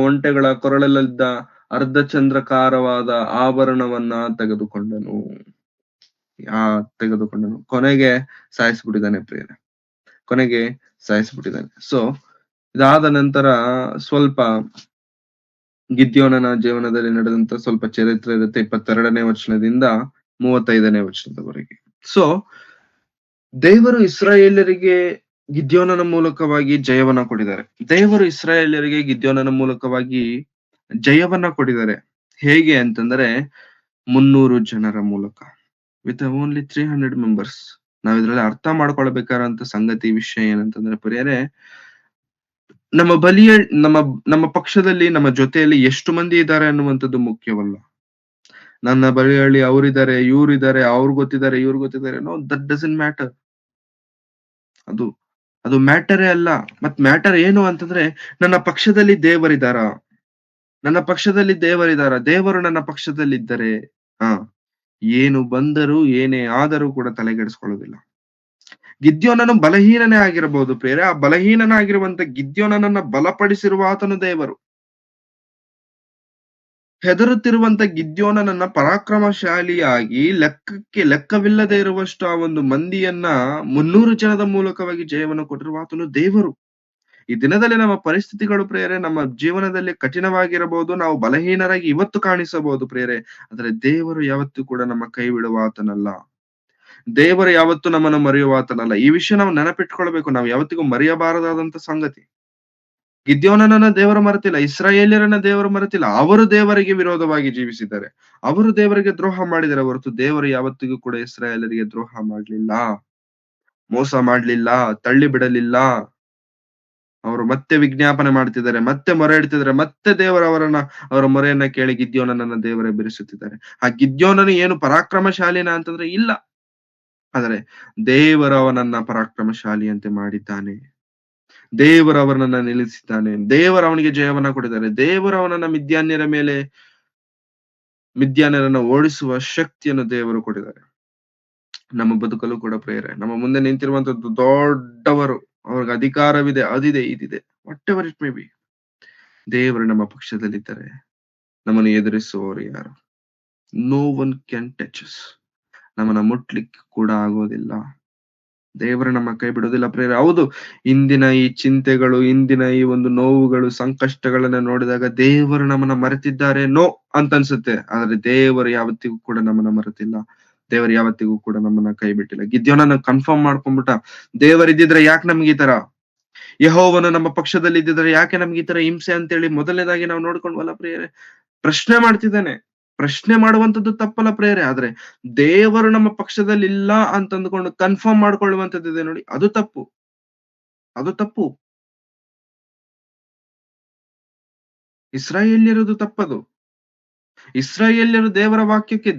ಒಂಟೆಗಳ ಕೊರಳಲ್ಲಿದ್ದ ಅರ್ಧಚಂದ್ರಾಕಾರವಾದ ಆಭರಣವನ್ನ ತೆಗೆದುಕೊಂಡನು. ಕೊನೆಗೆ ಸಾಯಿಸ್ಬಿಟ್ಟಿದ್ದಾನೆ ಪ್ರಿಯರೇ, ಸೊ ಇದಾದ ನಂತರ ಸ್ವಲ್ಪ ಗಿದ್ಯೋನನ ಜೀವನದಲ್ಲಿ ನಡೆದಂತ ಸ್ವಲ್ಪ ಚರಿತ್ರೆ ಇರುತ್ತೆ, 22ನೇ ವಚನದಿಂದ 35ನೇ ವಚನದವರೆಗೆ. ಸೊ ದೇವರು ಇಸ್ರಾಯೇಲ್ಯರಿಗೆ ಗಿದ್ಯೋನನ ಮೂಲಕವಾಗಿ ಜಯವನ್ನ ಕೊಟ್ಟಿದ್ದಾರೆ. ದೇವರು ಇಸ್ರಾಯೇಲ್ಯರಿಗೆ ಗಿದ್ಯೋನನ ಮೂಲಕವಾಗಿ ಜಯವನ್ನ ಕೊಟ್ಟಿದ್ದಾರೆ. ಹೇಗೆ ಅಂತಂದ್ರೆ 300 ಜನರ ಮೂಲಕ. With only 300 members. ನಾವ್ ಇದ್ರಲ್ಲಿ ಅರ್ಥ ಮಾಡ್ಕೊಳ್ಬೇಕಾದಂತ ಸಂಗತಿ ವಿಷಯ ಏನಂತಂದ್ರೆ ಪ್ರಿಯರೇ, ನಮ್ಮ ಬಲಿಯ ನಮ್ಮ ನಮ್ಮ ಪಕ್ಷದಲ್ಲಿ ನಮ್ಮ ಜೊತೆಯಲ್ಲಿ ಎಷ್ಟು ಮಂದಿ ಇದ್ದಾರೆ ಅನ್ನುವಂಥದ್ದು ಮುಖ್ಯವಲ್ಲ. ನನ್ನ ಬಳಿಯಲ್ಲಿ ಅವ್ರಿದ್ದಾರೆ, ಇವ್ರಿದ್ದಾರೆ, ಅವ್ರು ಗೊತ್ತಿದ್ದಾರೆ, ಇವ್ರು ಗೊತ್ತಿದ್ದಾರೆ. No, that doesn't matter. ಅದು ಅದು ಮ್ಯಾಟರೇ ಅಲ್ಲ. ಮತ್ ಮ್ಯಾಟರ್ ಏನು ಅಂತಂದ್ರೆ, ನನ್ನ ಪಕ್ಷದಲ್ಲಿ ದೇವರಿದಾರ, ನನ್ನ ಪಕ್ಷದಲ್ಲಿ ದೇವರಿದಾರ, ದೇವರು ನನ್ನ ಪಕ್ಷದಲ್ಲಿದ್ದರೆ ಹಾ ಏನು ಬಂದರೂ ಏನೇ ಆದರೂ ಕೂಡ ತಲೆಗೆಡಿಸ್ಕೊಳ್ಳೋದಿಲ್ಲ. ಗಿದ್ಯೋನನು ಬಲಹೀನನೇ ಆಗಿರಬಹುದು ಪ್ರಿಯರೇ. ಆ ಬಲಹೀನನಾಗಿರುವಂತ ಗಿದ್ಯೋನನನ್ನ ಬಲಪಡಿಸಿರುವ ಆತನು ದೇವರು. ಹೆದರುತ್ತಿರುವಂತ ಗಿದ್ಯೋನನನ್ನ ಪರಾಕ್ರಮಶಾಲಿಯಾಗಿ ಲೆಕ್ಕವಿಲ್ಲದೆ ಇರುವಷ್ಟು ಆ ಒಂದು ಮಂದಿಯನ್ನ 300 ಜನದ ಮೂಲಕವಾಗಿ ಜಯವನ್ನು ಕೊಟ್ಟಿರುವ ಆತನು ದೇವರು. ಈ ದಿನದಲ್ಲಿ ನಮ್ಮ ಪರಿಸ್ಥಿತಿಗಳು ಪ್ರಿಯರೇ, ನಮ್ಮ ಜೀವನದಲ್ಲಿ ಕಠಿಣವಾಗಿರಬಹುದು, ನಾವು ಬಲಹೀನರಾಗಿ ಇವತ್ತು ಕಾಣಿಸಬಹುದು ಪ್ರಿಯರೇ, ಆದ್ರೆ ದೇವರು ಯಾವತ್ತೂ ಕೂಡ ನಮ್ಮ ಕೈ ಬಿಡುವ ಆತನಲ್ಲ. ದೇವರು ಯಾವತ್ತೂ ನಮ್ಮನ್ನು ಮರೆಯುವ ಆತನಲ್ಲ. ಈ ವಿಷಯ ನಾವು ನೆನಪಿಟ್ಕೊಳ್ಬೇಕು. ನಾವು ಯಾವತ್ತಿಗೂ ಮರೆಯಬಾರದಾದಂತ ಸಂಗತಿ. ಗಿದ್ಯೋನನನ್ನ ದೇವರು ಮರೆತಿಲ್ಲ, ಇಸ್ರಾಯೇಲ್ಯರನ್ನ ದೇವರು ಮರೆತಿಲ್ಲ. ಅವರು ದೇವರಿಗೆ ವಿರೋಧವಾಗಿ ಜೀವಿಸಿದ್ದಾರೆ, ಅವರು ದೇವರಿಗೆ ದ್ರೋಹ ಮಾಡಿದರೆ ಹೊರತು ದೇವರು ಯಾವತ್ತಿಗೂ ಕೂಡ ಇಸ್ರಾಯೇಲರಿಗೆ ದ್ರೋಹ ಮಾಡ್ಲಿಲ್ಲ, ಮೋಸ ಮಾಡ್ಲಿಲ್ಲ, ತಳ್ಳಿ ಬಿಡಲಿಲ್ಲ. ಅವರು ಮತ್ತೆ ವಿಜ್ಞಾಪನೆ ಮಾಡ್ತಿದ್ದಾರೆ, ಮತ್ತೆ ಮೊರೆ ಇಡ್ತಿದ್ದಾರೆ, ಮತ್ತೆ ದೇವರು ಅವರ ಮೊರೆಯನ್ನ ಕೇಳಿ ಗಿದ್ಯೋನನನ್ನ ದೇವರೇ ಬಿಡಿಸುತ್ತಿದ್ದಾರೆ. ಆ ಗಿದ್ಯೋನನು ಏನು ಪರಾಕ್ರಮಶಾಲಿನ ಅಂತಂದ್ರೆ ಇಲ್ಲ, ಆದರೆ ದೇವರು ಅವನನ್ನ ಪರಾಕ್ರಮಶಾಲಿಯಂತೆ ಮಾಡಿದ್ದಾನೆ. ದೇವರು ಅವನನ್ನ ನಿಲ್ಲಿಸಿದ್ದಾನೆ. ದೇವರು ಅವನಿಗೆ ಜಯವನ್ನ ಕೊಟ್ಟಿದ್ದಾರೆ. ದೇವರು ಅವನನ್ನ ಮಿದ್ಯಾನ್ಯರನ್ನ ಓಡಿಸುವ ಶಕ್ತಿಯನ್ನು ದೇವರು ಕೊಟ್ಟಿದ್ದಾರೆ. ನಮ್ಮ ಬದುಕಲು ಕೂಡ ಪ್ರೇರೆ, ನಮ್ಮ ಮುಂದೆ ನಿಂತಿರುವಂತದ್ದು ದೊಡ್ಡವರು, ಅವ್ರಿಗೆ ಅಧಿಕಾರವಿದೆ, ಅದಿದೆ, ಇದಿದೆ, whatever it may be, ದೇವರು ನಮ್ಮ ಪಕ್ಷದಲ್ಲಿದ್ದರೆ ನಮ್ಮನ್ನು ಎದುರಿಸುವವರು ಯಾರು? No one can touch us. ನಮ್ಮನ್ನ ಮುಟ್ಲಿಕ್ಕೆ ಕೂಡ ಆಗೋದಿಲ್ಲ. ದೇವರು ನಮ್ಮ ಕೈ ಬಿಡೋದಿಲ್ಲ ಪ್ರೇರೆ. ಹೌದು, ಇಂದಿನ ಈ ಚಿಂತೆಗಳು, ಇಂದಿನ ಈ ಒಂದು ನೋವುಗಳು, ಸಂಕಷ್ಟಗಳನ್ನ ನೋಡಿದಾಗ ದೇವರು ನಮ್ಮನ್ನ ಮರೆತಿದ್ದಾರೆ ನೋ ಅಂತ ಅನ್ಸುತ್ತೆ. ಆದ್ರೆ ದೇವರು ಯಾವತ್ತಿಗೂ ಕೂಡ ನಮ್ಮನ್ನ ಮರೆತಿಲ್ಲ. ದೇವರು ಯಾವತ್ತಿಗೂ ಕೂಡ ನಮ್ಮನ್ನ ಕೈ ಬಿಟ್ಟಿಲ್ಲ. ಗಿದ್ಯೋನನ್ನ ಕನ್ಫರ್ಮ್ ಮಾಡ್ಕೊಂಡ್ಬಿಟ್ಟ, ದೇವರಿದ್ದಿದ್ರೆ ಯಾಕೆ ನಮ್ಗೆ ಈ ತರ, ಯೆಹೋವನು ನಮ್ಮ ಪಕ್ಷದಲ್ಲಿ ಇದ್ದಿದ್ರೆ ಯಾಕೆ ನಮ್ಗೆ ಈ ತರ ಹಿಂಸೆ ಅಂತೇಳಿ ಮೊದಲನೇದಾಗಿ ನಾವು ನೋಡ್ಕೊಂಡ್ವಲ್ಲ ಪ್ರಿಯರೇ. ಪ್ರಶ್ನೆ ಮಾಡ್ತಿದ್ದಾನೆ. ಪ್ರಶ್ನೆ ಮಾಡುವಂತದ್ದು ತಪ್ಪಲ್ಲ ಪ್ರೇರೆ, ಆದ್ರೆ ದೇವರು ನಮ್ಮ ಪಕ್ಷದಲ್ಲಿ ಇಲ್ಲ ಅಂತ ಅಂದ್ಕೊಂಡು ಕನ್ಫರ್ಮ್ ಮಾಡ್ಕೊಳ್ಳುವಂತದ್ದಿದೆ ನೋಡಿ, ಅದು ತಪ್ಪು. ಅದು ತಪ್ಪು. ಇಸ್ರಾಯೇಲ್ಯರದು ತಪ್ಪದು. ಇಸ್ರಾಯೇಲ್ಯರು ದೇವರ ವಾಕ್ಯಕ್ಕೆ,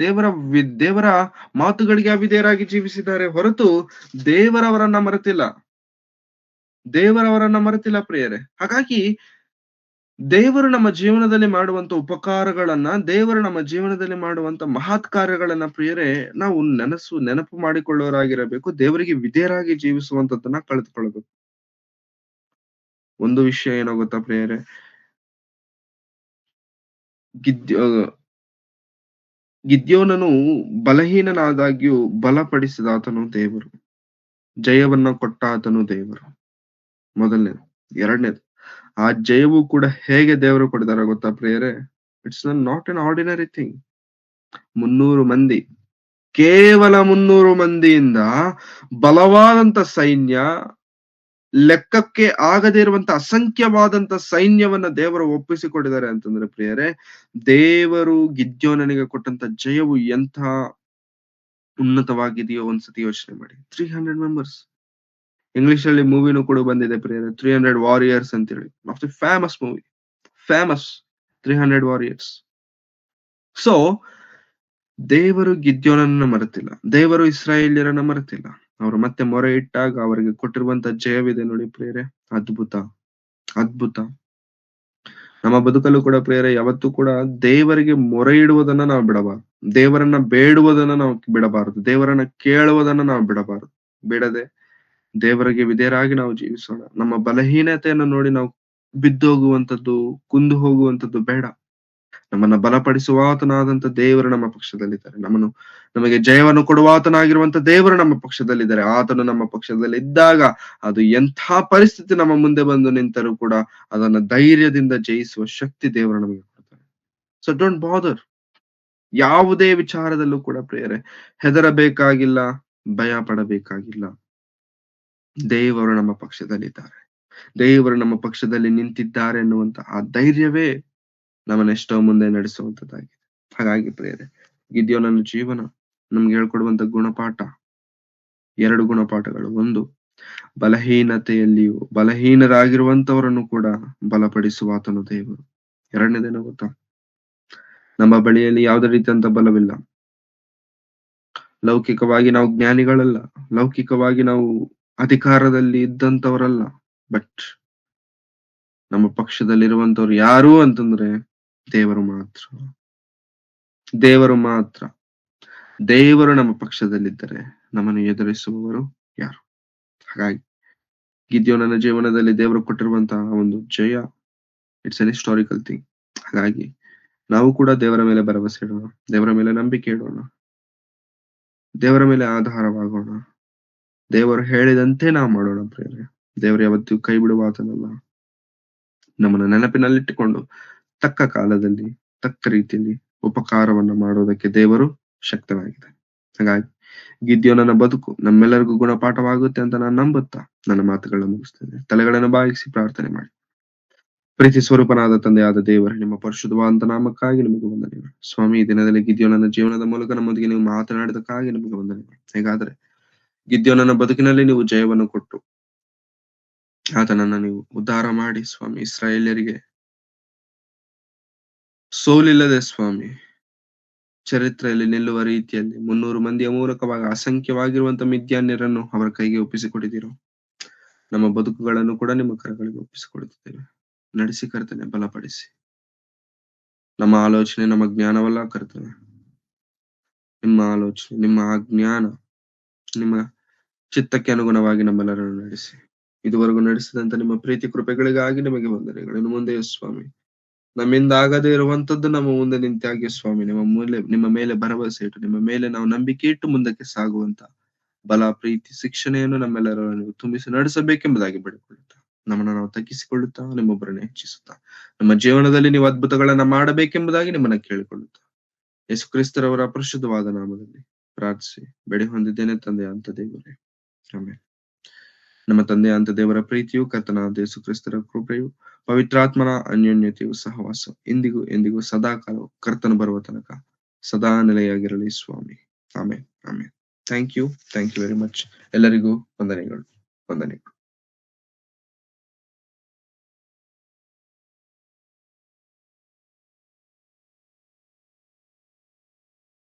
ದೇವರ ಮಾತುಗಳಿಗೆ ಅವಿಧೇಯರಾಗಿ ಜೀವಿಸಿದ್ದಾರೆ ಹೊರತು ದೇವರವರನ್ನ ಮರೆತಿಲ್ಲ. ದೇವರವರನ್ನ ಮರೆತಿಲ್ಲ ಪ್ರಿಯರೇ. ಹಾಗಾಗಿ ದೇವರು ನಮ್ಮ ಜೀವನದಲ್ಲಿ ಮಾಡುವಂತ ಉಪಕಾರಗಳನ್ನ, ದೇವರು ನಮ್ಮ ಜೀವನದಲ್ಲಿ ಮಾಡುವಂತ ಮಹತ್ ಕಾರ್ಯಗಳನ್ನ ಪ್ರಿಯರೇ, ನಾವು ನೆನಪು ಮಾಡಿಕೊಳ್ಳೋರಾಗಿರಬೇಕು. ದೇವರಿಗೆ ವಿಧೇಯರಾಗಿ ಜೀವಿಸುವಂತದ್ದನ್ನ ಕಳೆದುಕೊಳ್ಳಬೇಕು. ಒಂದು ವಿಷಯ ಏನೋ ಗೊತ್ತಾ ಪ್ರಿಯರೇ, ಗಿದ್ಯೋನನು ಬಲಹೀನನಾದಾಗ್ಯೂ ಬಲಪಡಿಸಿದ ಆತನು ದೇವರು. ಜಯವನ್ನ ಕೊಟ್ಟ ಆತನು ದೇವರು. ಮೊದಲನೇದು. ಎರಡನೇದು, ಆ ಜಯವು ಕೂಡ ಹೇಗೆ ದೇವರು ಕೊಡಿದಾರ ಗೊತ್ತಾ ಪ್ರಿಯರೇ? It's not an ordinary thing. 300 ಮಂದಿ, ಕೇವಲ 300 ಮಂದಿಯಿಂದ ಬಲವಾದಂತ ಸೈನ್ಯ, ಲೆಕ್ಕಕ್ಕೆ ಆಗದೇ ಇರುವಂತ ಅಸಂಖ್ಯವಾದಂತ ಸೈನ್ಯವನ್ನ ದೇವರು ಒಪ್ಪಿಸಿಕೊಟ್ಟಿದ್ದಾರೆ ಅಂತಂದ್ರೆ ಪ್ರಿಯರೇ, ದೇವರು ಗಿದ್ಯೋನನಿಗೆ ಕೊಟ್ಟಂತ ಜಯವು ಎಂಥ ಉನ್ನತವಾಗಿದೆಯೋ ಒಂದ್ಸತಿ ಯೋಚನೆ ಮಾಡಿ. 300 ಮೆಂಬರ್ಸ್. ಇಂಗ್ಲಿಷ್ ಅಲ್ಲಿ ಮೂವಿನೂ ಕೂಡ ಬಂದಿದೆ ಪ್ರಿಯರೇ, 300 ವಾರಿಯರ್ಸ್ ಅಂತೇಳಿ. Of the famous movie, famous 300 warriors. So ದೇವರು ಗಿದ್ಯೋನನ್ನ ಮರೆತಿಲ್ಲ, ದೇವರು ಇಸ್ರಾಯೇಲ್ಯರನ್ನ ಮರೆತಿಲ್ಲ. ಅವರು ಮತ್ತೆ ಮೊರೆ ಇಟ್ಟಾಗ ಅವರಿಗೆ ಕೊಟ್ಟಿರುವಂತ ಜಯವಿದೆ ನೋಡಿ ಪ್ರಿಯರೇ, ಅದ್ಭುತ, ಅದ್ಭುತ. ನಮ್ಮ ಬದುಕಲ್ಲೂ ಕೂಡ ಪ್ರಿಯರೇ, ಯಾವತ್ತೂ ಕೂಡ ದೇವರಿಗೆ ಮೊರೆ ಇಡುವುದನ್ನ ನಾವು ಬಿಡಬಾರದು, ದೇವರನ್ನ ಬೇಡುವುದನ್ನ ನಾವು ಬಿಡಬಾರದು, ದೇವರನ್ನ ಕೇಳುವುದನ್ನ ನಾವು ಬಿಡಬಾರದು. ಬಿಡದೆ ದೇವರಿಗೆ ವಿಧೇಯರಾಗಿ ನಾವು ಜೀವಿಸೋಣ. ನಮ್ಮ ಬಲಹೀನತೆಯನ್ನು ನೋಡಿ ನಾವು ಬಿದ್ದೋಗುವಂತದ್ದು, ಕುಂದು ಹೋಗುವಂತದ್ದು ಬೇಡ. ನಮ್ಮನ್ನ ಬಲಪಡಿಸುವಾತನಾದಂತ ದೇವರು ನಮ್ಮ ಪಕ್ಷದಲ್ಲಿದ್ದಾರೆ. ನಮಗೆ ಜಯವನ್ನು ಕೊಡುವಾತನಾಗಿರುವಂತ ದೇವರು ನಮ್ಮ ಪಕ್ಷದಲ್ಲಿದ್ದಾರೆ. ಆತನು ನಮ್ಮ ಪಕ್ಷದಲ್ಲಿ ಇದ್ದಾಗ ಅದು ಎಂಥ ಪರಿಸ್ಥಿತಿ ನಮ್ಮ ಮುಂದೆ ಬಂದು ನಿಂತರೂ ಕೂಡ ಅದನ್ನ ಧೈರ್ಯದಿಂದ ಜಯಿಸುವ ಶಕ್ತಿ ದೇವರು ನಮಗೆ ಕೊಡ್ತಾರೆ. ಸೊ ಡೋಂಟ್ ಬಾದರ್. ಯಾವುದೇ ವಿಚಾರದಲ್ಲೂ ಕೂಡ ಪ್ರಿಯರೇ ಹೆದರಬೇಕಾಗಿಲ್ಲ, ಭಯ ಪಡಬೇಕಾಗಿಲ್ಲ. ದೇವರು ನಮ್ಮ ಪಕ್ಷದಲ್ಲಿದ್ದಾರೆ, ದೇವರು ನಮ್ಮ ಪಕ್ಷದಲ್ಲಿ ನಿಂತಿದ್ದಾರೆ ಎನ್ನುವಂತ ಆ ಧೈರ್ಯವೇ ನಮ್ಮನ್ನೆಷ್ಟೋ ಮುಂದೆ ನಡೆಸುವಂತದ್ದಾಗಿದೆ. ಹಾಗಾಗಿ ಪ್ರಿಯರೇ, ಗಿದ್ಯೋನನ ಜೀವನ ನಮ್ಗೆ ಹೇಳ್ಕೊಡುವಂತ ಗುಣಪಾಠ 2 ಗುಣಪಾಠಗಳು. ಒಂದು, ಬಲಹೀನರಾಗಿರುವಂತವರನ್ನು ಕೂಡ ಬಲಪಡಿಸುವ ಆತನು ದೇವರು. 2ನೇದೇನು ಗೊತ್ತಾ? ನಮ್ಮ ಬಳಿಯಲ್ಲಿ ಯಾವುದೇ ರೀತಿಯಂತ ಬಲವಿಲ್ಲ. ಲೌಕಿಕವಾಗಿ ನಾವು ಜ್ಞಾನಿಗಳಲ್ಲ, ಲೌಕಿಕವಾಗಿ ನಾವು ಅಧಿಕಾರದಲ್ಲಿ ಇದ್ದಂತವರಲ್ಲ. ಬಟ್ ನಮ್ಮ ಪಕ್ಷದಲ್ಲಿರುವಂತವ್ರು ಯಾರು ಅಂತಂದ್ರೆ ದೇವರು ಮಾತ್ರ. ದೇವರು ಮಾತ್ರ. ದೇವರು ನಮ್ಮ ಪಕ್ಷದಲ್ಲಿದ್ದರೆ ನಮ್ಮನ್ನು ಎದುರಿಸುವವರು ಯಾರು? ಹಾಗಾಗಿ ಗಿದ್ಯೋನನ ಜೀವನದಲ್ಲಿ ದೇವರು ಕೊಟ್ಟಿರುವಂತಹ ಒಂದು ಜಯ, ಇಟ್ಸ್ ಅನ್ ಹಿಸ್ಟಾರಿಕಲ್ ಥಿಂಗ್. ಹಾಗಾಗಿ ನಾವು ಕೂಡ ದೇವರ ಮೇಲೆ ಭರವಸೆ ಇಡೋಣ, ದೇವರ ಮೇಲೆ ನಂಬಿಕೆ ಇಡೋಣ, ದೇವರ ಮೇಲೆ ಆಧಾರವಾಗೋಣ, ದೇವರು ಹೇಳಿದಂತೆ ನಾವು ಮಾಡೋಣ ಪ್ರಿಯರೇ. ದೇವರು ಯಾವತ್ತೂ ಕೈ ಬಿಡುವ ಆತನಲ್ಲ. ನಮ್ಮನ್ನು ನೆನಪಿನಲ್ಲಿಟ್ಟುಕೊಂಡು ತಕ್ಕ ಕಾಲದಲ್ಲಿ ತಕ್ಕ ರೀತಿಯಲ್ಲಿ ಉಪಕಾರವನ್ನ ಮಾಡೋದಕ್ಕೆ ದೇವರು ಶಕ್ತನಾಗಿದೆ. ಹಾಗಾಗಿ ಗಿದ್ಯೋನನ ಬದುಕು ನಮ್ಮೆಲ್ಲರಿಗೂ ಗುಣಪಾಠವಾಗುತ್ತೆ ಅಂತ ನಾನು ನಂಬುತ್ತಾ ನನ್ನ ಮಾತುಗಳನ್ನ ಮುಗಿಸ್ತೇನೆ. ತಲೆಗಳನ್ನು ಬಾಗಿಸಿ ಪ್ರಾರ್ಥನೆ ಮಾಡಿ. ಪ್ರೀತಿ ಸ್ವರೂಪನಾದ ತಂದೆಯಾದ ದೇವರೇ, ನಿಮ್ಮ ಪರಿಶುದ್ಧವಾದ ನಾಮಕ್ಕಾಗಿ ನಿಮಗೆ ವಂದನೆಗಳು. ಸ್ವಾಮಿ, ಈ ದಿನದಲ್ಲಿ ಗಿದ್ಯೋನನ ಜೀವನದ ಮೂಲಕ ನಮ್ಮೊಂದಿಗೆ ನೀವು ಮಾತನಾಡಿದಕ್ಕಾಗಿ ನಿಮಗೆ ವಂದನೆಗಳು. ಹೇಗಾದ್ರೆ ಗಿದ್ಯೋನನ ಬದುಕಿನಲ್ಲಿ ನೀವು ಜಯವನ್ನು ಕೊಟ್ಟು ಆತನನ್ನ ನೀವು ಉದ್ಧಾರ ಮಾಡಿ ಸ್ವಾಮಿ, ಇಸ್ರಾಯೇಲ್ಯರಿಗೆ ಸೋಲಿಲ್ಲದೆ ಸ್ವಾಮಿ ಚರಿತ್ರೆಯಲ್ಲಿ ನಿಲ್ಲುವ ರೀತಿಯಲ್ಲಿ 300 ಮಂದಿಯ ಮೂಲಕವಾಗಿ ಅಸಂಖ್ಯವಾಗಿರುವಂತ ಮಿದ್ಯಾನ್ಯರನ್ನು ಅವರ ಕೈಗೆ ಒಪ್ಪಿಸಿಕೊಟ್ಟಿದ್ದೀರೋ, ನಮ್ಮ ಬದುಕುಗಳನ್ನು ಕೂಡ ನಿಮ್ಮ ಕರಗಳಿಗೆ ಒಪ್ಪಿಸಿಕೊಡುತ್ತಿದ್ದೇವೆ. ನಡೆಸಿ ಕರ್ತನೆ, ಬಲಪಡಿಸಿ. ನಮ್ಮ ಆಲೋಚನೆ ನಮ್ಮ ಜ್ಞಾನವಲ್ಲ ಕರ್ತನೆ, ನಿಮ್ಮ ಆಲೋಚನೆ, ನಿಮ್ಮ ಆ ಜ್ಞಾನ, ನಿಮ್ಮ ಚಿತ್ತಕ್ಕೆ ಅನುಗುಣವಾಗಿ ನಮ್ಮೆಲ್ಲರನ್ನು ನಡೆಸಿ. ಇದುವರೆಗೂ ನಡೆಸಿದಂತ ನಿಮ್ಮ ಪ್ರೀತಿ ಕೃಪೆಗಳಿಗಾಗಿ ನಿಮಗೆ ವಂದನೆಗಳು. ಇನ್ನು ಮುಂದೆ ಸ್ವಾಮಿ, ನಮ್ಮಿಂದ ಆಗದೇ ಇರುವಂತದ್ದು ನಮ್ಮ ಮುಂದೆ ನಿಂತಾಗಿ ಸ್ವಾಮಿ, ನಿಮ್ಮ ಮೇಲೆ ಭರವಸೆ ಇಟ್ಟು, ನಿಮ್ಮ ಮೇಲೆ ನಾವು ನಂಬಿಕೆ ಇಟ್ಟು ಮುಂದಕ್ಕೆ ಸಾಗುವಂತ ಬಲ, ಪ್ರೀತಿ, ಶಿಕ್ಷಣೆಯನ್ನು ನಮ್ಮೆಲ್ಲರನ್ನು ನೀವು ತುಂಬಿಸಿ ನಡೆಸಬೇಕೆಂಬುದಾಗಿ ಬೇಡಿಕೊಳ್ಳುತ್ತಾ, ನಮ್ಮನ್ನು ನಾವು ತಗ್ಗಿಸಿಕೊಳ್ಳುತ್ತಾ ನಿಮ್ಮೊಬ್ಬರನ್ನು ಹೆಚ್ಚಿಸುತ್ತಾ, ನಮ್ಮ ಜೀವನದಲ್ಲಿ ನೀವು ಅದ್ಭುತಗಳನ್ನ ಮಾಡಬೇಕೆಂಬುದಾಗಿ ನಿಮ್ಮನ್ನ ಕೇಳಿಕೊಳ್ಳುತ್ತಾ, ಯೇಸು ಕ್ರಿಸ್ತರವರ ಪರಿಶುದ್ಧವಾದ ನಾಮದಲ್ಲಿ ಪ್ರಾರ್ಥಿಸಿ ಬೇಡಿ ಹೊಂದಿದ್ದೇನೆ ತಂದೆಯ ಅಂತ ದೇವರೇ, ಆಮೆನ್. ನಮ್ಮ ತಂದೆಯ ಅಂತ ದೇವರ ಪ್ರೀತಿಯು, ಕರ್ತನಾದ ಯೇಸು ಕ್ರಿಸ್ತರ ಕೃಪೆಯು, ಪವಿತ್ರಾತ್ಮನ ಅನ್ಯೋನ್ಯತೆಯು, ಸಹವಾಸ ಇಂದಿಗೂ ಎಂದಿಗೂ ಸದಾಕಾಲ ಕರ್ತನು ಬರುವ ತನಕ ಸದಾ ನೆಲೆಯಾಗಿರಲಿ ಸ್ವಾಮಿ. ಆಮೇನ್, ಆಮೇನ್. Thank you very much. ಎಲ್ಲರಿಗೂ ವಂದನೆಗಳು.